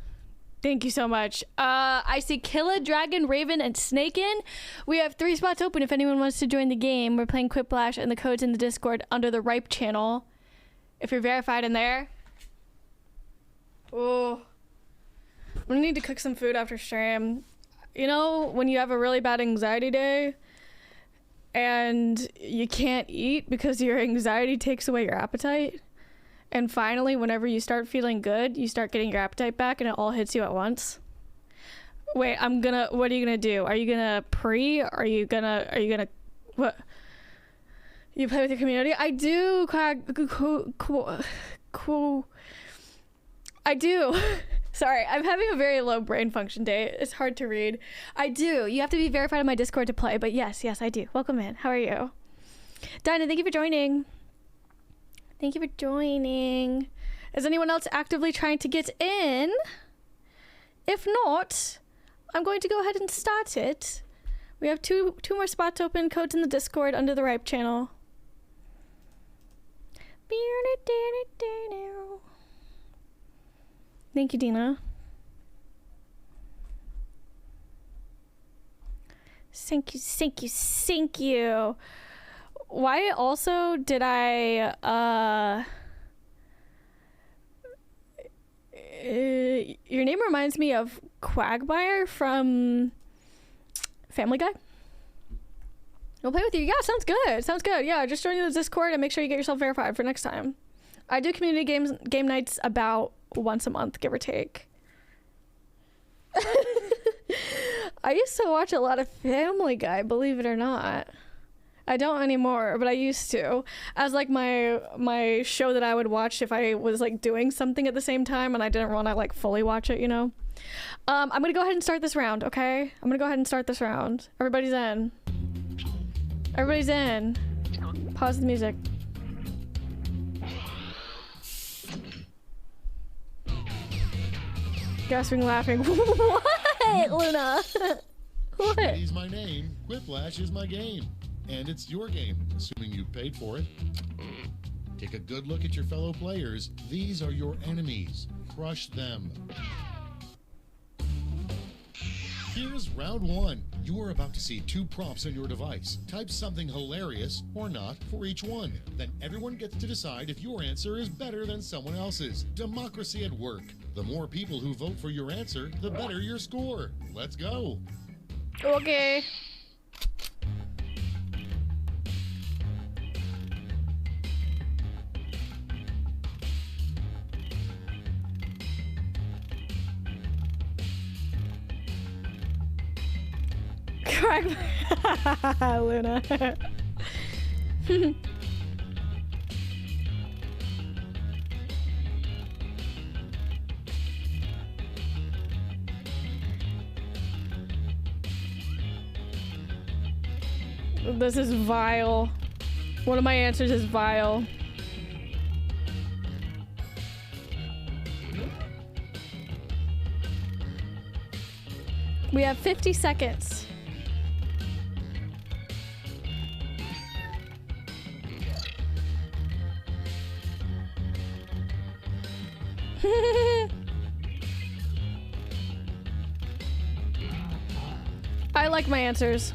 Thank you so much. I see Killa, Dragon, Raven, and Snakein. We have 3 spots open if anyone wants to join the game. We're playing Quiplash, and the code's in the Discord under the Ripe channel. If you're verified in there. Oh. I'm gonna need to cook some food after stream. You know, when you have a really bad anxiety day, and you can't eat because your anxiety takes away your appetite. And finally, whenever you start feeling good, you start getting your appetite back and it all hits you at once. Wait, what are you gonna do? Are you gonna are you gonna, what? You play with your community? I do, I do. Sorry, I'm having a very low brain function day. It's hard to read. I do. You have to be verified on my Discord to play, but yes, I do. Welcome in. How are you? Dinah, thank you for joining. Thank you for joining. Is anyone else actively trying to get in? If not, I'm going to go ahead and start it. We have two more spots open. Codes in the Discord under the Ripe channel. Thank you, Dina. Thank you. Why also did I, your name reminds me of Quagmire from Family Guy. I'll play with you. Yeah, sounds good. Yeah, just join the Discord and make sure you get yourself verified for next time. I do community game nights about once a month, give or take. I used to watch a lot of Family Guy, believe it or not. I don't anymore, but I used to. As like my show that I would watch if I was like doing something at the same time and I didn't want to like fully watch it, you know. I'm gonna go ahead and start this round, okay? Everybody's in. Pause the music. Gasping, laughing. What, Luna? What? Schmitty's my name. Quiplash is my game. And it's your game, assuming you paid for it. Take a good look at your fellow players. These are your enemies. Crush them. Here's round 1. You are about to see 2 prompts on your device. Type something hilarious, or not, for each one. Then everyone gets to decide if your answer is better than someone else's. Democracy at work. The more people who vote for your answer, the better your score. Let's go. Okay. Luna. This is vile. One of my answers is vile. We have 50 seconds. I like my answers.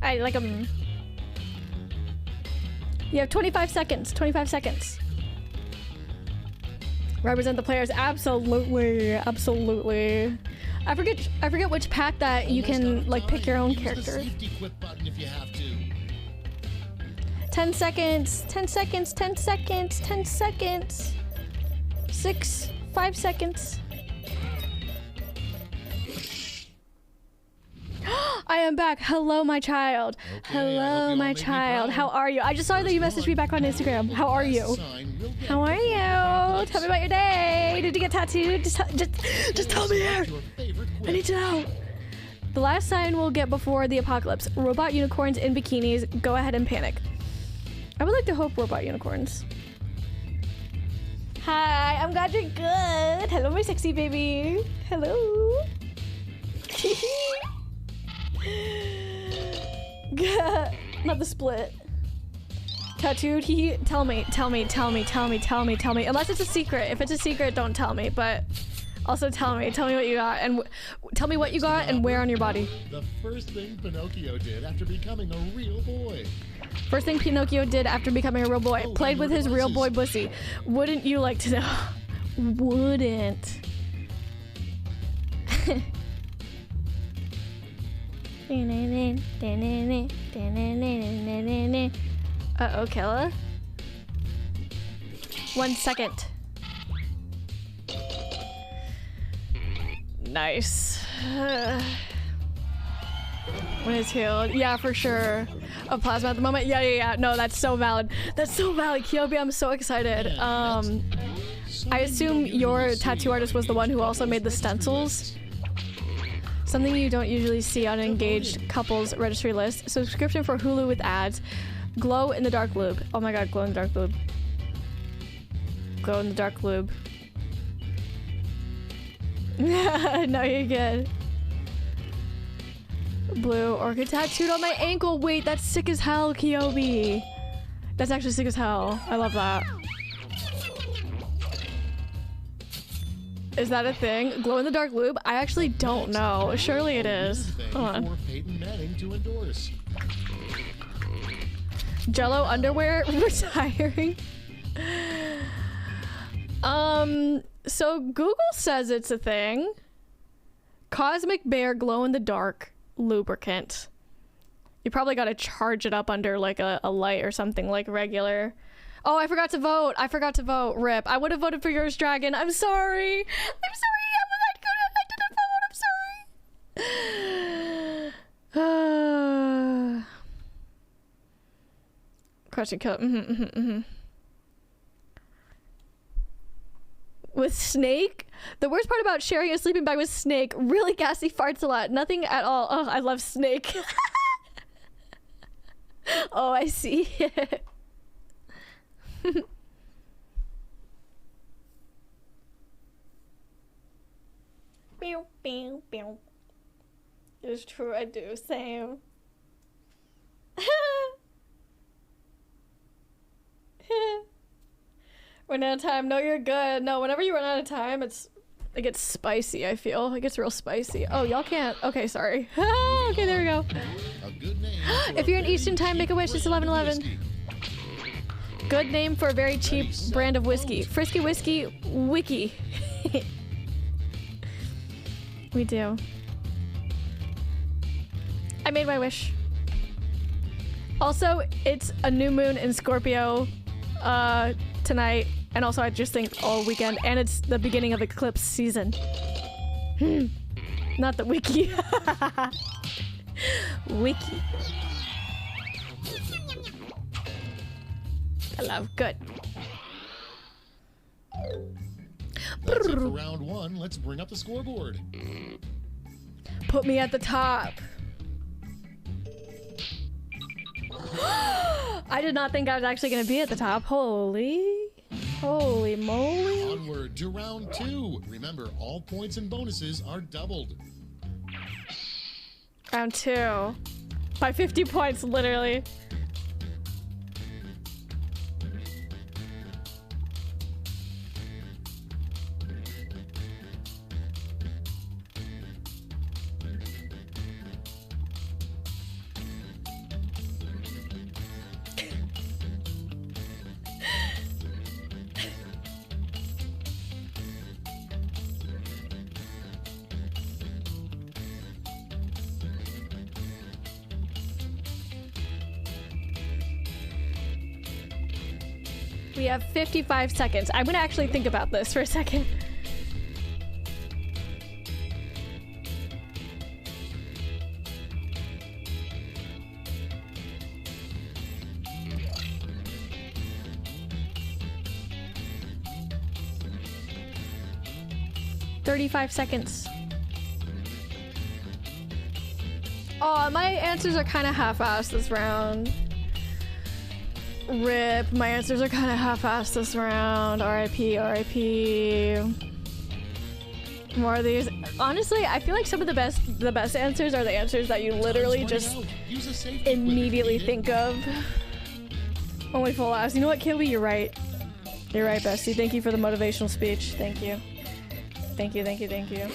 I like them. You have 25 seconds. 25 seconds. Represent the players. Absolutely. Absolutely. I forget which pack that you can like pick your own character. 10 seconds. 10 seconds. 10 seconds. 10 seconds. 6. 5 seconds. I am back. Hello, my child. Okay, hello, my child. How are you? I just saw that you messaged me back on Instagram. How are you? How are you? Tell me about your day. Did you get tattooed? Just tell me here. I need to know. The last sign we'll get before the apocalypse. Robot unicorns in bikinis. Go ahead and panic. I would like to hope robot unicorns. Hi, I'm glad you're good. Hello, my sexy baby. Hello. Not the split. Tattooed, tell me. Unless it's a secret. If it's a secret, don't tell me, but also tell me what you got, and tell me what you got and where on your body. The first thing Pinocchio did after becoming a real boy. First thing Pinocchio did after becoming a real boy. Played with his real boy pussy. Wouldn't you like to know? Wouldn't. Uh-oh, Kella. 1 second. Nice. When it's healed. Yeah, for sure. A plasma at the moment. Yeah. No, that's so valid. That's so valid, Kyobi. I'm so excited. I assume your tattoo artist was the one who also made the stencils. Something you don't usually see on an engaged couples registry list. Subscription for Hulu with ads. Glow in the dark lube. Oh my god, glow in the dark lube. Glow in the dark lube. No, you're good. Blue orchid tattooed on my ankle. Wait, that's sick as hell, Kyobi. That's actually sick as hell. I love that. Is that a thing? Glow in the dark lube? I actually don't know. Surely it is. Hold on. Jello underwear retiring. So Google says it's a thing. Cosmic Bear glow in the dark lubricant. You probably got to charge it up under like a light or something like regular. Oh, I forgot to vote. Rip. I would have voted for yours, Dragon. I'm sorry. I didn't vote. Question kill. With Snake? The worst part about sharing a sleeping bag with Snake, really gassy farts a lot. Nothing at all. Oh, I love Snake. Oh, I see. Pew, pew, pew. It's true, I do. Same. Run out of time. No, you're good. No, whenever you run out of time, it gets spicy, I feel. It gets real spicy. Oh, y'all can't. Okay, sorry. Okay, there we go. If you're in Eastern time, make a wish. It's 11:11. Good name for a very cheap brand of whiskey. Frisky Whiskey Wiki. We do. I made my wish. Also, it's a new moon in Scorpio tonight, and also I just think all weekend, and it's the beginning of eclipse season. Not the wiki. Wiki. I love good. That's it for round one. Let's bring up the scoreboard. Put me at the top. I did not think I was actually going to be at the top. Holy moly. Onward to round two. Remember, all points and bonuses are doubled. Round two. By 50 points, literally. We have 55 seconds. I'm gonna actually think about this for a second. $35 seconds. Oh, my answers are kind of half-assed this round. Rip. My answers are kind of half-assed this round. R.I.P. R.I.P. More of these. Honestly, I feel like some of the best answers are the answers that you literally just immediately think of. Only full ass. You know what, Kilby? You're right. You're right, bestie. Thank you for the motivational speech. Thank you. Thank you, thank you, thank you.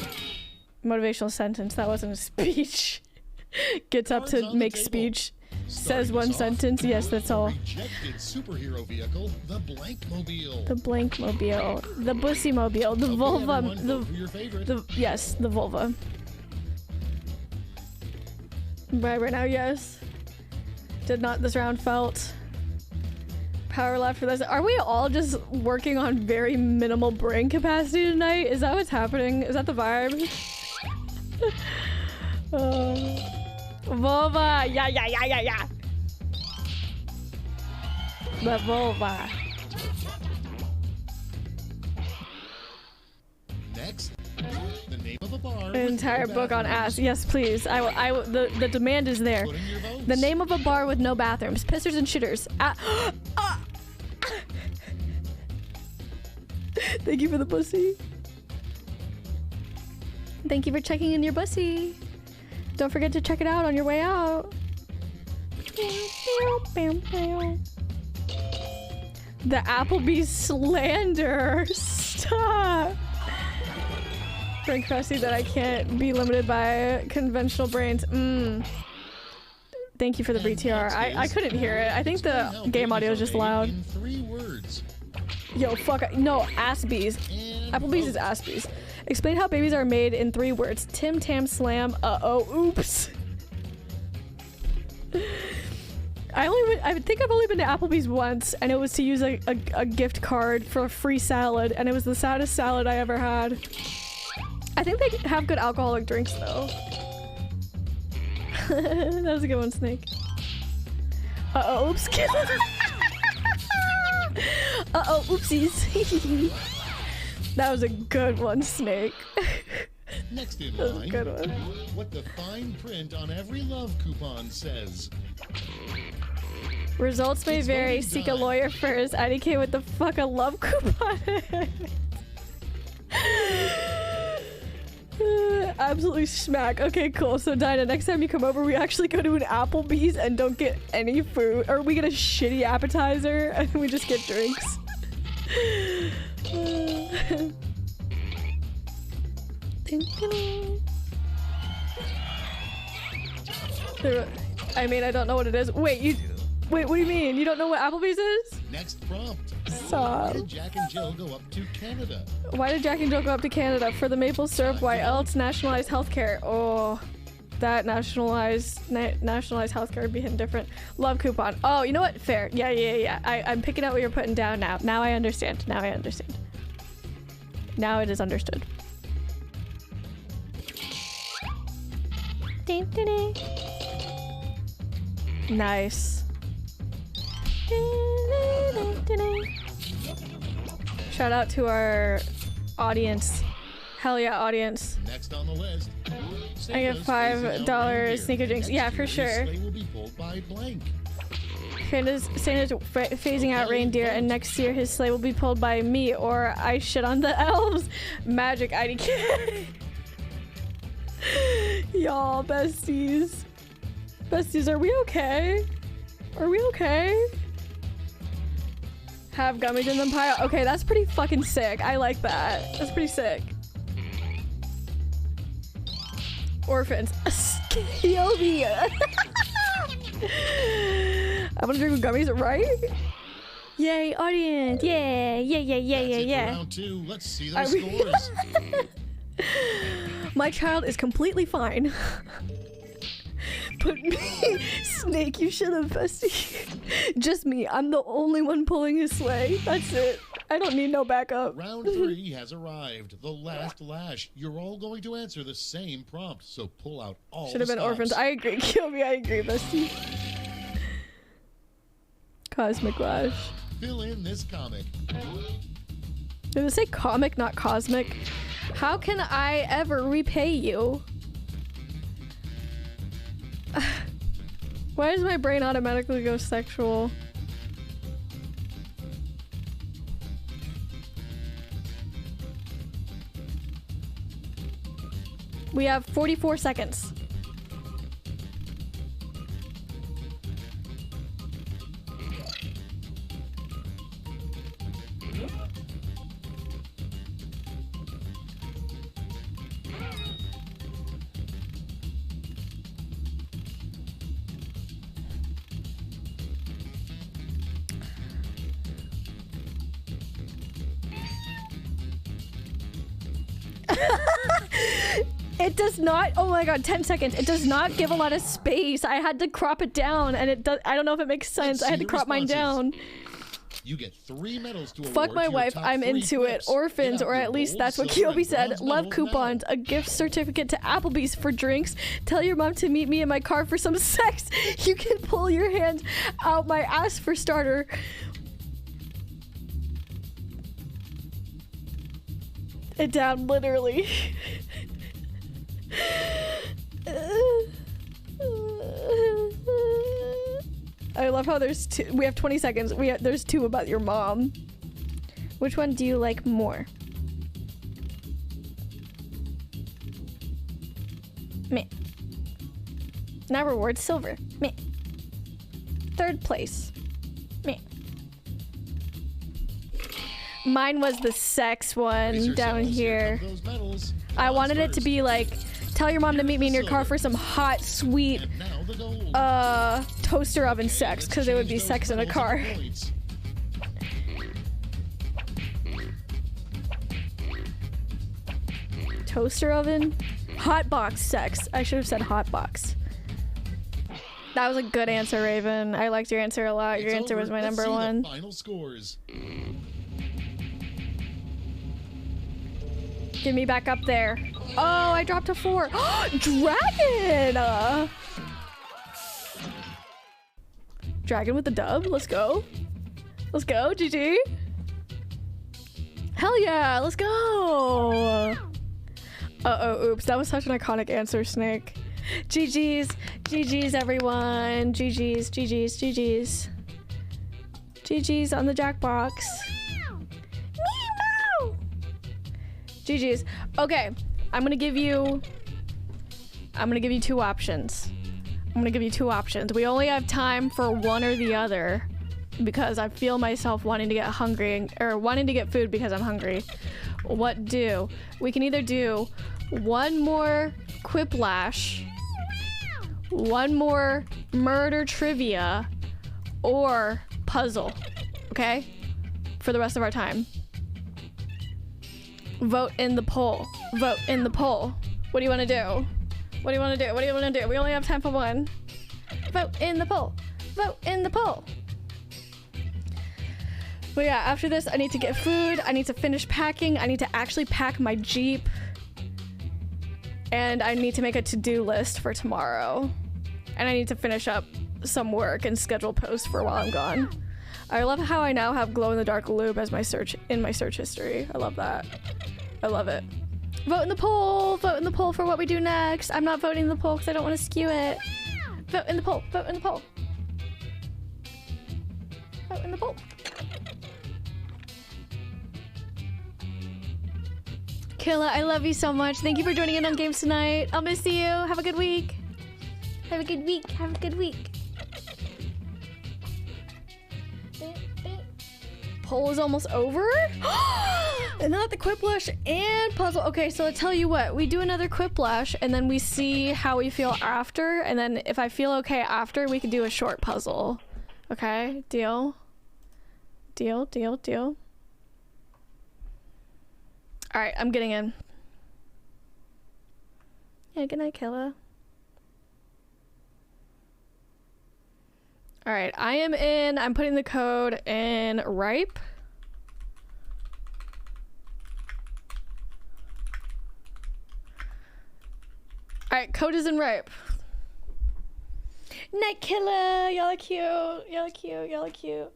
Motivational sentence. That wasn't a speech. Gets up to make speech. Says one sentence. Yes, that's all. Rejected superhero vehicle, the Blankmobile. The Blankmobile. The Bussymobile. The Vulva. Yes, the Vulva. Right now, yes. Did not this round felt. Power left for this. Are we all just working on very minimal brain capacity tonight? Is that what's happening? Is that the vibe? Vulva! Yeah, yeah, yeah, yeah, yeah! The vulva. Next, the name of a bar. An entire book on ass. Yes, please. The demand is there. The name of a bar with no bathrooms. Pissers and shitters. Thank you for the pussy. Thank you for checking in your bussy. Don't forget to check it out on your way out. The Applebee's slander. Stop. Frank Krusty that I can't be limited by conventional brains. Thank you for the BTR. I couldn't hear it. I think the game audio is just loud. In 3 words. Yo, fuck. No, Assbees. Applebee's is Assbees. Explain how babies are made in 3 words. Tim Tam Slam. Oops. I think I've only been to Applebee's once, and it was to use a gift card for a free salad, and it was the saddest salad I ever had. I think they have good alcoholic drinks though. That was a good one, Snake. Oops. Oopsies. That was a good one, Snake. Next in That was a line, good one. what the fine print on every love coupon says. Results may It's vary. voting Seek a time. lawyer first. IDK with the fuck a love coupon. Absolutely smack. Okay, cool. So Dinah, next time you come over, we actually go to an Applebee's and don't get any food, or we get a shitty appetizer and we just get drinks. I mean, I don't know what it is. Wait, what do you mean? You don't know what Applebee's is? Next prompt. Stop. Why did Jack and Jill go up to Canada? Why did Jack and Jill go up to Canada? For the maple syrup. Why else? Nationalized healthcare. Oh, that nationalized healthcare would be hidden different. Love coupon. Oh, you know what? Fair. Yeah. I'm picking out what you're putting down now. Now I understand. Now it is understood. Nice. Shout out to our audience. Hell yeah, audience. Next on the list. I get $5 sneaker drinks. Yeah, for sure. Sleigh will be pulled by blank. Santa's phasing out reindeer, and next year his sleigh will be pulled by me, or I shit on the elves. Magic IDK. Y'all, besties. Besties, are we okay? Are we okay? Have gummies in them pile. Okay, that's pretty fucking sick. I like that. That's pretty sick. Orphans. Yobi. I want to drink with gummies, right? Yay, audience. Yeah. That's it for round 2. Let's see those scores. My child is completely fine. But me, Snake, you should have, bestie. Just me. I'm the only one pulling his sleigh. That's it. I don't need no backup. Round 3 has arrived. The last lash. You're all going to answer the same prompt, so pull out all Should have the been stops. orphans. I agree. Kill me. I agree, bestie. Cosmic Lash. Fill in this comic. Did it say comic, not cosmic? How can I ever repay you? Why does my brain automatically go sexual? We have 44 seconds. It does not, oh my god, 10 seconds. It does not give a lot of space. I had to crop it down and it does, I don't know if it makes sense. I had to crop mine down. You get 3 medals to award Fuck to my your wife, top I'm 3 into it. clips. Orphans, Get out or your at least gold, that's what silver, Kyobi and said. bronze Love medal coupons, a gift certificate to Applebee's for drinks. Tell your mom to meet me in my car for some sex. You can pull your hand out my ass for starter. It down, literally. I love how there's two. We have 20 seconds. There's 2 about your mom. Which one do you like more? Me. Now reward silver. Me. 3rd place. Me. Mine was the sex one down here. I wanted it to be like, tell your mom to meet me in your car for some hot, sweet, toaster oven sex, because it would be sex in a car. Toaster oven? Hot box sex. I should have said hot box. That was a good answer, Raven. I liked your answer a lot. Your answer was my number one. Final scores. Get me back up there. Oh, I dropped a 4. Dragon! Dragon with the dub. Let's go. Let's go, GG. Hell yeah, let's go. Uh-oh, oops. That was such an iconic answer, Snake. GG's. GG's, everyone. GG's, GG's, GG's. GG's on the Jackbox. Meow! GG's. Okay, I'm gonna give you 2 options. I'm gonna give you 2 options. We only have time for one or the other because I feel myself wanting to get hungry, or wanting to get food because I'm hungry. What do? We can either do 1 more Quiplash, 1 more murder trivia, or puzzle, okay? For the rest of our time. Vote in the poll. Vote in the poll. What do you want to do? What do you want to do? What do you want to do? We only have time for 1. Vote in the poll. Vote in the poll. But yeah, after this, I need to get food. I need to finish packing. I need to actually pack my Jeep. And I need to make a to-do list for tomorrow. And I need to finish up some work and schedule posts for while I'm gone. I love how I now have glow-in-the-dark lube as my search history. I love that. I love it. Vote in the poll! Vote in the poll for what we do next. I'm not voting in the poll because I don't want to skew it. Vote in the poll. Vote in the poll. Vote in the poll. Killa, I love you so much. Thank you for joining in on games tonight. I'll miss you. Have a good week. Have a good week. Have a good week. Poll is almost over? And not the Quiplash and puzzle. Okay, so I'll tell you what. We do another Quiplash, and then we see how we feel after. And then if I feel okay after, we can do a short puzzle. Okay? Deal? Deal, deal, deal. Alright, I'm getting in. Yeah, good night, Killa. Alright, I am in. I'm putting the code in Ripe. Alright, code is in Ripe. Night Killa! Y'all are cute. Y'all are cute. Y'all are cute.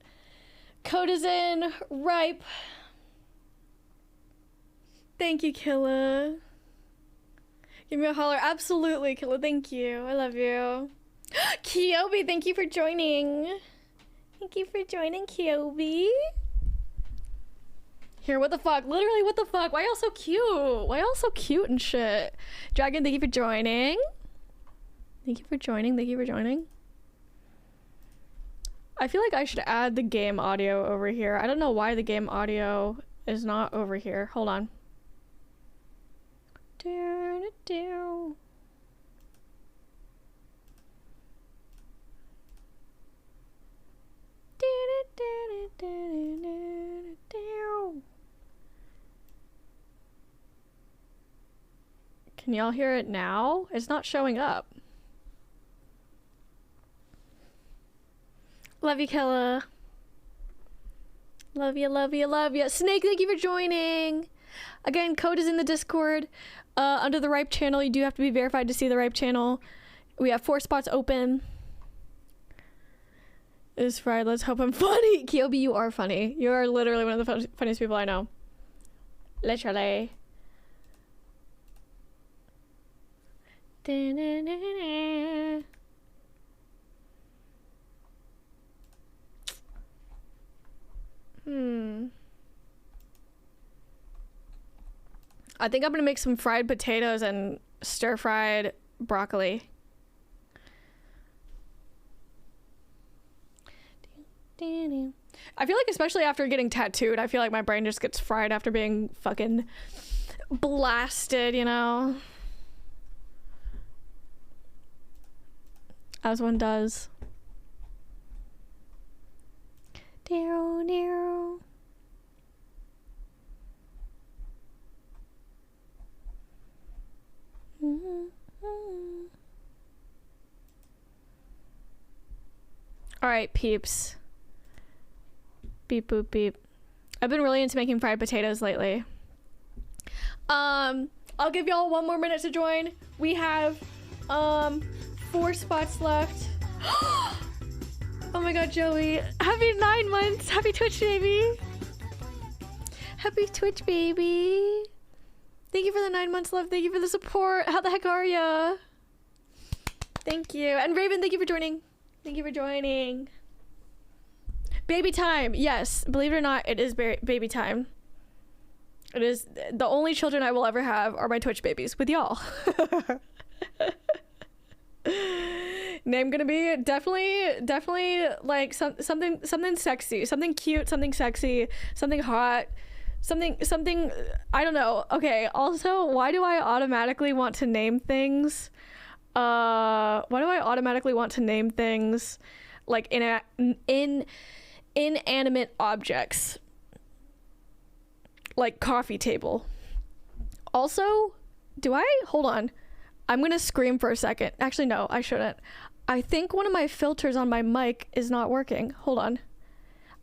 Code is in Ripe. Thank you, Killa. Give me a holler. Absolutely, Killa. Thank you. I love you. Kyobi, thank you for joining. Thank you for joining, Kyobi. Here, what the fuck? Literally, what the fuck? Why y'all so cute? Why y'all so cute and shit? Dragon, thank you for joining. Thank you for joining. Thank you for joining. I feel like I should add the game audio over here. I don't know why the game audio is not over here. Hold on. Can y'all hear it now? It's not showing up. Love you, Killa. Love you, love you, love you. Snake, thank you for joining. Again, code is in the Discord. Under the Ripe channel, you do have to be verified to see the Ripe channel. We have 4 spots open. It's fried. Let's hope I'm funny. Kyobi, you are funny. You are literally one of the funniest people I know. Literally. I think I'm gonna make some fried potatoes and stir-fried broccoli. I feel like, especially after getting tattooed, I feel like my brain just gets fried after being fucking blasted, you know? As one does. Darrow, darrow. All right, peeps. Beep boop beep. I've been really into making fried potatoes lately. I'll give y'all 1 more minute to join. We have 4 spots left. Oh my god, Joey. Happy 9 months. Happy Twitch, baby. Happy Twitch, baby. Thank you for the 9 months, love. Thank you for the support. How the heck are ya? Thank you. And Raven, thank you for joining. Thank you for joining. Baby time. Yes, believe it or not, it is baby time. It is. The only children I will ever have are my Twitch babies with y'all. Name gonna be definitely like something sexy, something cute, something sexy, something hot, something I don't know. Okay, also, why do I automatically want to name things? Why do I automatically want to name things like inanimate objects? Like coffee table. Also, hold on. I'm gonna scream for a second. Actually, no, I shouldn't. I think one of my filters on my mic is not working. Hold on.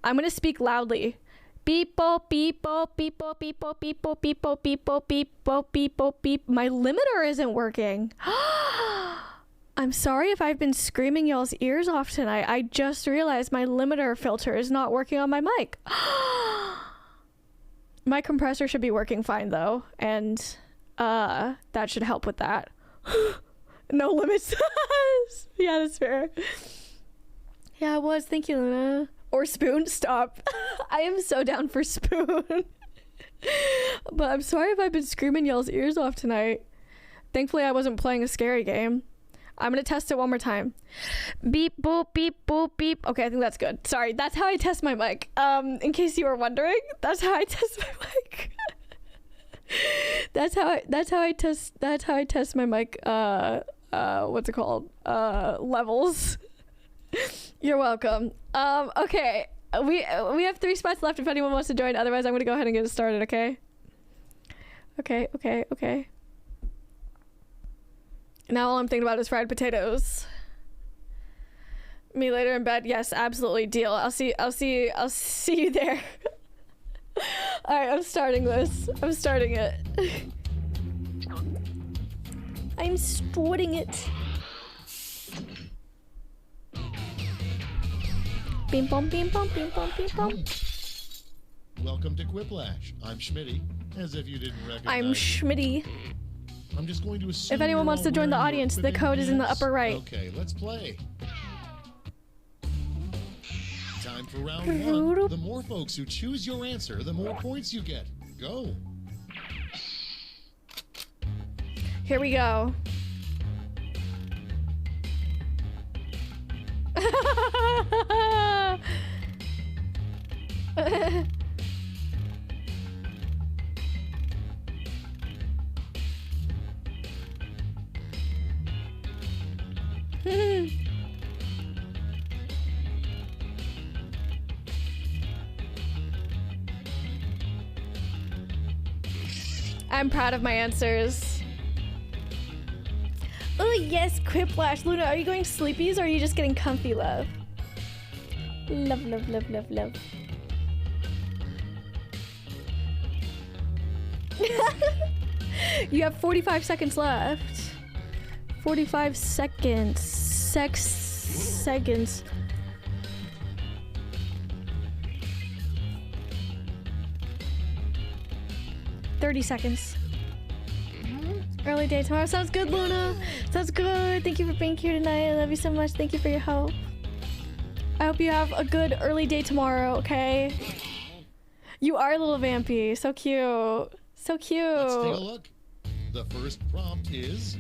I'm gonna speak loudly. Beep boop beep boop beep boop beep boop beep boop beep boop beep boop beep boop beep boop beep. My limiter isn't working. I'm sorry if I've been screaming y'all's ears off tonight. I just realized my limiter filter is not working on my mic. My compressor should be working fine though, and that should help with that. No limits. Yeah, that's fair. Yeah, it was. Thank you, Luna. Or spoon. Stop. I am so down for spoon. But I'm sorry if I've been screaming y'all's ears off tonight. Thankfully, I wasn't playing a scary game. I'm gonna test it one more time. Beep boop beep boop beep. Okay, I think that's good. Sorry, that's how I test my mic. In case you were wondering, that's how I test my mic. That's how I test my mic. What's it called? Levels. You're welcome. Okay, we have 3 spots left if anyone wants to join. Otherwise, I'm gonna go ahead and get it started. Okay. Okay. Now all I'm thinking about is fried potatoes. Me later in bed. Yes, absolutely. Deal. I'll see you there. All right, I'm starting this. I'm starting it. I'm starting it. Bing bom, bing bom, bing bom, bing bom. Welcome to Quiplash. I'm Schmitty, as if you didn't recognize I'm Schmitty. I'm just going to assume If anyone you're wants to all join the wearing your audience, the equipment code is in the pants. upper right. Okay, let's play. Time for round one. The more folks who choose your answer, the more points you get. Go. Here we go. I'm proud of my answers. Oh yes, Quiplash. Luna, are you going sleepies or are you just getting comfy, love? Love, love, love, love, love. You have 45 seconds left. 45 seconds. Seconds. $30 seconds. Early day tomorrow. Sounds good, Luna. Sounds good. Thank you for being here tonight. I love you so much. Thank you for your help. I hope you have a good early day tomorrow, okay? You are a little vampy. So cute. So cute. Let's take a look. The first prompt is,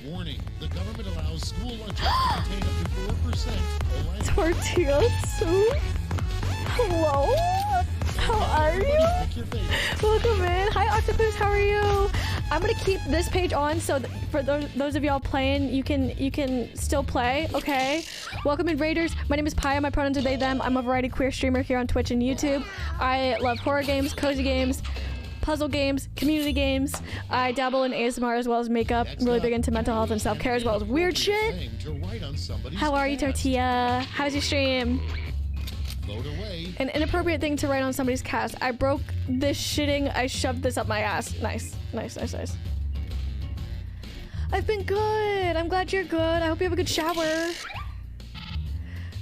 warning, the government allows school lunches to contain up to 4% lead. Tortilla soup? Hello? How are you? Pick your favorite. Welcome in. Hi, Octopus. How are you? I'm gonna keep this page on so that for those of y'all playing, you can still play. Okay. Welcome in, Raiders. My name is Paya. My pronouns are they them. I'm a variety queer streamer here on Twitch and YouTube. I love horror games, cozy games, puzzle games, community games. I dabble in ASMR as well as makeup. I'm really big into mental health and self-care as well as weird shit. How are you, Tortilla? How's your stream? Load away. An inappropriate thing to write on somebody's cast. I broke this shitting. I shoved this up my ass. Nice. Nice, nice, nice. I've been good. I'm glad you're good. I hope you have a good shower.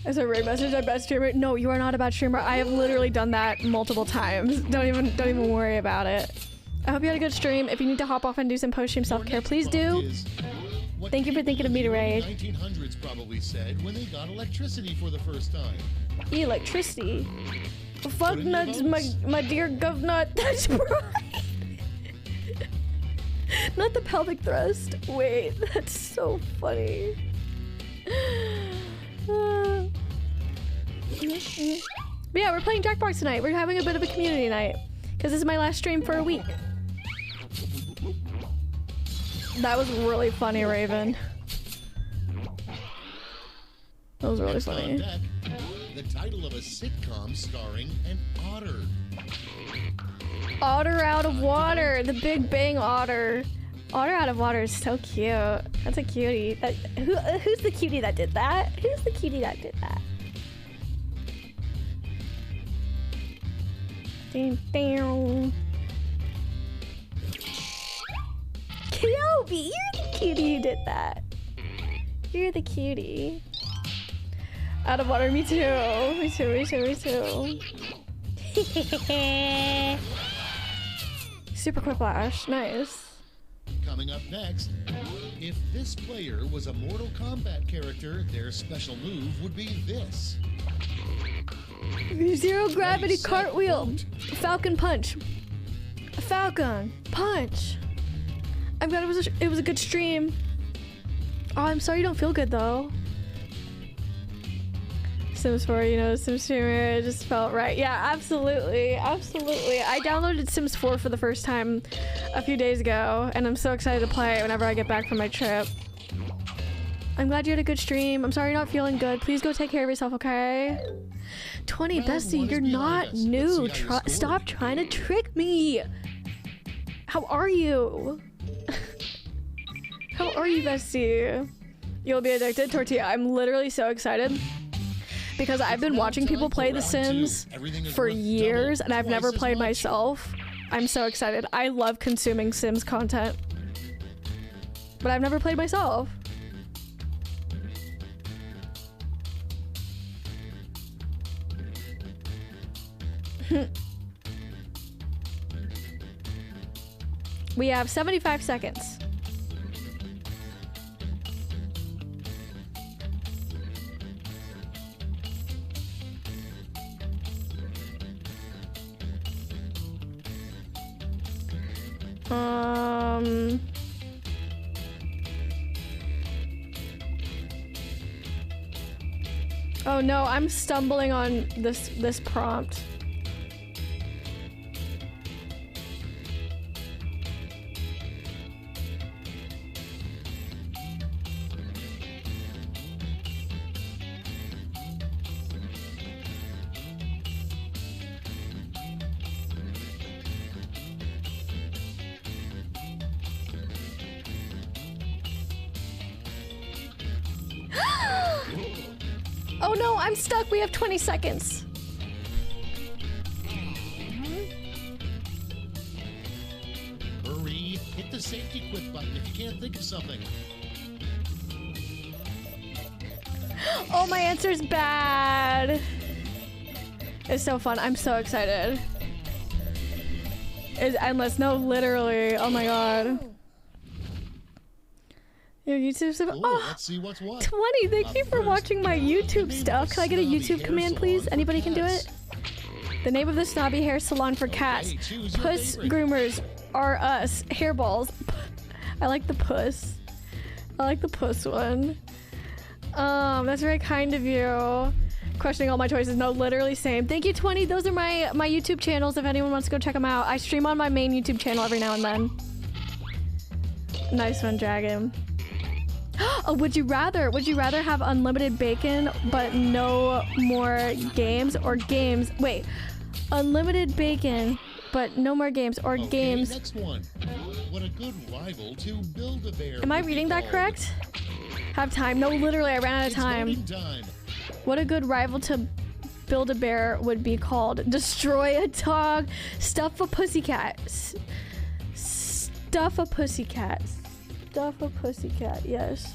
As a raid message, I'm bad streamer. No, you are not a bad streamer. I have literally done that multiple times. Don't even worry about it. I hope you had a good stream. If you need to hop off and do some post-stream self-care, please do. Thank you for thinking of me to raid. 1900s probably said when they got electricity for the first time. Electricity. Fuck nuts, my dear govnut. That's right. Not the pelvic thrust. Wait, that's so funny. But yeah, we're playing Jackbox tonight. We're having a bit of a community night because this is my last stream for a week. That was really funny, Raven. That was really funny. Deck, the title of a sitcom starring an otter. Otter out of water. The Big Bang otter. Otter out of water is so cute. That's a cutie. Who's the cutie that did that? Who's the cutie that did that? Ding, ding. Kyobi, you're the cutie who did that. You're the cutie. Out of water, me too. Me too, me too, me too. Super quick flash, nice. Coming up next, if this player was a Mortal Kombat character, their special move would be this. Zero gravity cartwheel. Falcon punch. Falcon punch. I'm glad it was a good stream. Oh, I'm sorry you don't feel good though. Sims 4, you know, Sims streamer, it just felt right. Yeah, absolutely, absolutely. I downloaded Sims 4 for the first time a few days ago, and I'm so excited to play it whenever I get back from my trip. I'm glad you had a good stream. I'm sorry you're not feeling good. Please go take care of yourself, okay? 20, Bestie, you're not new. Stop trying to trick me. How are you? How are you, Bestie? You'll be addicted, Tortilla. I'm literally so excited because I've been watching people play The Sims for years and I've never played myself. I'm so excited. I love consuming Sims content, but I've never played myself. We have 75 seconds. Oh no, I'm stumbling on this prompt. Oh no, I'm stuck. We have 20 seconds. Hurry, hit the safety quit button if you can't think of something. Oh, my answer's bad. It's so fun. I'm so excited. It's endless. No, literally. Oh my god. Your YouTube stuff. Cool, Oh, let's see what's what. 20. Thank you for watching my YouTube stuff. Can I get a YouTube command, please? Anybody can do it? The name of the snobby hair salon for cats. Okay, choose your Puss favorite. groomers are us. Hairballs. I like the puss. I like the puss one. That's very kind of you. Questioning all my choices. No, literally same. Thank you, 20. Those are my YouTube channels if anyone wants to go check them out. I stream on my main YouTube channel every now and then. Nice one, Dragon. Oh, would you rather have unlimited bacon but no more games, or games? Wait, unlimited bacon but no more games, or Okay, games? next one. What a good rival to Build-A-Bear. Am I would be reading that called. correct? Have time? No, literally, I ran out of It's time. voting time. What a good rival to Build-A-Bear would be called. Destroy a dog. Stuff a pussycat. Stuff a pussycat. Stuff a pussycat. Yes.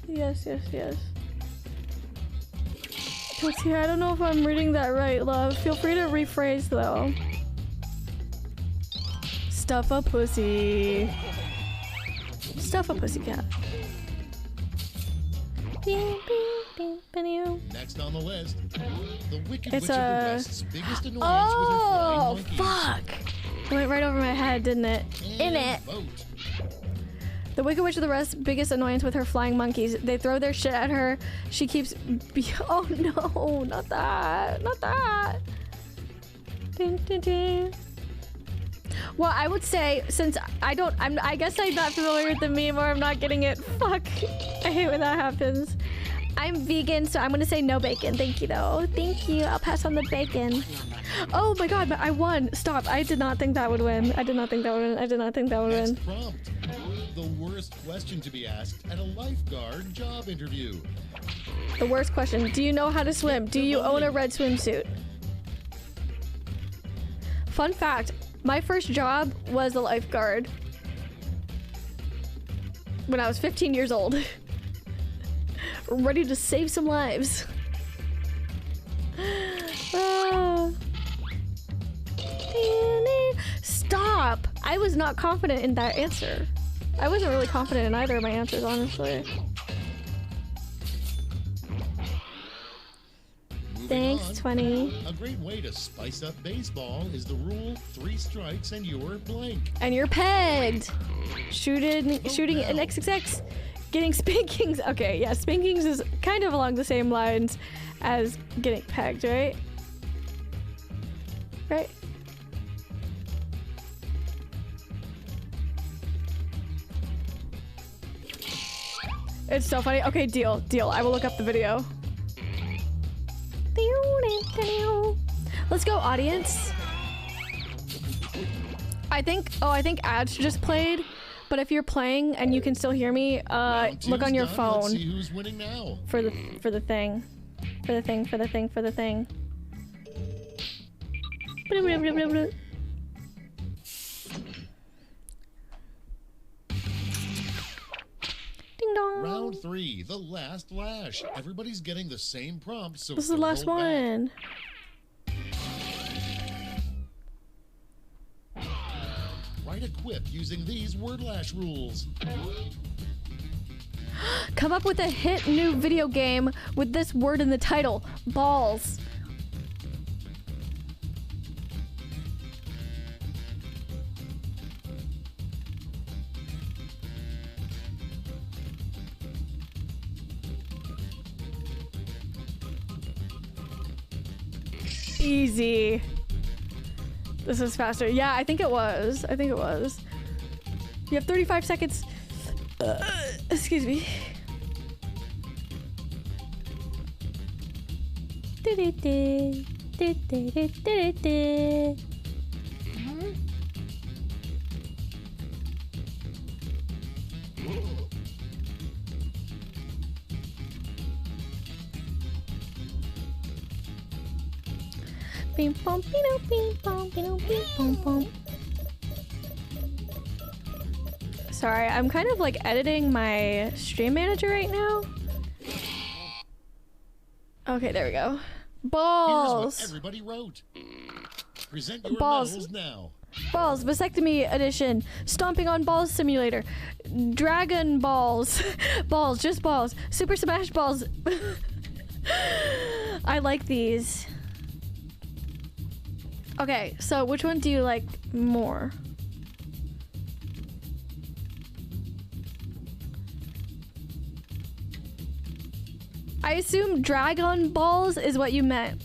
Yes, yes, yes. Pussy, I don't know if I'm reading that right, love. Feel free to rephrase, though. Stuff a pussy. Stuff a pussycat. Next on the list, the Wicked It's Witch of a- the West's biggest annoyance Oh, with her flying monkeys. fuck! It went right over my head, didn't it? In And it. vote. The Wicked Witch of the West's biggest annoyance with her flying monkeys. They throw their shit at her. She keeps. Oh no! Not that! Not that! Dun, dun, dun. Well, I would say, since I guess I'm not familiar with the meme, or I'm not getting it. Fuck! I hate when that happens. I'm vegan, so I'm gonna say no bacon. Thank you, though. Thank you. I'll pass on the bacon. Oh my god! But I won. Stop! I did not think that would win. I did not think that would win. I did not think that would win. Next prompt. The worst question to be asked at a lifeguard job interview. The worst question. Do you know how to swim? Do you own a red swimsuit? Fun fact, my first job was a lifeguard when I was 15 years old. Ready to save some lives. Ah. Stop! I was not confident in that answer. I wasn't really confident in either of my answers, honestly. Moving Thanks, on. 20. A great way to spice up baseball is the rule: 3 strikes and you're blank. And you're pegged. Shooting an XXX. Getting spankings. Okay, yeah, spankings is kind of along the same lines as getting pegged, right? Right? It's so funny. Okay, deal. I will look up the video. Let's go, audience. I think ads just played, but if you're playing and you can still hear me, Round look on two's your done. phone Let's see who's winning now. for the thing. Ding dong. Round 3, the last lash. Everybody's getting the same prompt, so This is the don't last hold back. one. Write a quip using these word lash rules. Come up with a hit new video game with this word in the title. Balls. Easy. This is faster. Yeah, I think it was. You have 35 seconds. Excuse me. Bing bong, bing bong, bing bong. Sorry, I'm kind of like editing my stream manager right now. Okay, there we go. Here's Balls. what everybody wrote. Present your Balls. medals now. Balls, vasectomy edition, stomping on balls simulator, dragon balls, balls, just balls, Super Smash Balls. I like these. Okay, so which one do you like more? I assume Dragon Balls is what you meant.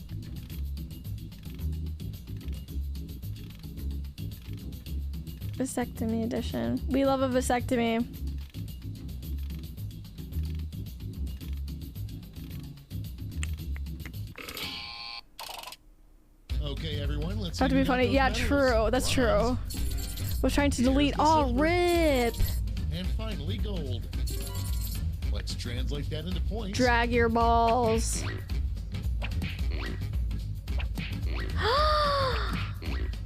Vasectomy edition. We love a vasectomy. Okay, everyone, let's Have to see be who got funny. those Yeah, medals. true. That's true. Bronze. Was trying to Here's delete. the Oh, silver. rip. And finally, gold. Let's translate that into points. Drag your balls.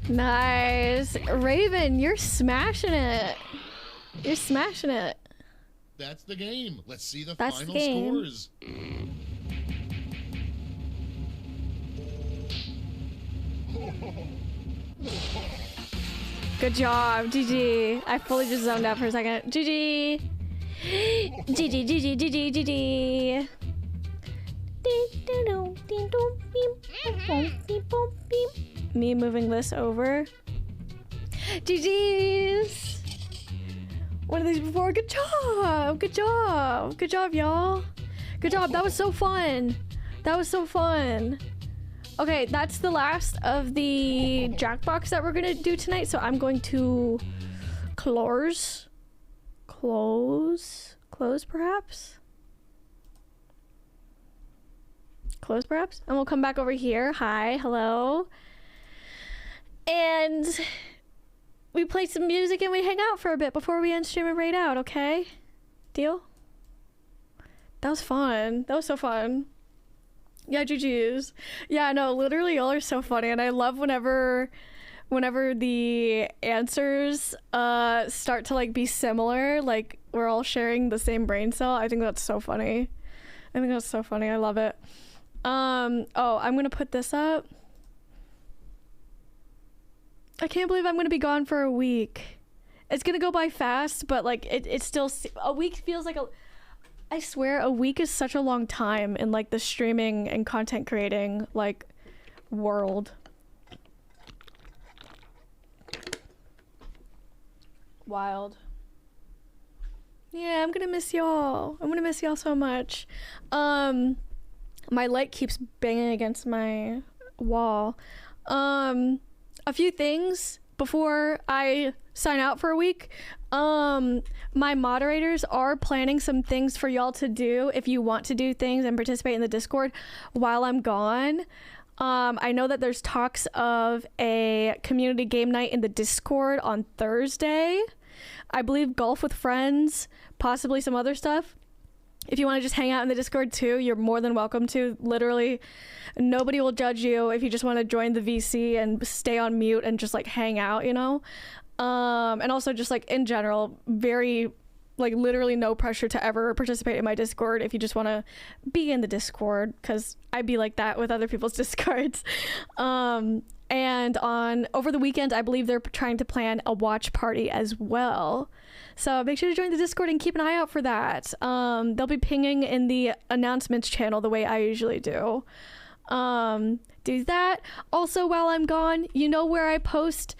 Nice. Raven, you're smashing it. You're smashing it. That's the game. Let's see the That's the final game. scores. Good job. GG. I fully just zoned out for a second. GG. GG, GG, GG, GG. Me moving this over. GG's. One of these before. Good job. Good job. Good job, y'all. Good job. That was so fun. That was so fun. Okay, that's the last of the Jackbox that we're gonna do tonight. So I'm going to close perhaps. Close perhaps, and we'll come back over here. Hi, hello, and we play some music and we hang out for a bit before we end stream and raid out. Okay, deal. That was fun. That was so fun. Yeah, GG's. Yeah, no, literally y'all are so funny, and I love whenever the answers start to like be similar, like we're all sharing the same brain cell. I think that's so funny. I think that's so funny. I love it. Oh, I'm gonna put this up. I can't believe I'm gonna be gone for a week. It's gonna go by fast, but like it's still, a week feels like I swear a week is such a long time in like the streaming and content creating like world. Wild. Yeah, I'm gonna miss y'all. I'm gonna miss y'all so much. My light keeps banging against my wall. A few things before I sign out for a week. My moderators are planning some things for y'all to do if you want to do things and participate in the Discord while I'm gone. I know that there's talks of a community game night in the Discord on Thursday. I believe golf with friends, possibly some other stuff. If you want to just hang out in the Discord too, you're more than welcome to. Literally, nobody will judge you if you just want to join the VC and stay on mute and just like hang out, you know? And also just like in general, very like literally no pressure to ever participate in my Discord if you just want to be in the Discord, because I'd be like that with other people's Discords. And over the weekend, I believe they're trying to plan a watch party as well. So make sure to join the Discord and keep an eye out for that. They'll be pinging in the announcements channel the way I usually do. Do that. Also, while I'm gone, you know where I post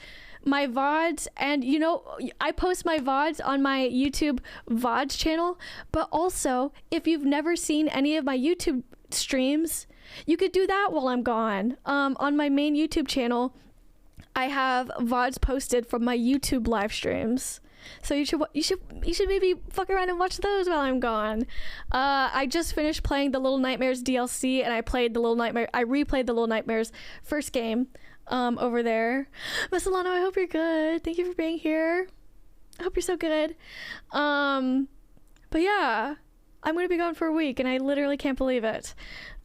my VODs, and you know I post my VODs on my YouTube VODs channel, but also if you've never seen any of my YouTube streams, you could do that while I'm gone. On my main YouTube channel, I have VODs posted from my YouTube live streams. So you should maybe fuck around and watch those while I'm gone. I just finished playing the Little Nightmares DLC, and I replayed the Little Nightmares first game over there. Miss Alano, I hope you're good. Thank you for being here. I hope you're so good. But yeah, I'm gonna be gone for a week, and I literally can't believe it.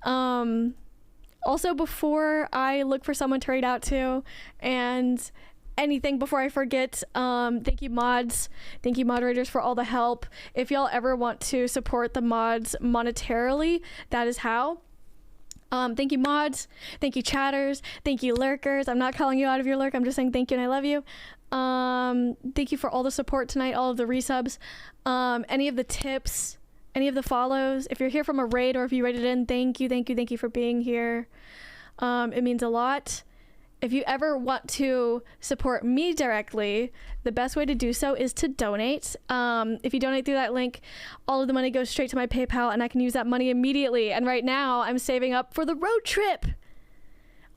Also, before I look for someone to raid out to, and anything before I forget, thank you mods, thank you moderators for all the help. If y'all ever want to support the mods monetarily, that is how. Thank you mods, thank you chatters, thank you lurkers. I'm not calling you out of your lurk, I'm just saying thank you and I love you. Thank you for all the support tonight, all of the resubs, any of the tips, any of the follows. If you're here from a raid or if you raided in, thank you for being here. It means a lot. If you ever want to support me directly, the best way to do so is to donate. If you donate through that link, all of the money goes straight to my PayPal, and I can use that money immediately. And right now, I'm saving up for the road trip.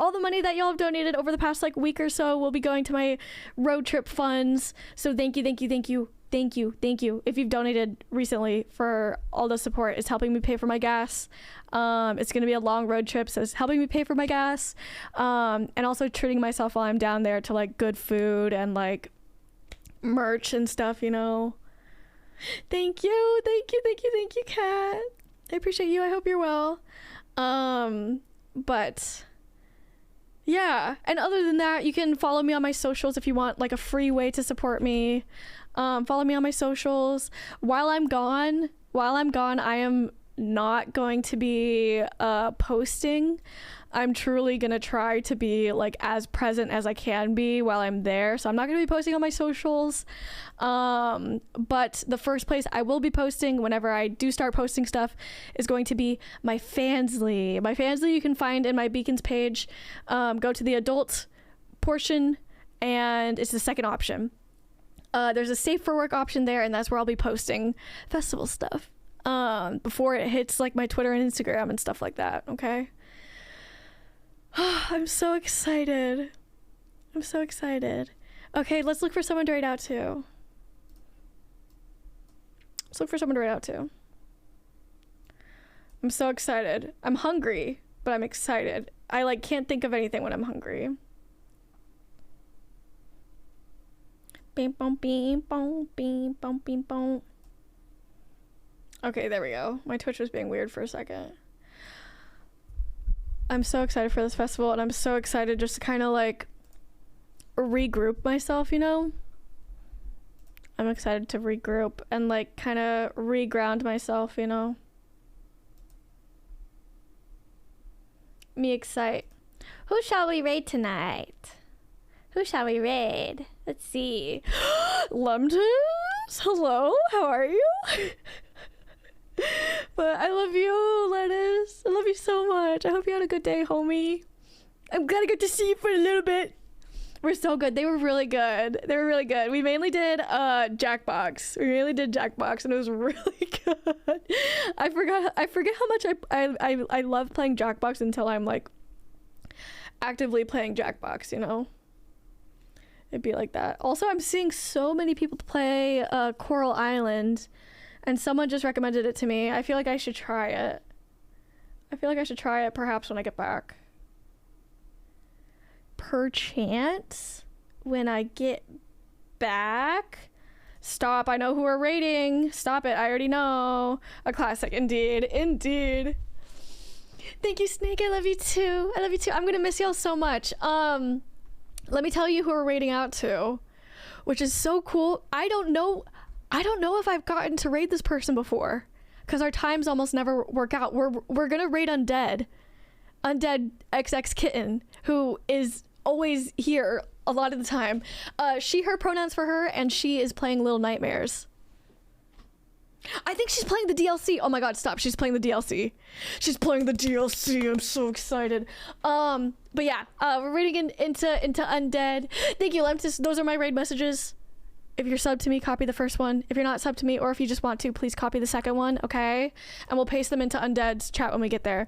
All the money that y'all have donated over the past week or so will be going to my road trip funds. So thank you. If you've donated recently for all the support, it's helping me pay for my gas. It's going to be a long road trip, so it's helping me pay for my gas. And also treating myself while I'm down there to good food and merch and stuff, you know. Thank you, Kat. I appreciate you. I hope you're well. But yeah, and other than that, you can follow me on my socials if you want a free way to support me. Follow me on my socials. While I'm gone, I am not going to be posting. I'm truly gonna try to be as present as I can be while I'm there. So I'm not gonna be posting on my socials. But the first place I will be posting whenever I do start posting stuff is going to be my Fansly. My Fansly you can find in my Beacons page. Go to the adult portion and it's the second option. There's a safe for work option there, and that's where I'll be posting festival stuff before it hits my Twitter and Instagram and stuff like that. Okay. I'm so excited. Okay, let's look for someone to raid out to. I'm so excited. I'm hungry, but I'm excited. I can't think of anything when I'm hungry. Bing bong bing bong bing bong bing bong. Okay, there we go. My Twitch was being weird for a second. I'm so excited for this festival, and I'm so excited just to kind of regroup myself, you know? I'm excited to regroup and kind of reground myself, you know? Me excite. Who shall we raid tonight? Who shall we raid? Let's see. Lemtons? Hello? How are you? But I love you, Lettuce. I love you so much. I hope you had a good day, homie. I'm glad I got to see you for a little bit. We're so good. They were really good. We mainly did Jackbox. And it was really good. I forget how much I love playing Jackbox until I'm actively playing Jackbox, you know? It'd be like that. Also, I'm seeing so many people play Coral Island, and someone just recommended it to me. I feel like I should try it. Perhaps when I get back. Perchance when I get back. Stop, I know who we're raiding. Stop it, I already know. A classic, indeed. Thank you, Snake. I love you too. I'm gonna miss y'all so much. Let me tell you who we're raiding out to, which is so cool. I don't know if I've gotten to raid this person before, because our times almost never work out. We're gonna raid Undead XX Kitten, who is always here a lot of the time. She, her pronouns for her, and she is playing Little Nightmares. I think she's playing the DLC. Oh my god, stop. She's playing the DLC. I'm so excited. But yeah, we're raiding into Undead. Thank you, Lemtis. Those are my raid messages. If you're subbed to me, copy the first one. If you're not subbed to me, or if you just want to, please copy the second one, okay? And we'll paste them into Undead's chat when we get there.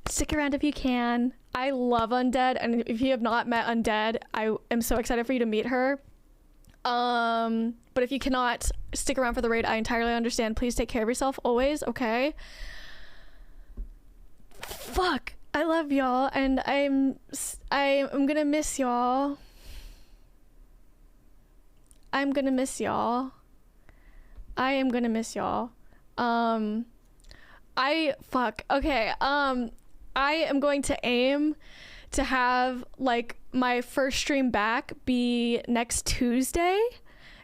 Stick around if you can. I love Undead, and if you have not met Undead, I am so excited for you to meet her. But if you cannot stick around for the raid, I entirely understand. Please take care of yourself always, okay? Fuck, I love y'all, and I'm gonna miss y'all. I'm gonna miss y'all. I am gonna miss y'all. Okay, I am going to aim to have like my first stream back be next Tuesday.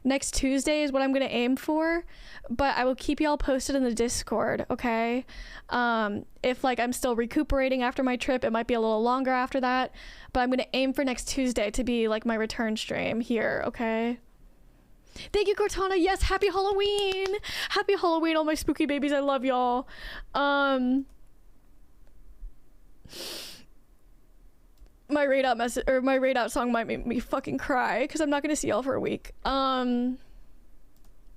Next Tuesday is what I'm gonna aim for, but I will keep y'all posted in the Discord, okay? If like I'm still recuperating after my trip, it might be a little longer after that, but I'm gonna aim for next Tuesday to be like my return stream here, okay? Thank you, Cortana. Yes, happy Halloween. Happy Halloween, all my spooky babies. I love y'all. My raid out message or my raid out song might make me fucking cry because I'm not gonna see y'all for a week.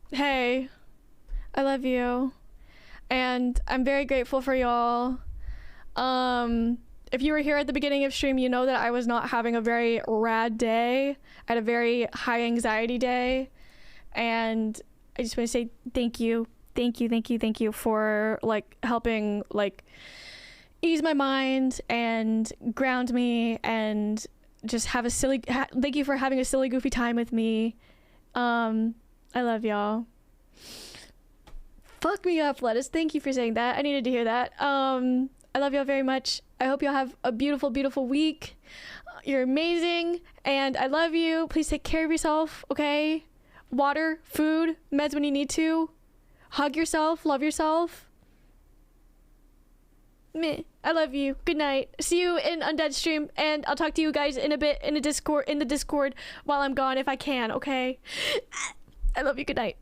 Hey, I love you, and I'm very grateful for y'all. If you were here at the beginning of stream, you know that I was not having a very rad day. I had a very high anxiety day, and I just want to say thank you for like helping like ease my mind and ground me and just have a thank you for having a silly goofy time with me. I love y'all. Fuck me up, Lettuce. Thank you for saying that. I needed to hear that. I love y'all very much. I hope y'all have a beautiful, beautiful week. You're amazing, and I love you. Please take care of yourself, okay? Water, food, meds when you need to. Hug yourself, love yourself. Meh. I love you. Good night. See you in Undead stream, and I'll talk to you guys in a bit in the Discord while I'm gone if I can, okay? I love you. Good night.